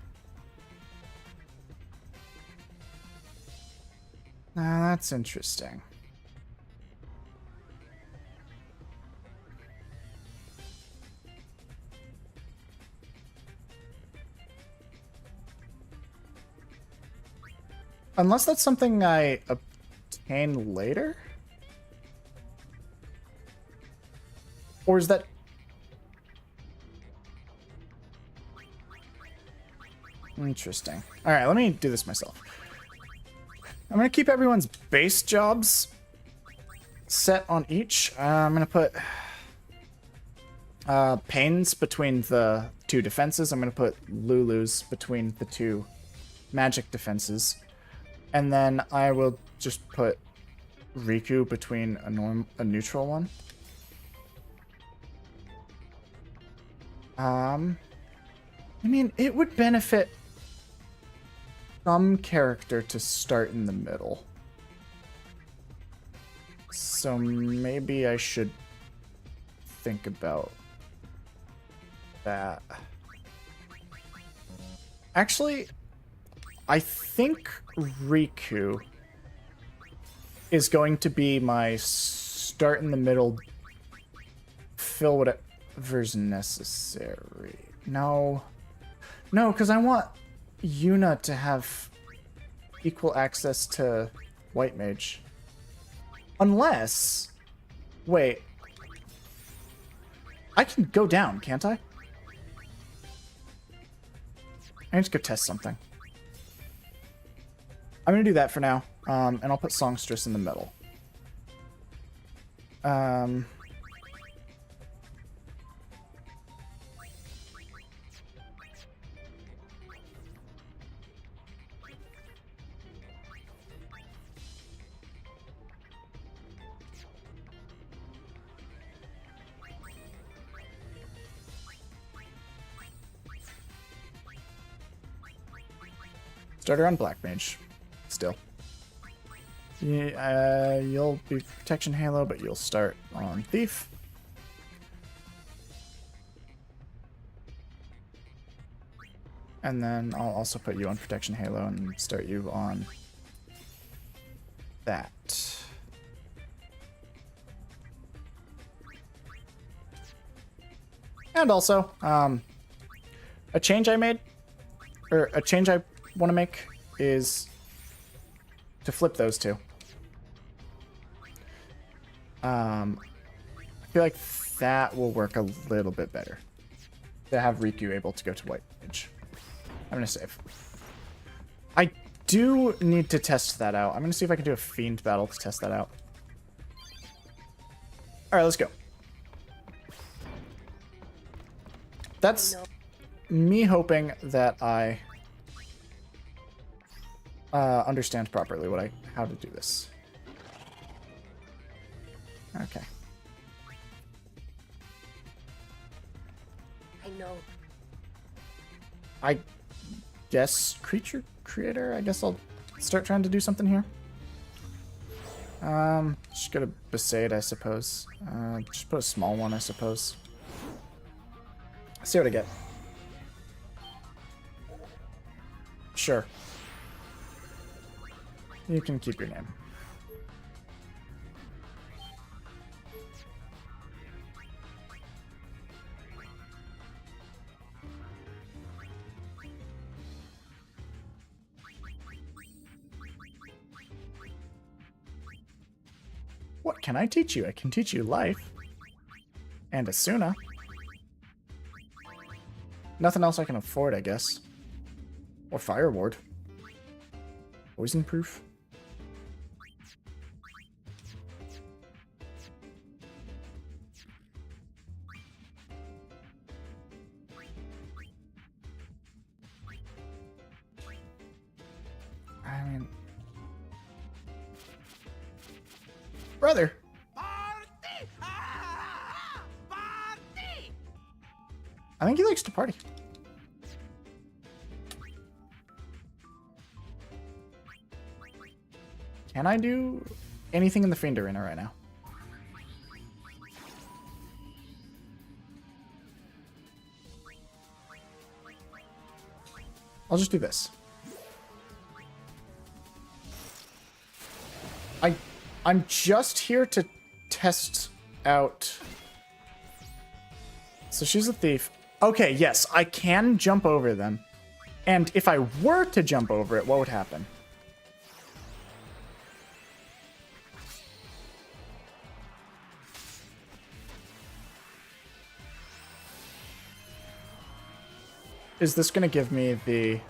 Now that's interesting. Unless that's something I obtain later? Or is that... Interesting. Alright, let me do this myself. I'm going to keep everyone's base jobs set on each. I'm going to put Pains between the two defenses. I'm going to put Lulu's between the two magic defenses. And then I will just put Riku between a neutral one. I mean, it would benefit some character to start in the middle. So maybe I should think about that. Actually, I think Riku is going to be my start in the middle, fill whatever's necessary. No, because I want Yuna to have equal access to White Mage. Unless... Wait. I can go down, can't I? I need to go test something. I'm going to do that for now, and I'll put Songstress in the middle. Starter on Black Mage. Still. Yeah, you'll be Protection Halo, but you'll start on Thief. And then I'll also put you on Protection Halo and start you on that. And also, a change I made, or a change I want to make is to flip those two. I feel like that will work a little bit better. To have Riku able to go to White Mage. I'm gonna save. I do need to test that out. I'm gonna see if I can do a Fiend battle to test that out. Alright, let's go. That's me hoping that I understand properly how to do this. Okay. I know. I guess creature creator. I guess I'll start trying to do something here. Just go to Besaid, I suppose. Just put a small one, I suppose. See what I get. Sure. You can keep your name. What can I teach you? I can teach you life. And Asuna. Nothing else I can afford, I guess. Or Fire Ward. Poison Proof. I mean... Brother! I think he likes to party. Can I do anything in the Fiend Arena right now? I'll just do this. I'm just here to test out. So she's a thief. Okay, yes, I can jump over them. And if I were to jump over it, what would happen? Is this going to give me the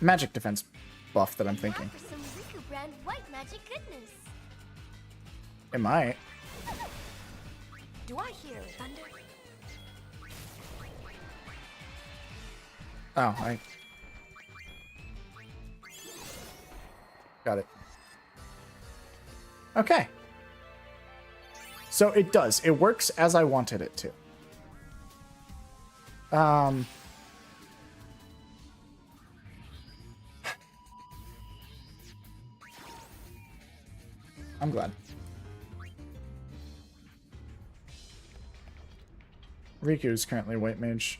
magic defense buff that I'm thinking? Now for some Riku brand white magic goodness. It might. Do I hear thunder? Oh, I got it. Okay. So it does. It works as I wanted it to. I'm glad. Riku is currently white mage.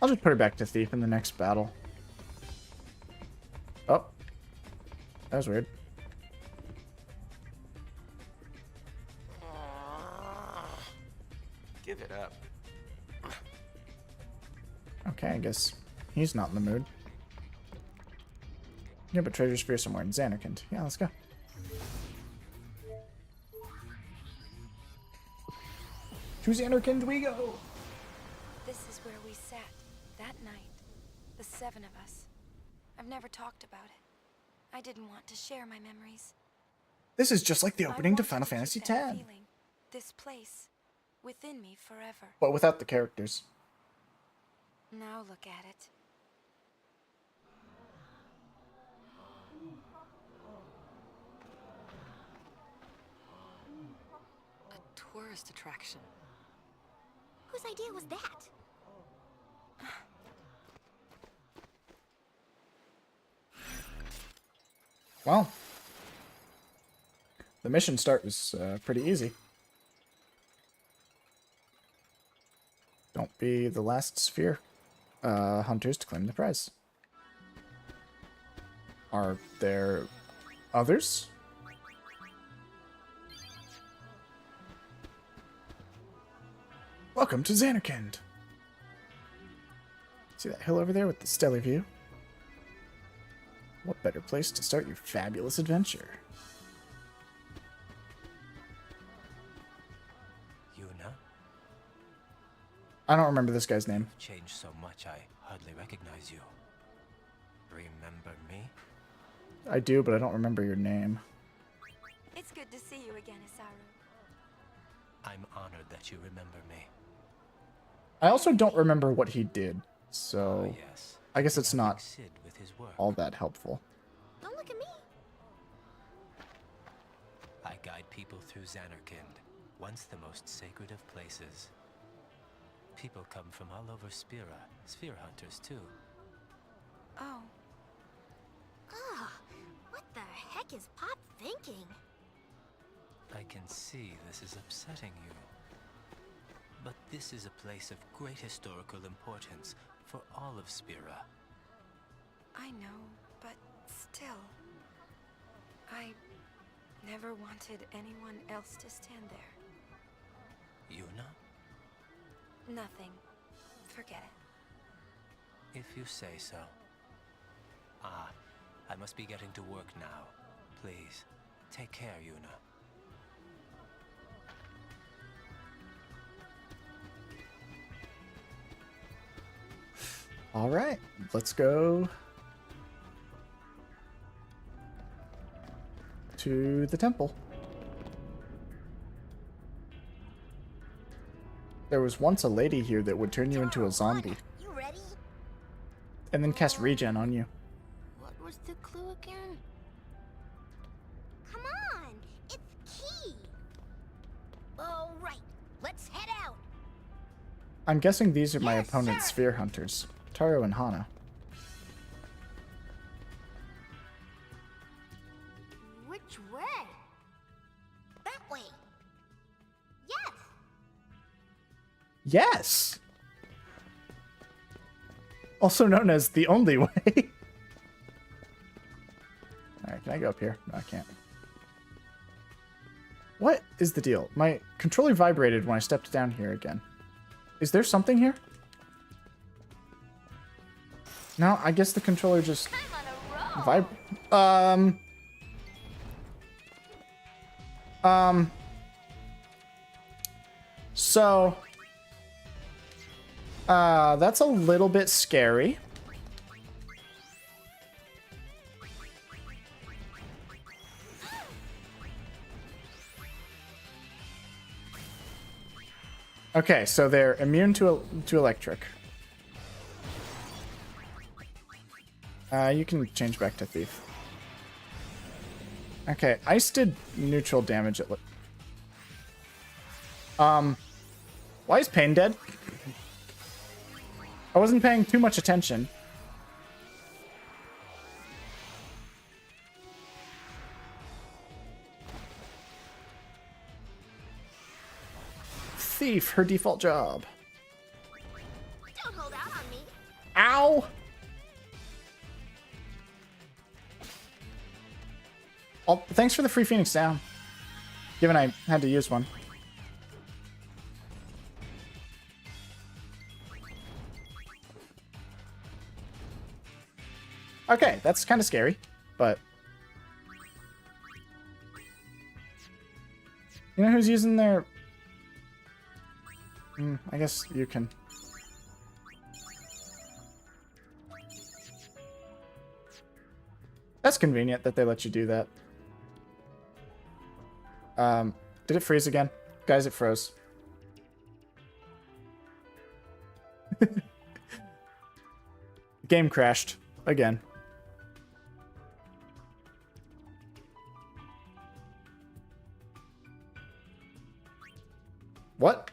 I'll just put her back to thief in the next battle. Oh. That was weird. Give it up. Okay, I guess he's not in the mood. Yeah, but treasure sphere somewhere in Xanarkand. Yeah, let's go. To Xanarkand we go! This is where we sat, that night. The 7 of us. I've never talked about it. I didn't want to share my memories. This is just like the opening to I Final wanted Fantasy keep that X. feeling, this place, within me forever. But without the characters. Now look at it. A tourist attraction. Whose idea was that? Well, the mission start was pretty easy. Don't be the last sphere hunters to claim the prize. Are there others? Welcome to Xanarkand. See that hill over there with the stellar view? What better place to start your fabulous adventure? Yuna? I don't remember this guy's name. You've changed so much I hardly recognize you. Remember me? I do, but I don't remember your name. It's good to see you again, Isaru. I'm honored that you remember me. I also don't remember what he did, so Yes. I guess it's not Sid with his work. all that helpful. Don't look at me. I guide people through Xanarkand, once the most sacred of places. People come from all over Spira, sphere hunters too. Oh. Ah, what the heck is Pop thinking? I can see this is upsetting you. But this is a place of great historical importance for all of Spira. I know, but still. I never wanted anyone else to stand there. Yuna? Nothing. Forget it. If you say so. Ah, I must be getting to work now. Please, take care, Yuna. All right, let's go to the temple. There was once a lady here that would turn you into a zombie You ready? and then cast regen on you. What was the clue again? Come on! It's key! I'm guessing these are my Yes, opponent's sir. sphere hunters, Taro and Hana. Which way? That way. Yes. Yes! Also known as the only way. Alright, can I go up here? No, I can't. What is the deal? My controller vibrated when I stepped down here again. Is there something here? No, I guess the controller just So that's a little bit scary. Okay, so they're immune to electric. You can change back to thief. Okay, ice did neutral damage. Why is Pain dead? I wasn't paying too much attention. Thief, her default job. Don't hold out on me. Ow! Oh, thanks for the free Phoenix down. Given I had to use one. Okay, that's kind of scary, but... You know who's using their... I guess you can... That's convenient that they let you do that. Did it freeze again? Guys, it froze. The game crashed. Again. What?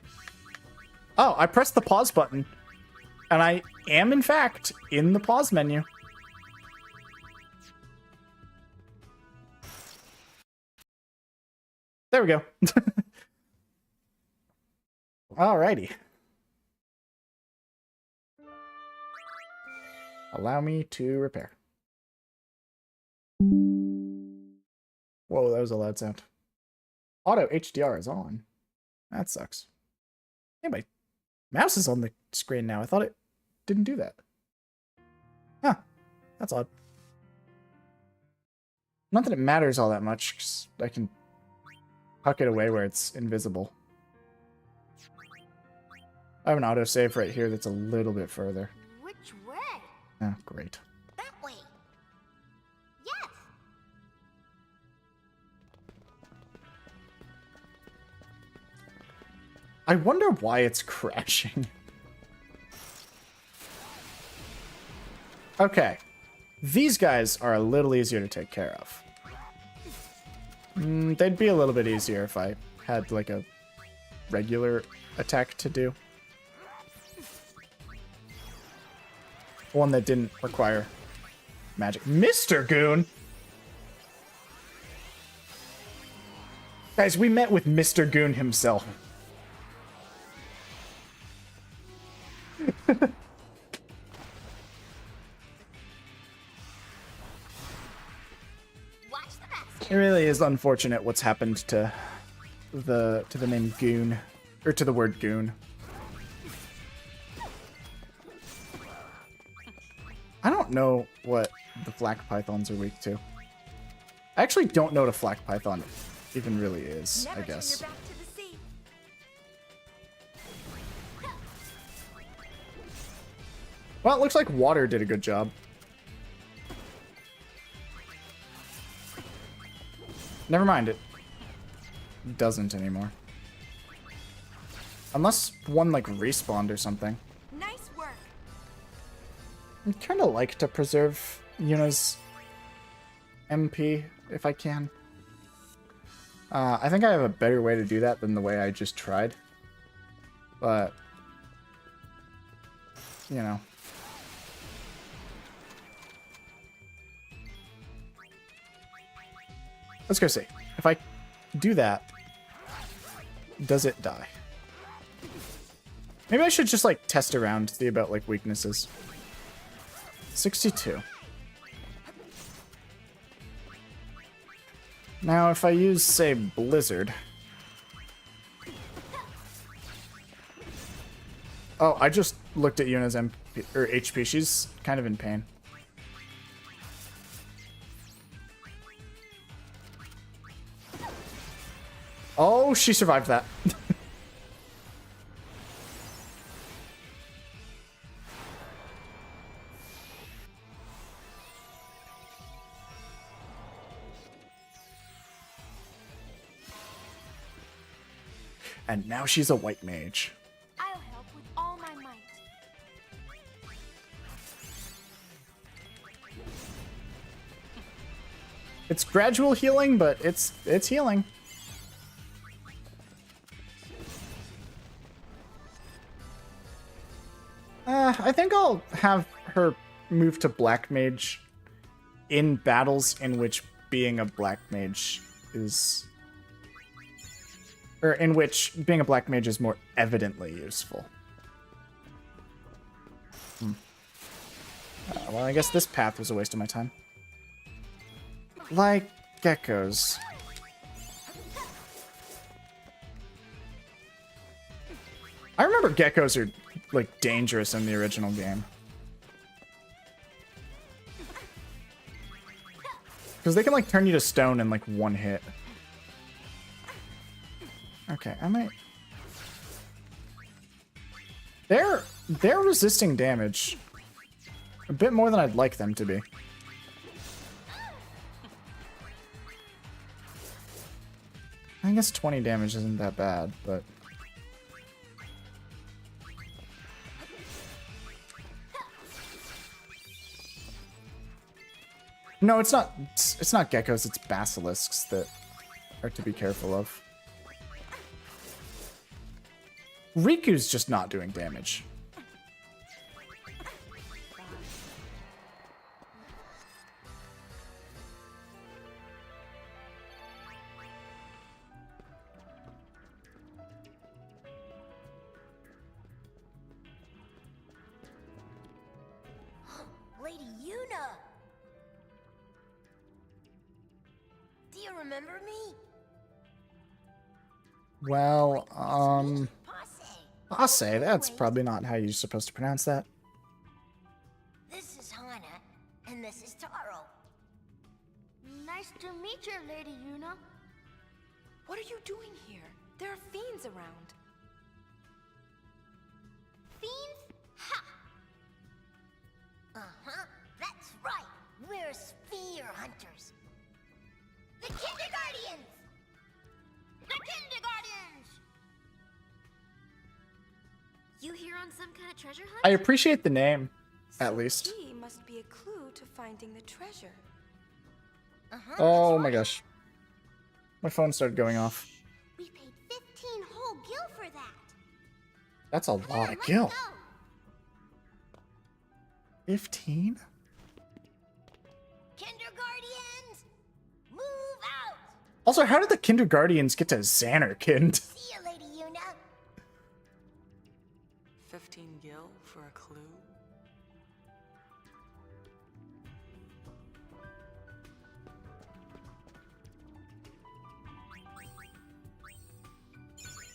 Oh, I pressed the pause button. And I am, in fact, in the pause menu. There we go. Alrighty. Allow me to repair. Whoa, that was a loud sound. Auto HDR is on. That sucks. Yeah, my mouse is on the screen now. I thought it didn't do that. Huh. That's odd. Not that it matters all that much, 'cause I can tuck it away where it's invisible. I have an autosave right here that's a little bit further. Which way? Oh, great. That way. Yes. I wonder why it's crashing. Okay. These guys are a little easier to take care of. They'd be a little bit easier if I had, like, a regular attack to do. One that didn't require magic. Mr. Goon! Guys, we met with Mr. Goon himself. It really is unfortunate what's happened to the name Goon, or to the word Goon. I don't know what the flak pythons are weak to. I actually don't know what a flak python even really is, I guess. Well, it looks like water did a good job. Never mind, it doesn't anymore. Unless one, like, respawned or something. Nice work. I'd kind of like to preserve Yuna's MP, if I can. I think I have a better way to do that than the way I just tried. But you know. Let's go see. If I do that, does it die? Maybe I should just like test around, see about like weaknesses. 62. Now if I use, say, Blizzard. Oh, I just looked at Yuna's MP, or HP. She's kind of in pain. Oh, she survived that. And now she's a white mage. I'll help with all my might. It's gradual healing, but it's healing. I think I'll have her move to Black Mage in battles in which being a Black Mage is... or in which being a Black Mage is more evidently useful. Well, I guess this path was a waste of my time. Like geckos. I remember geckos are, like, dangerous in the original game. Because they can, like, turn you to stone in, like, one hit. Okay, I might... They're resisting damage. A bit more than I'd like them to be. I guess 20 damage isn't that bad, but... No, it's not geckos, it's basilisks that are to be careful of. Riku's just not doing damage. Lady Yuna! Do you remember me? Well, Passe, that's probably not how you're supposed to pronounce that. This is Hana, and this is Taro. Nice to meet you, Lady Yuna. What are you doing here? There are fiends around. Fiends? Ha! Uh-huh, that's right. We're sphere hunters. The Kindergardians! The Kindergardians! You here on some kind of treasure hunt? I appreciate the name, at least. He must be a clue to finding the treasure. Oh my gosh. My phone started going off. We paid 15 whole gil for that. That's a lot of gil. 15? Kindergardians, move out! Also, how did the Kindergardians get to Xanarkand? See you, Lady Yuna. 15 gil for a clue?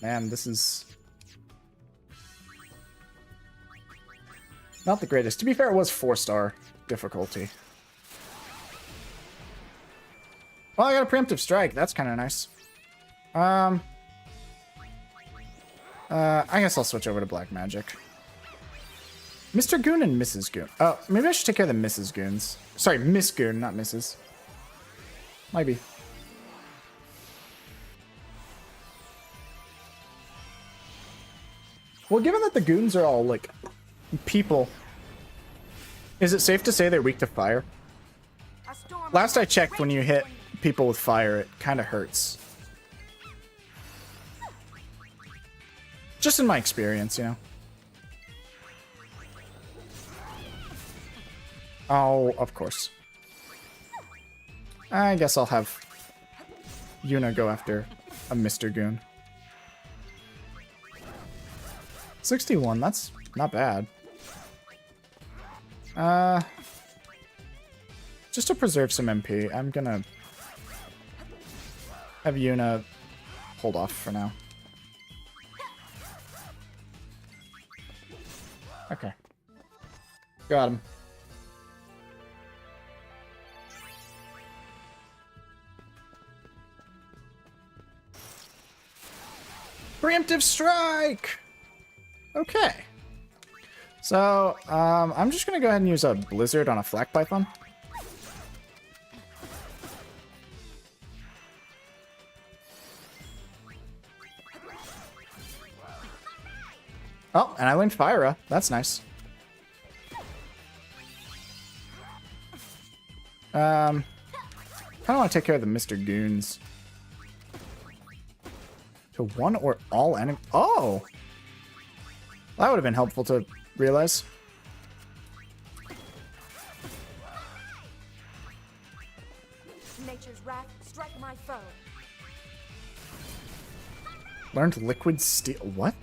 Man, this is not the greatest. To be fair, it was 4-star difficulty. Well, I got a preemptive strike. That's kind of nice. I guess I'll switch over to Black Magic. Mr. Goon and Mrs. Goon. Oh, maybe I should take care of the Mrs. Goons. Sorry, Miss Goon, not Mrs. Might be. Well, given that the goons are all, like, people, is it safe to say they're weak to fire? Last I checked, when you hit people with fire, it kind of hurts. Just in my experience, you know. Oh, of course. I guess I'll have Yuna go after a Mr. Goon. 61, that's not bad. Just to preserve some MP, I'm gonna have Yuna hold off for now. Okay. Got him. Preemptive strike! Okay. So, I'm just gonna go ahead and use a blizzard on a flak python. Oh, and I linked Pyra. That's nice. Kind of want to take care of the Mr. Goons. To one or all enemy. Oh! That would have been helpful to realize. Nature's wrath, strike my foe. Learned liquid steel. What?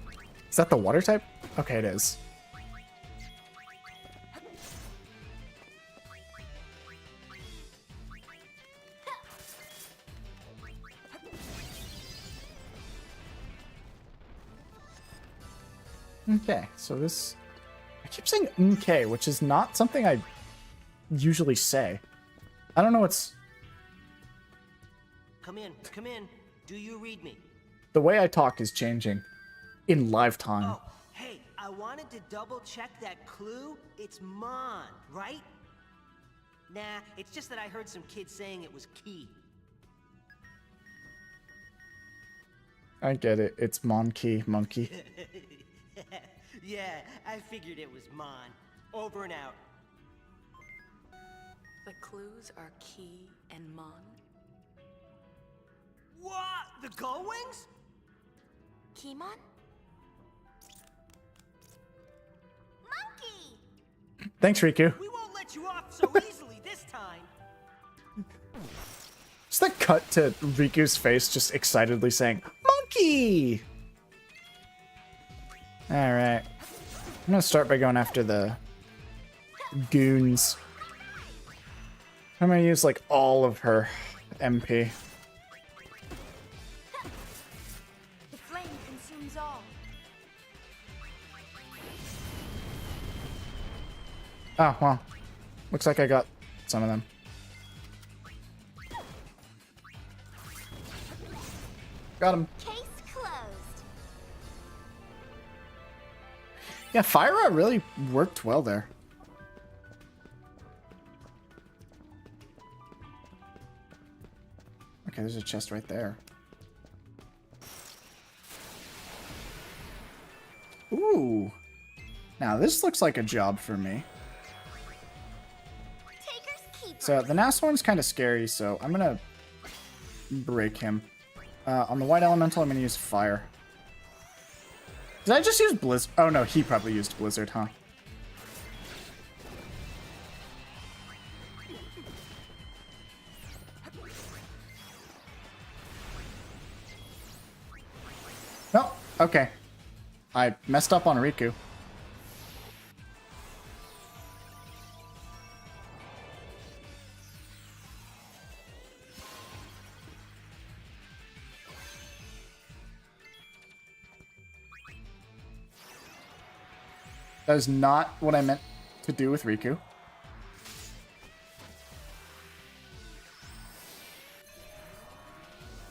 Is that the water type? Okay, it is. Okay, so this... I keep saying okay, which is not something I usually say. I don't know what's... Come in, come in. Do you read me? The way I talk is changing. In live time. Oh, hey, I wanted to double check that clue. It's Mon, right? Nah, it's just that I heard some kids saying it was key. I get it. It's monkey. Yeah, I figured it was Mon. Over and out. The clues are Key and Mon. What? The Gullwings? Keymon? Monkey! Thanks, Riku. We won't let you off so easily this time. Just that cut to Riku's face just excitedly saying, Monkey! Alright. I'm gonna start by going after the goons. I'm gonna use like all of her MP. The flame consumes all. Oh, well. Looks like I got some of them. Got him. Case closed. Yeah, Fyra really worked well there. Okay, there's a chest right there. Ooh. Now, this looks like a job for me. Taker's keeper. So, the last one's kind of scary, so I'm going to break him. On the white elemental, I'm going to use fire. Did I just use Blizzard? Oh, no, he probably used Blizzard, huh? Oh, okay. I messed up on Riku. That is not what I meant to do with Riku.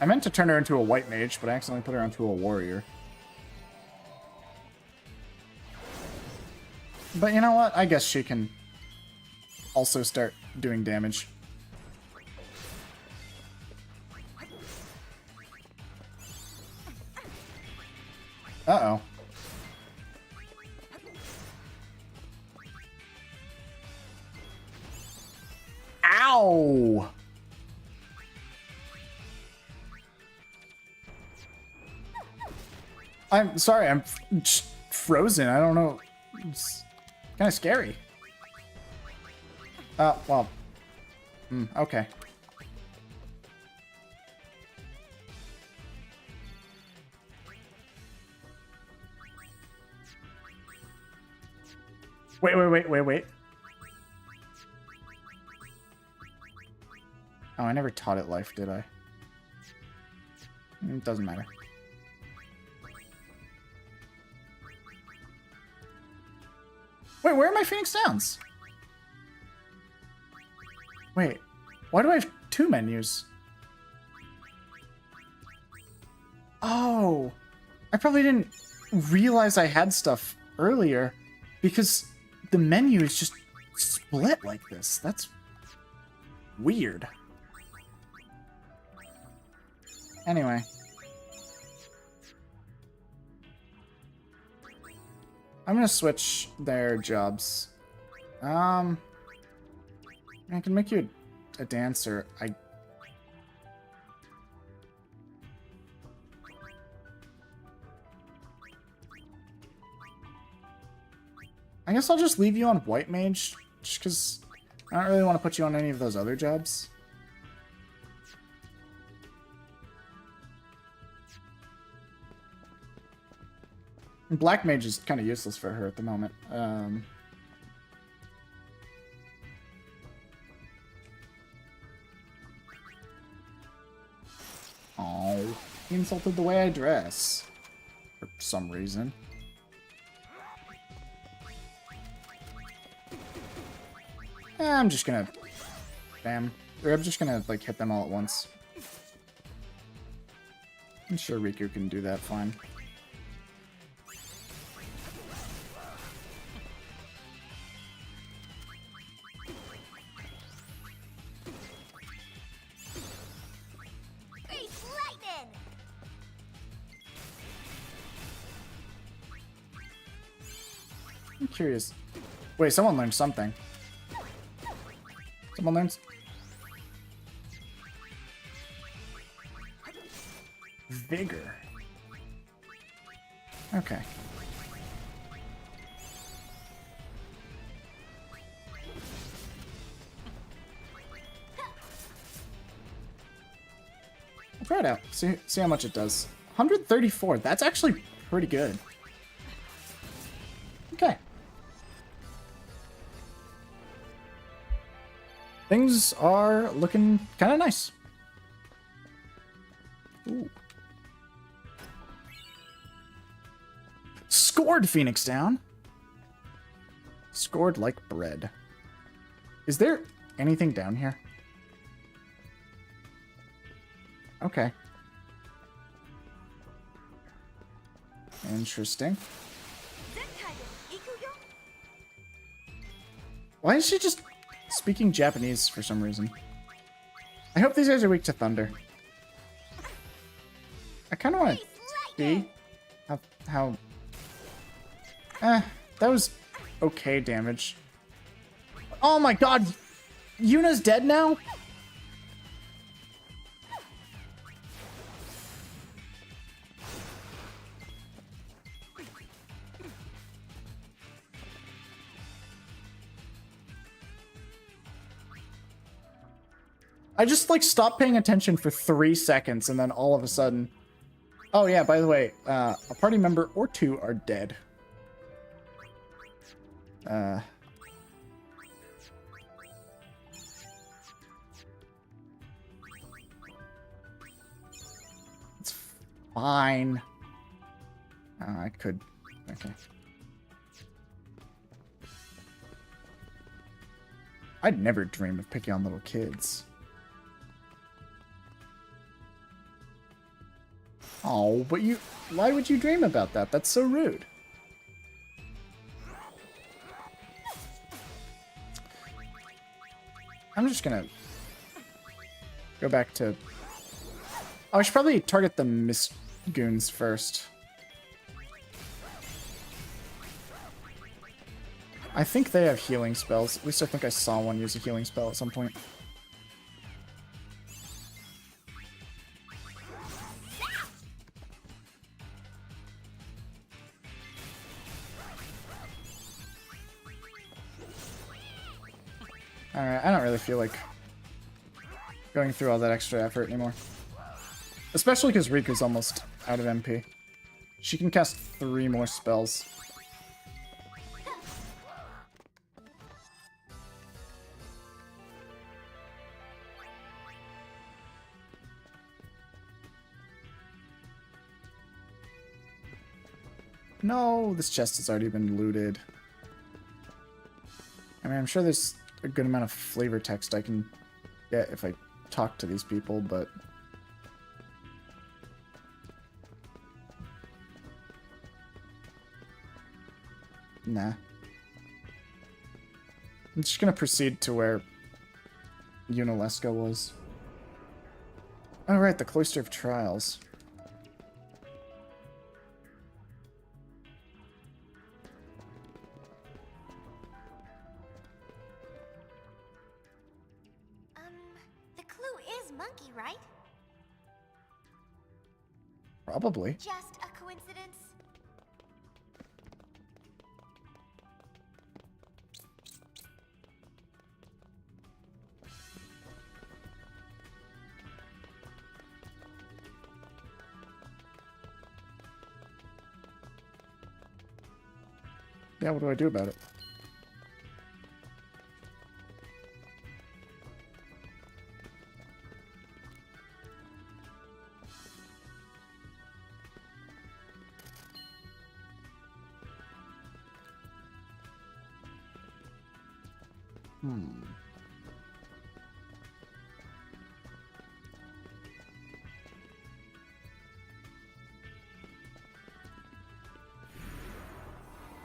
I meant to turn her into a white mage, but I accidentally put her into a warrior. But you know what? I guess she can also start doing damage. Uh-oh. Ow! I'm sorry, I'm frozen. I don't know. It's kind of scary. Well. Okay. Wait. Oh, I never taught it life, did I? It doesn't matter. Wait, where are my Phoenix Downs? Wait, why do I have 2 menus? Oh, I probably didn't realize I had stuff earlier because the menu is just split like this. That's weird. Anyway. I'm gonna switch their jobs. I can make you a dancer. I guess I'll just leave you on White Mage, just because I don't really want to put you on any of those other jobs. Black Mage is kind of useless for her at the moment. Oh, he insulted the way I dress. For some reason. I'm just gonna... Bam. Or I'm just gonna, like, hit them all at once. I'm sure Riku can do that fine. I'm curious. Wait, someone learned something. Someone learns. Vigor. Okay. I'll try it out. See how much it does. 134. That's actually pretty good. Okay. Things are looking kind of nice. Ooh. Scored Phoenix down. Scored like bread. Is there anything down here? Okay. Interesting. Why is she just speaking Japanese for some reason? I hope these guys are weak to thunder. I kind of want to see how... that was okay damage. Oh my god! Yuna's dead now? I just, like, stopped paying attention for 3 seconds, and then all of a sudden... Oh, yeah, by the way, a party member or 2 are dead. It's fine. I could... Okay. I'd never dream of picking on little kids. Oh, but you... Why would you dream about that? That's so rude. I'm just gonna... go back to... Oh, I should probably target the Misgoons first. I think they have healing spells. At least I think I saw one use a healing spell at some point. Alright, I don't really feel like going through all that extra effort anymore. Especially because Riku's almost out of MP. She can cast 3 more spells. No, this chest has already been looted. I mean, I'm sure there's a good amount of flavor text I can get if I talk to these people, but... Nah. I'm just gonna proceed to where Unalesca was. Oh right, the Cloister of Trials. The clue is monkey, right? Probably. Just a coincidence? Yeah, what do I do about it?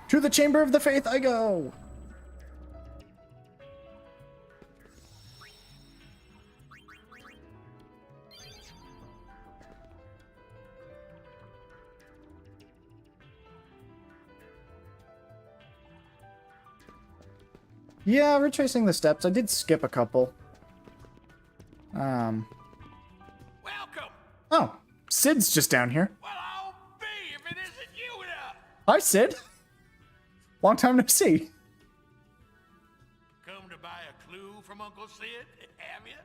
To the Chamber of the Faith I go! Yeah, retracing the steps. I did skip a couple. Welcome. Oh, Sid's just down here. Well, I'll be if it isn't you now. Hi, Sid. Long time no see. Come to buy a clue from Uncle Sid, have you?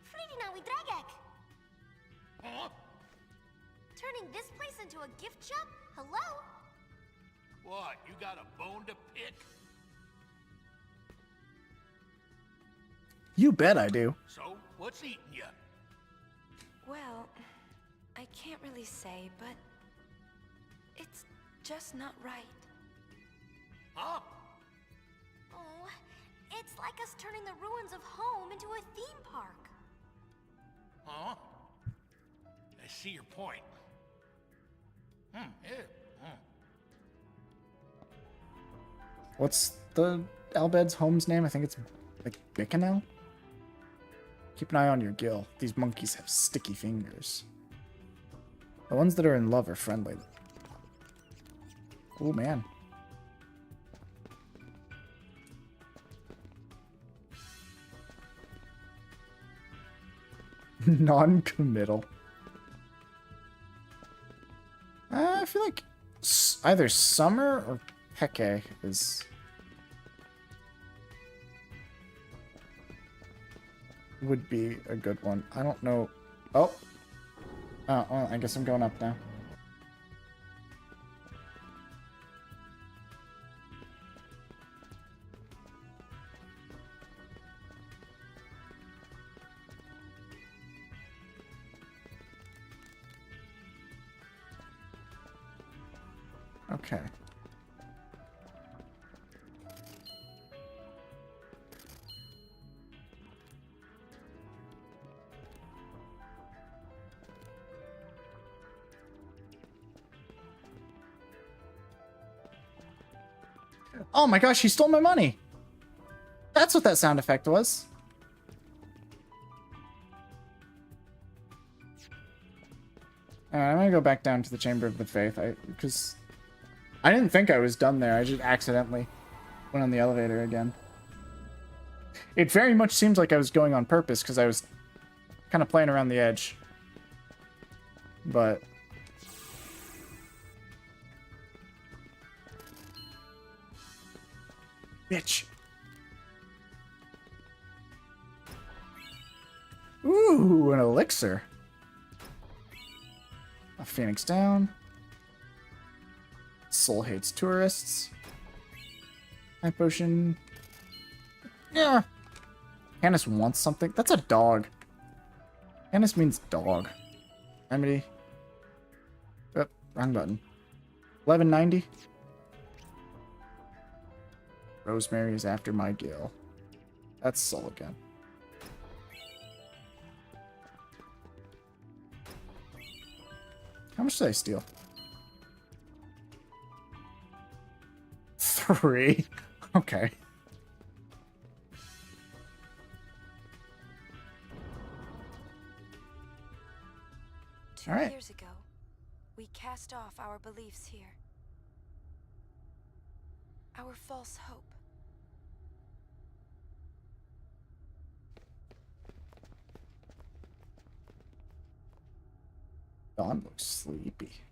Friedina we dragek. Huh? Turning this place into a gift shop? Hello? What, you got a bone to pick? You bet I do. So, what's eating you? Well, I can't really say, but it's just not right. Huh? Oh, it's like us turning the ruins of home into a theme park. Huh? I see your point. Yeah. What's the Albed's home's name? I think it's like Bicanel? Keep an eye on your gill. These monkeys have sticky fingers. The ones that are in love are friendly. Oh man. Non-committal. I feel like either Summer or Peke is... would be a good one. I don't know. Oh. Oh, well, I guess I'm going up now. Okay. Oh my gosh, he stole my money! That's what that sound effect was. Alright, I'm gonna go back down to the Chamber of the Faith, because I didn't think I was done there. I just accidentally went on the elevator again. It very much seems like I was going on purpose, because I was kind of playing around the edge. But... bitch. Ooh, an elixir. A phoenix down. Soul hates tourists. High potion. Yeah. Canis wants something. That's a dog. Canis means dog. Remedy. Oh, wrong button. 1190. Rosemary is after my gill. That's Soul again. How much did I steal? 3. Okay. Two All right. years ago, we cast off our beliefs here. Our false hope. Dawn looks sleepy.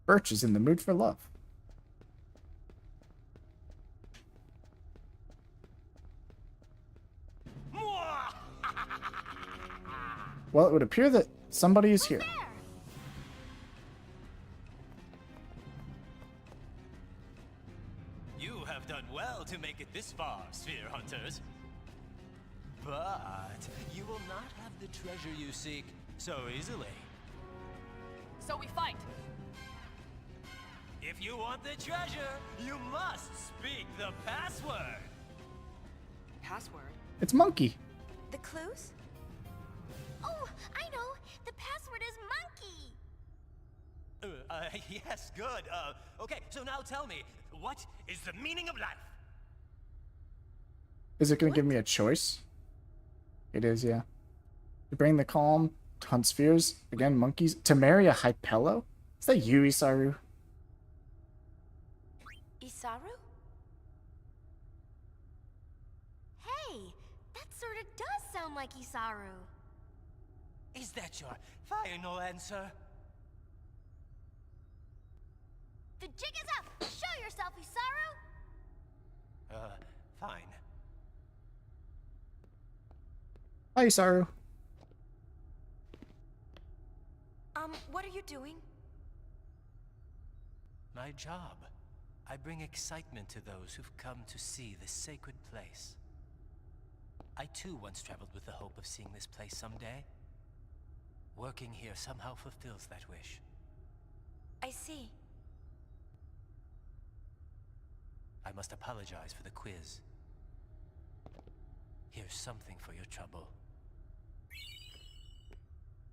Birch is in the mood for love. Well, it would appear that somebody is here. You have done well to make it this far, Sphere Hunters. But you will not have the treasure you seek so easily. So we fight. If you want the treasure, you must speak the password. Password? It's Monkey. The clues? Oh, I know. The password is monkey. Yes, good. Okay, so now tell me, what is the meaning of life? Is it going to give me a choice? It is, yeah. To bring the calm, to hunt spheres, again, monkeys. To marry a Hypello? Is that you, Isaru? Isaru? Hey, that sort of does sound like Isaru. Is that your final answer? The jig is up! Show yourself, Isaru! Fine. Hi, Isaru. What are you doing? My job. I bring excitement to those who've come to see this sacred place. I too once traveled with the hope of seeing this place someday. Working here somehow fulfills that wish. I see. I must apologize for the quiz. Here's something for your trouble.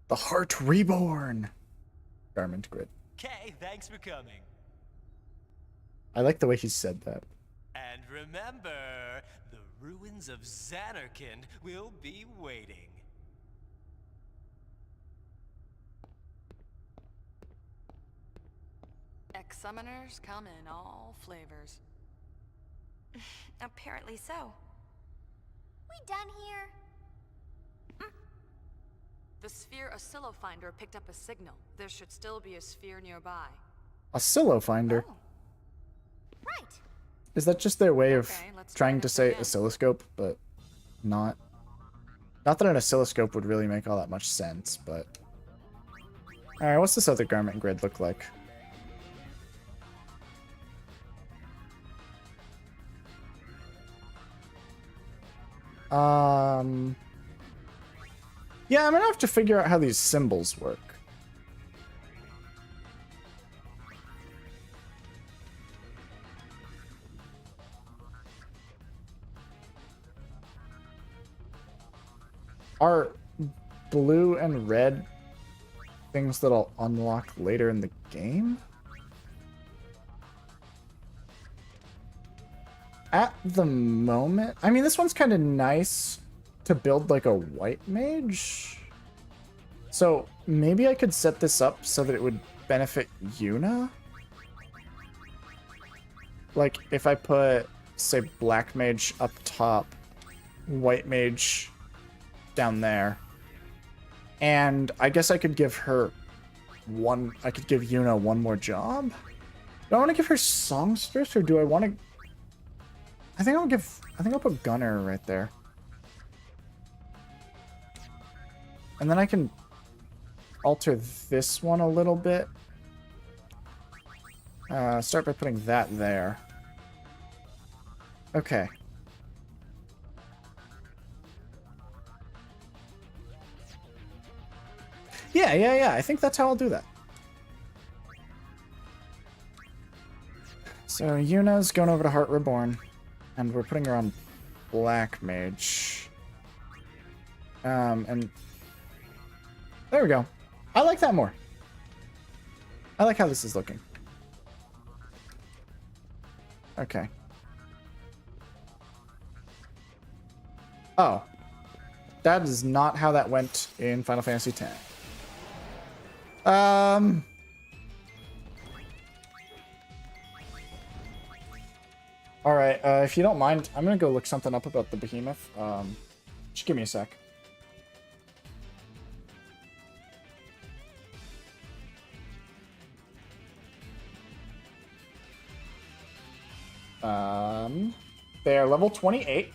The Heart Reborn. Garment grid. Okay, thanks for coming. I like the way he said that. And remember, the ruins of Xanarkand will be waiting. Ex-summoners come in all flavors. Apparently so. We done here? The sphere Oscillo Finder picked up a signal. There should still be a sphere nearby. Oscillo Finder. Right. Is that just their way of Okay, let's trying try to this say again. oscilloscope, but not? Not that an oscilloscope would really make all that much sense, but... Alright, what's this other garment grid look like? Yeah, I'm gonna have to figure out how these symbols work. Are blue and red things that I'll unlock later in the game? At the moment, I mean, this one's kind of nice to build like a white mage. So maybe I could set this up so that it would benefit Yuna. Like if I put, say, black mage up top, white mage down there. And I guess I could give her I could give Yuna one more job. Do I want to give her songstress or do I want to... I think I'll put Gunner right there. And then I can alter this one a little bit. Start by putting that there. Okay. Yeah. I think that's how I'll do that. So Yuna's going over to Heart Reborn, and we're putting her on Black Mage. And there we go. I like that more. I like how this is looking. Okay. Oh. That is not how that went in Final Fantasy X. Alright, if you don't mind, I'm gonna go look something up about the behemoth. Just give me a sec. They are level 28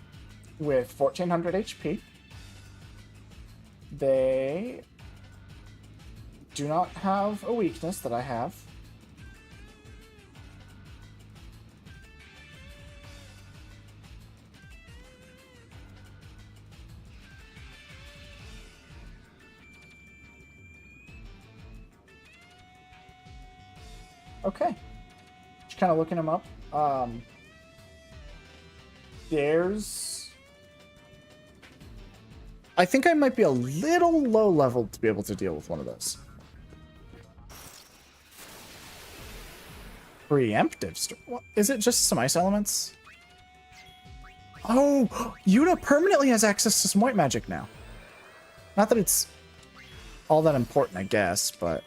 with 1400 HP. They do not have a weakness that I have. Okay. Just kind of looking them up. I think I might be a little low level to be able to deal with one of those. Preemptive. What? Is it just some ice elements? Oh, Yuna permanently has access to some white magic now. Not that it's all that important, I guess, but...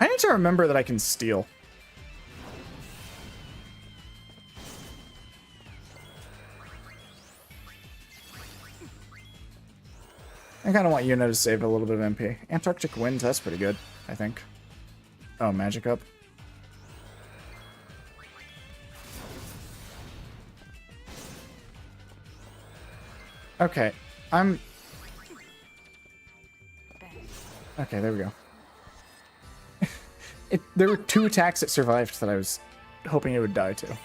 I need to remember that I can steal. I kind of want Yuna to save a little bit of MP. Antarctic Wind, that's pretty good, I think. Oh, Magic Up. Okay, Okay, there we go. There were 2 attacks that survived that I was hoping it would die to.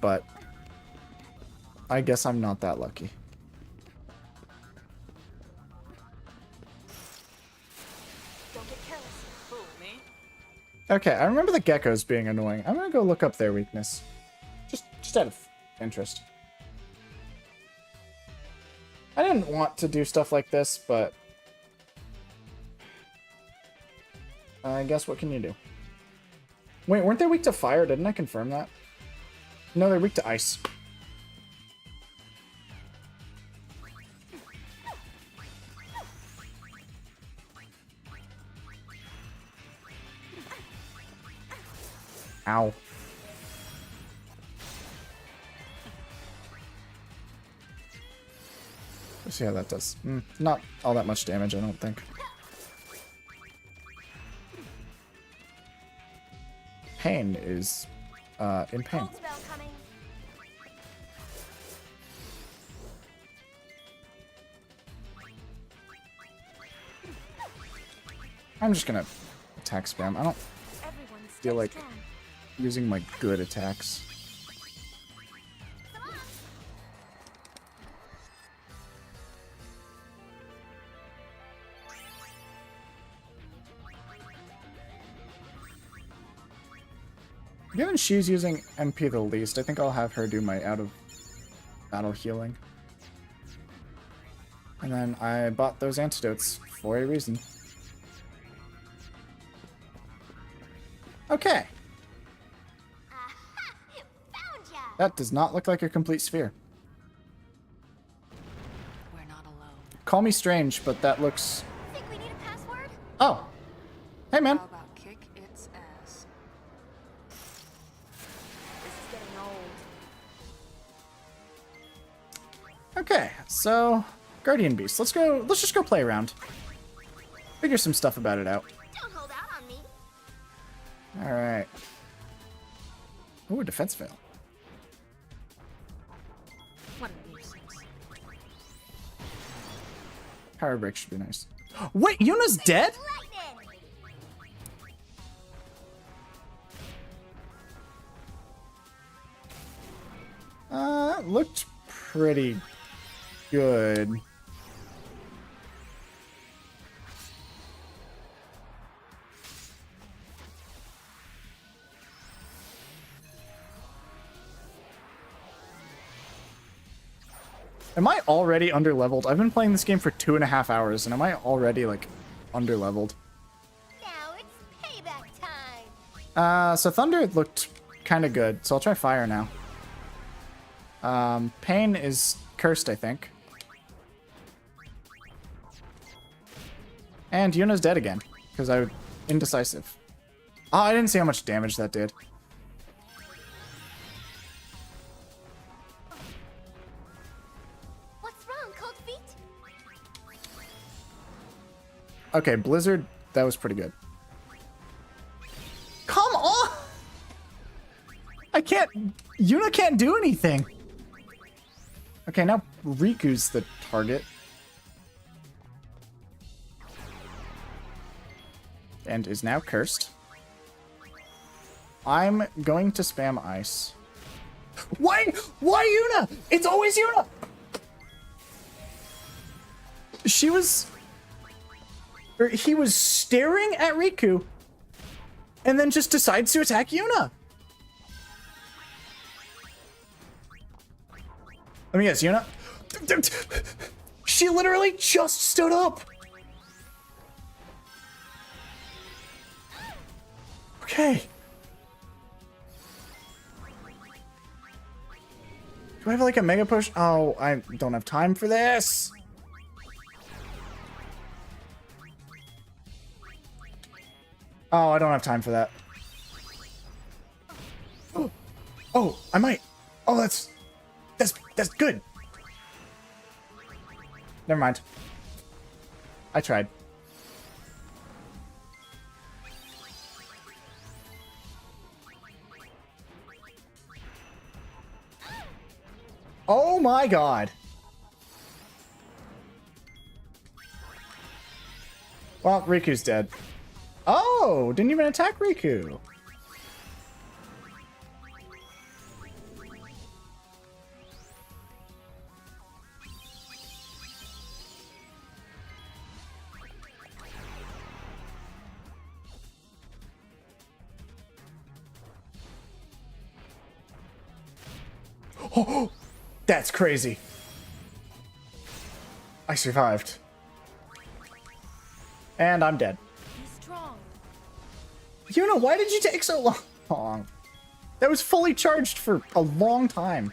But I guess I'm not that lucky. Don't get careless. Who, me? Okay, I remember the geckos being annoying. I'm gonna go look up their weakness. Just out of interest. I didn't want to do stuff like this, but... I guess what can you do? Wait, weren't they weak to fire? Didn't I confirm that? No, they're weak to ice. Ow. Let's see how that does. Not all that much damage, I don't think. Pain is in pain. I'm just gonna attack spam. I don't feel like using my good attacks. Given she's using MP the least, I think I'll have her do my out of battle healing. And then I bought those antidotes for a reason. Okay. That does not look like a complete sphere. We're not alone. Call me strange, but that looks... Think we need a password? Oh. Hey, man. How about kick its ass? This is getting old. Okay, so... Guardian Beast. Let's just go play around. Figure some stuff about it out. Don't hold out on me. Alright. Ooh, defense fail. Power break should be nice. Wait, Yuna's dead? That looked pretty good. Am I already underleveled? I've been playing this game for 2.5 hours, and am I already, like, underleveled? Now it's payback time. So Thunder looked kind of good, so I'll try Fire now. Pain is cursed, I think. And Yuna's dead again, because I was indecisive. Oh, I didn't see how much damage that did. What's wrong, Cold Feet? Okay, Blizzard, that was pretty good. Come on! I can't... Yuna can't do anything! Okay, now Riku's the target. And is now cursed. I'm going to spam ice. Why? Why Yuna? It's always Yuna! She was... Or he was staring at Riku and then just decides to attack Yuna. Let me guess, Yuna? She literally just stood up. Okay. Do I have like a mega push? Oh, I don't have time for this. Oh, I don't have time for that. Oh, I might. Oh, that's good. Never mind. I tried. Oh my god. Well, Riku's dead. Oh, didn't even attack Riku. Oh, that's crazy. I survived. And I'm dead. Yuna, why did you take so long? That was fully charged for a long time.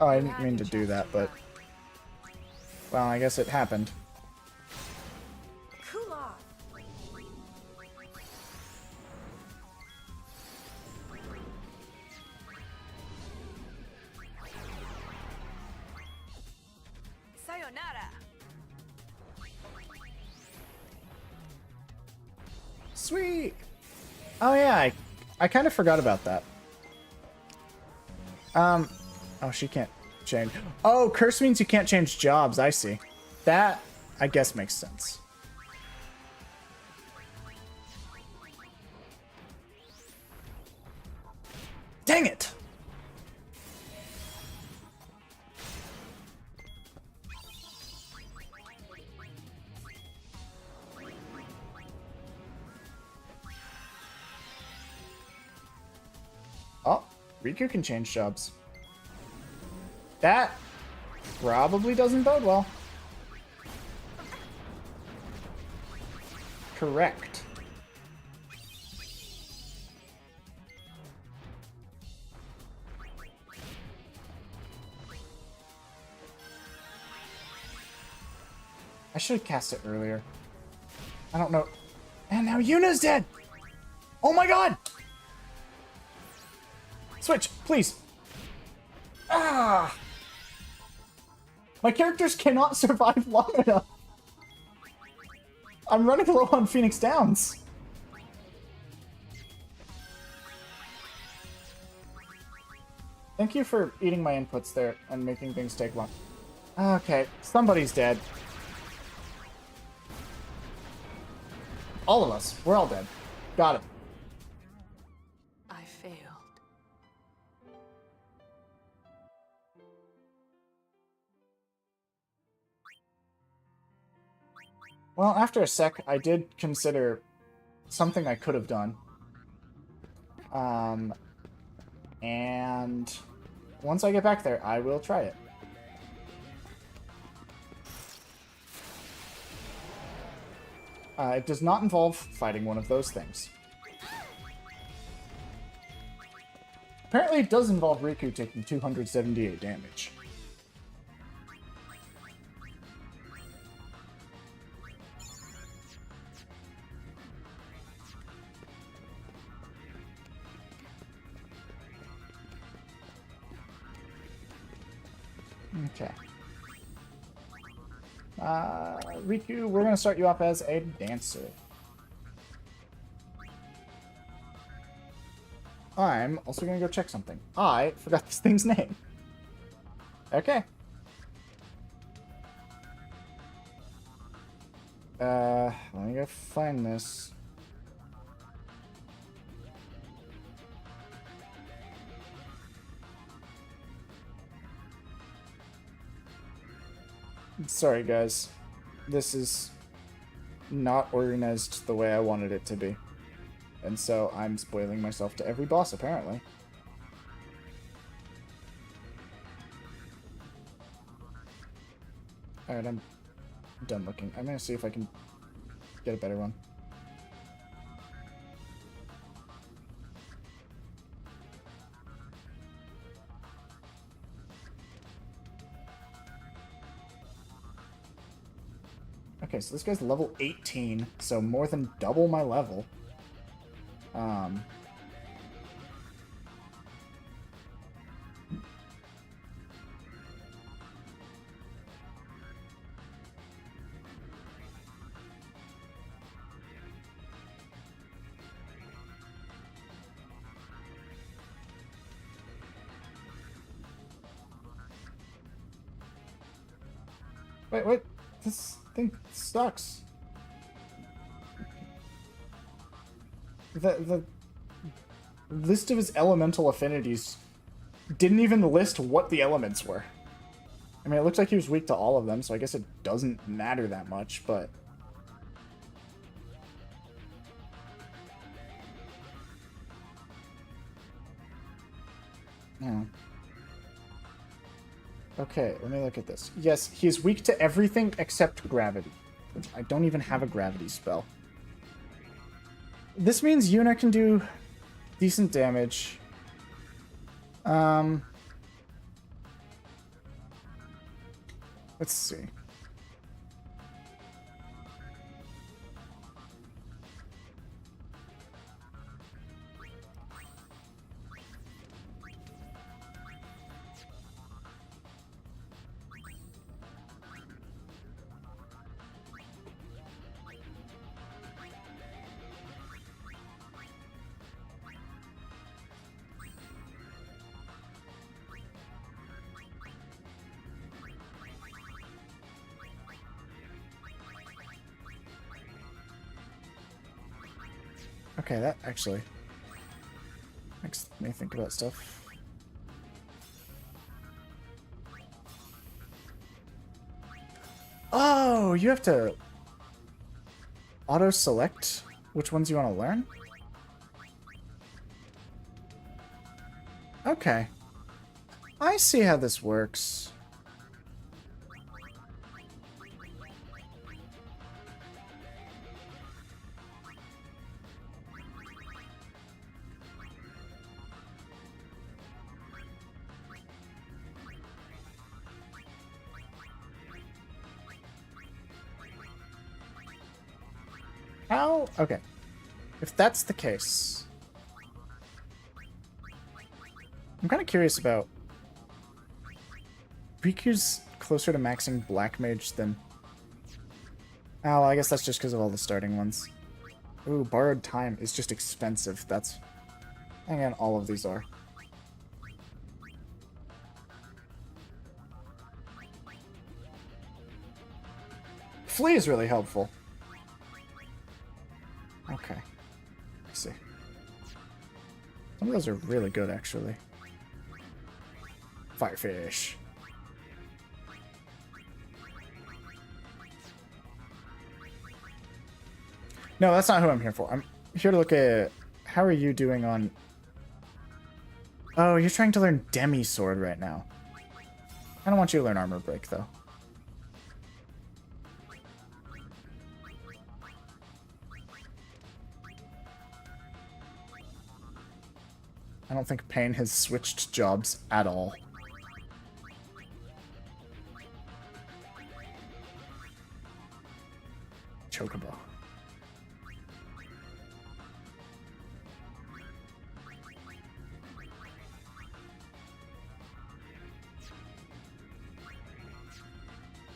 Oh, I didn't mean to do that, but... Well, I guess it happened. Cool off. Sayonara. Sweet! Oh yeah, I kind of forgot about that. Oh, she can't change. Oh, curse means you can't change jobs, I see. That, I guess, makes sense. Dang it! Oh, Riku can change jobs. That probably doesn't bode well. Correct. I should have cast it earlier. I don't know. And now Yuna's dead! Oh my god! Switch, please. Ah! My characters cannot survive long enough. I'm running low on Phoenix Downs. Thank you for eating my inputs there and making things take long. Okay, somebody's dead. All of us. We're all dead. Got it. I failed. Well, after a sec, I did consider something I could have done. And once I get back there, I will try it. It does not involve fighting one of those things. Apparently it does involve Riku taking 278 damage. Okay. Riku, we're going to start you off as a dancer. I'm also going to go check something. I forgot this thing's name. Okay. Let me go find this. Sorry, guys. This is not organized the way I wanted it to be. And so I'm spoiling myself to every boss, apparently. Alright, I'm done looking. I'm gonna see if I can get a better one. Okay, so this guy's level 18, so more than double my level. Wait, this thing sucks. The list of his elemental affinities didn't even list what the elements were. I mean, it looks like he was weak to all of them, so I guess it doesn't matter that much, but... Yeah. Okay, let me look at this. Yes, he is weak to everything except gravity. Which I don't even have a gravity spell. This means Yuna can do decent damage. Let's see. Okay, that actually makes me think about stuff. Oh, you have to auto-select which ones you want to learn? Okay. I see how this works. How? Okay. If that's the case... I'm kind of curious about... Riku's closer to maxing Black Mage than... Oh, I guess that's just because of all the starting ones. Ooh, Borrowed Time is just expensive. That's... Again, all of these are. flea is really helpful. Okay. I see. Some of those are really good, actually. Firefish. No, that's not who I'm here for. I'm here to look at... How are you doing on... Oh, you're trying to learn Demi Sword right now. I don't want you to learn Armor Break, though. I don't think Pain has switched jobs at all. Chocobo.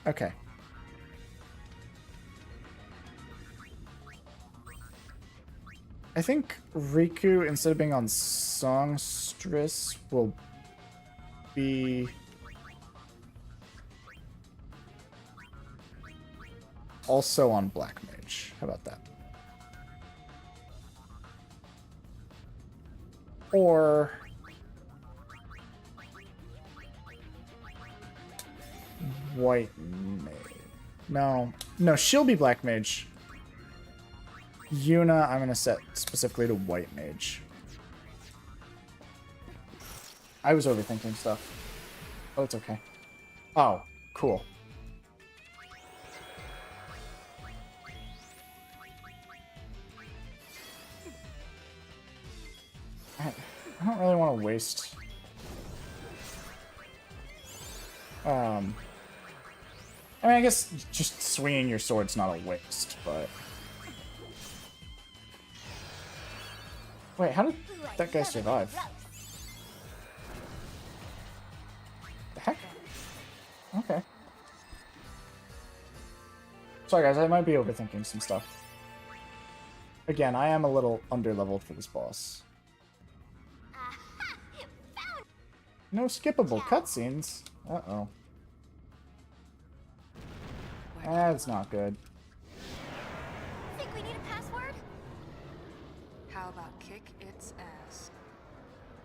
Okay. I think Riku, instead of being on Songstress, will be... also on Black Mage. How about that? Or... White Mage. No. No, she'll be Black Mage. Yuna, I'm going to set specifically to White Mage. I was overthinking stuff. Oh, it's okay. Oh, cool. I don't really want to waste... I mean, I guess just swinging your sword's not a waste, but... Wait, how did that guy survive? The heck? Okay. Sorry guys, I might be overthinking some stuff. Again, I am a little under-leveled for this boss. No skippable cutscenes. Uh-oh. That's not good. Think we need a password? How about kick its ass?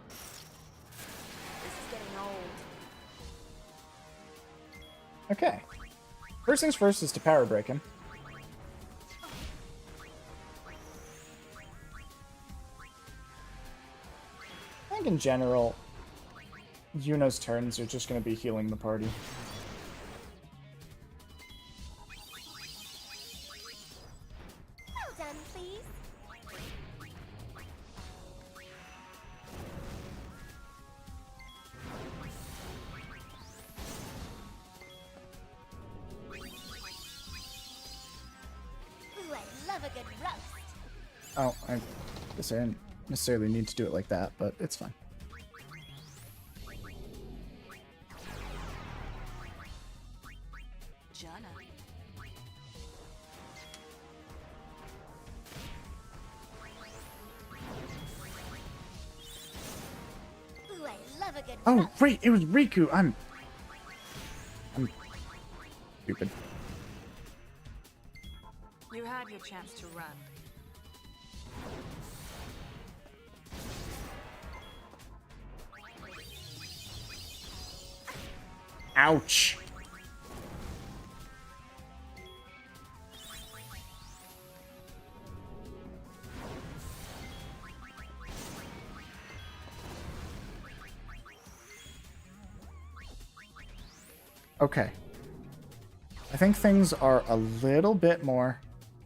This is getting old. Okay. First things first is to power break him. I think in general, Yuna's turns are just going to be healing the party. Well done, please. Ooh, I love a good roast. Oh, I guess I didn't necessarily need to do it like that, but it's fine. Ooh, I love a good Oh, roast. wait, it was Riku. I'm stupid. You had your chance to run. Ouch. Okay. I think things are a little bit more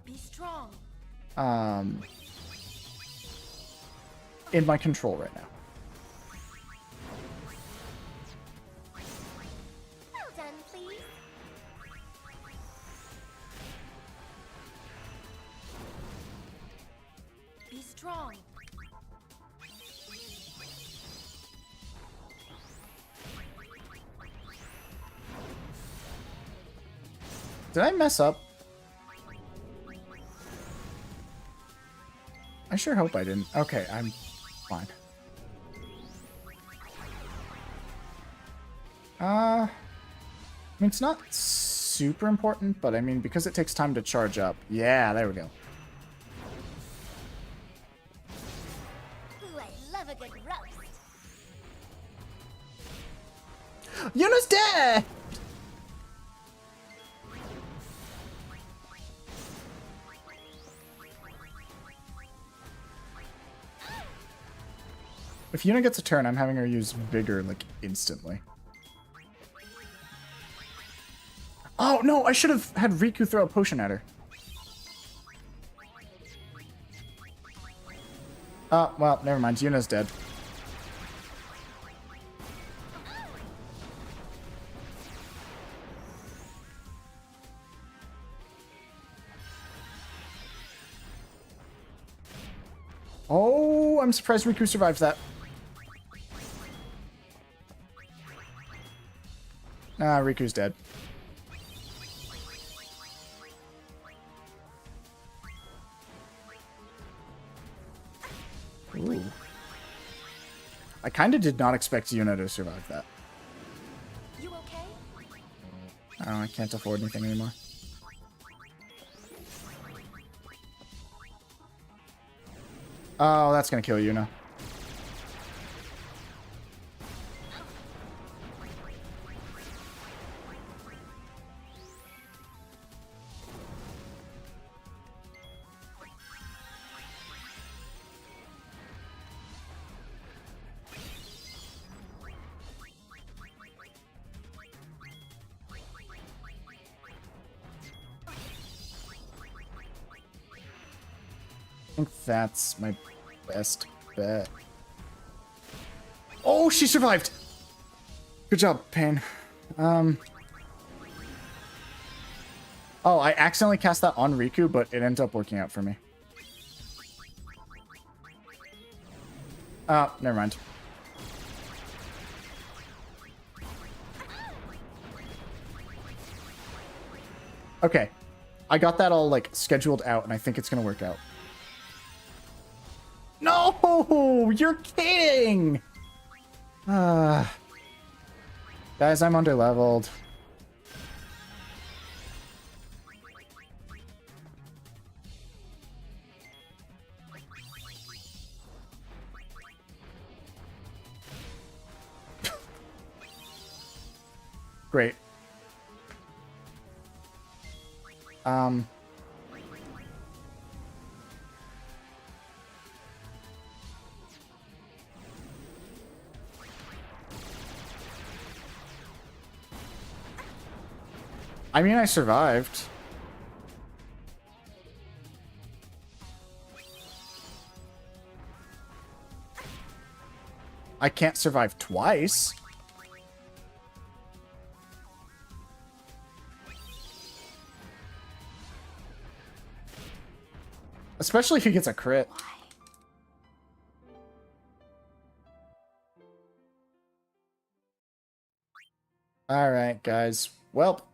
Be strong. in my control right now. Well done, please. Be strong. Did I mess up? I sure hope I didn't. Okay, I'm fine. I mean, it's not super important, but I mean, because it takes time to charge up. Yeah, there we go. Ooh, I love a good roast. Yuna's dead! If Yuna gets a turn, I'm having her use Vigor, like, instantly. Oh, no! I should have had Riku throw a potion at her. Oh, well, never mind. Yuna's dead. Oh, I'm surprised Riku survived that. Ah, Riku's dead. Ooh. I kind of did not expect Yuna to survive that. You okay? Oh, I can't afford anything anymore. Oh, that's gonna kill Yuna. I think that's my best bet. Oh, she survived! Good job, Pain. Oh, I accidentally cast that on Riku, but it ended up working out for me. Oh, never mind. Okay. I got that all, like, scheduled out, and I think it's gonna work out. No! You're kidding! Guys, I'm underleveled. Great. I mean, I survived. I can't survive twice. Especially if he gets a crit. Alright, guys. Well,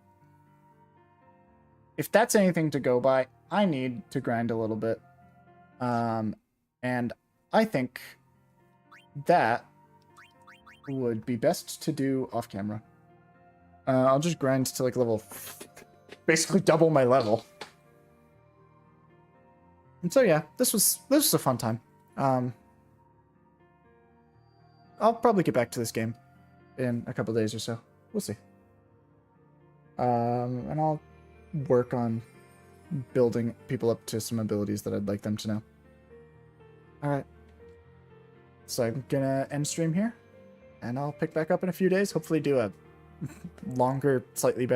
if that's anything to go by, I need to grind a little bit. And I think that would be best to do off camera. I'll just grind to like level, basically double my level. And so yeah, this was a fun time. I'll probably get back to this game in a couple days or so. We'll see. And I'll work on building people up to some abilities that I'd like them to know. Alright. So I'm gonna end stream here, and I'll pick back up in a few days. Hopefully do a longer, slightly better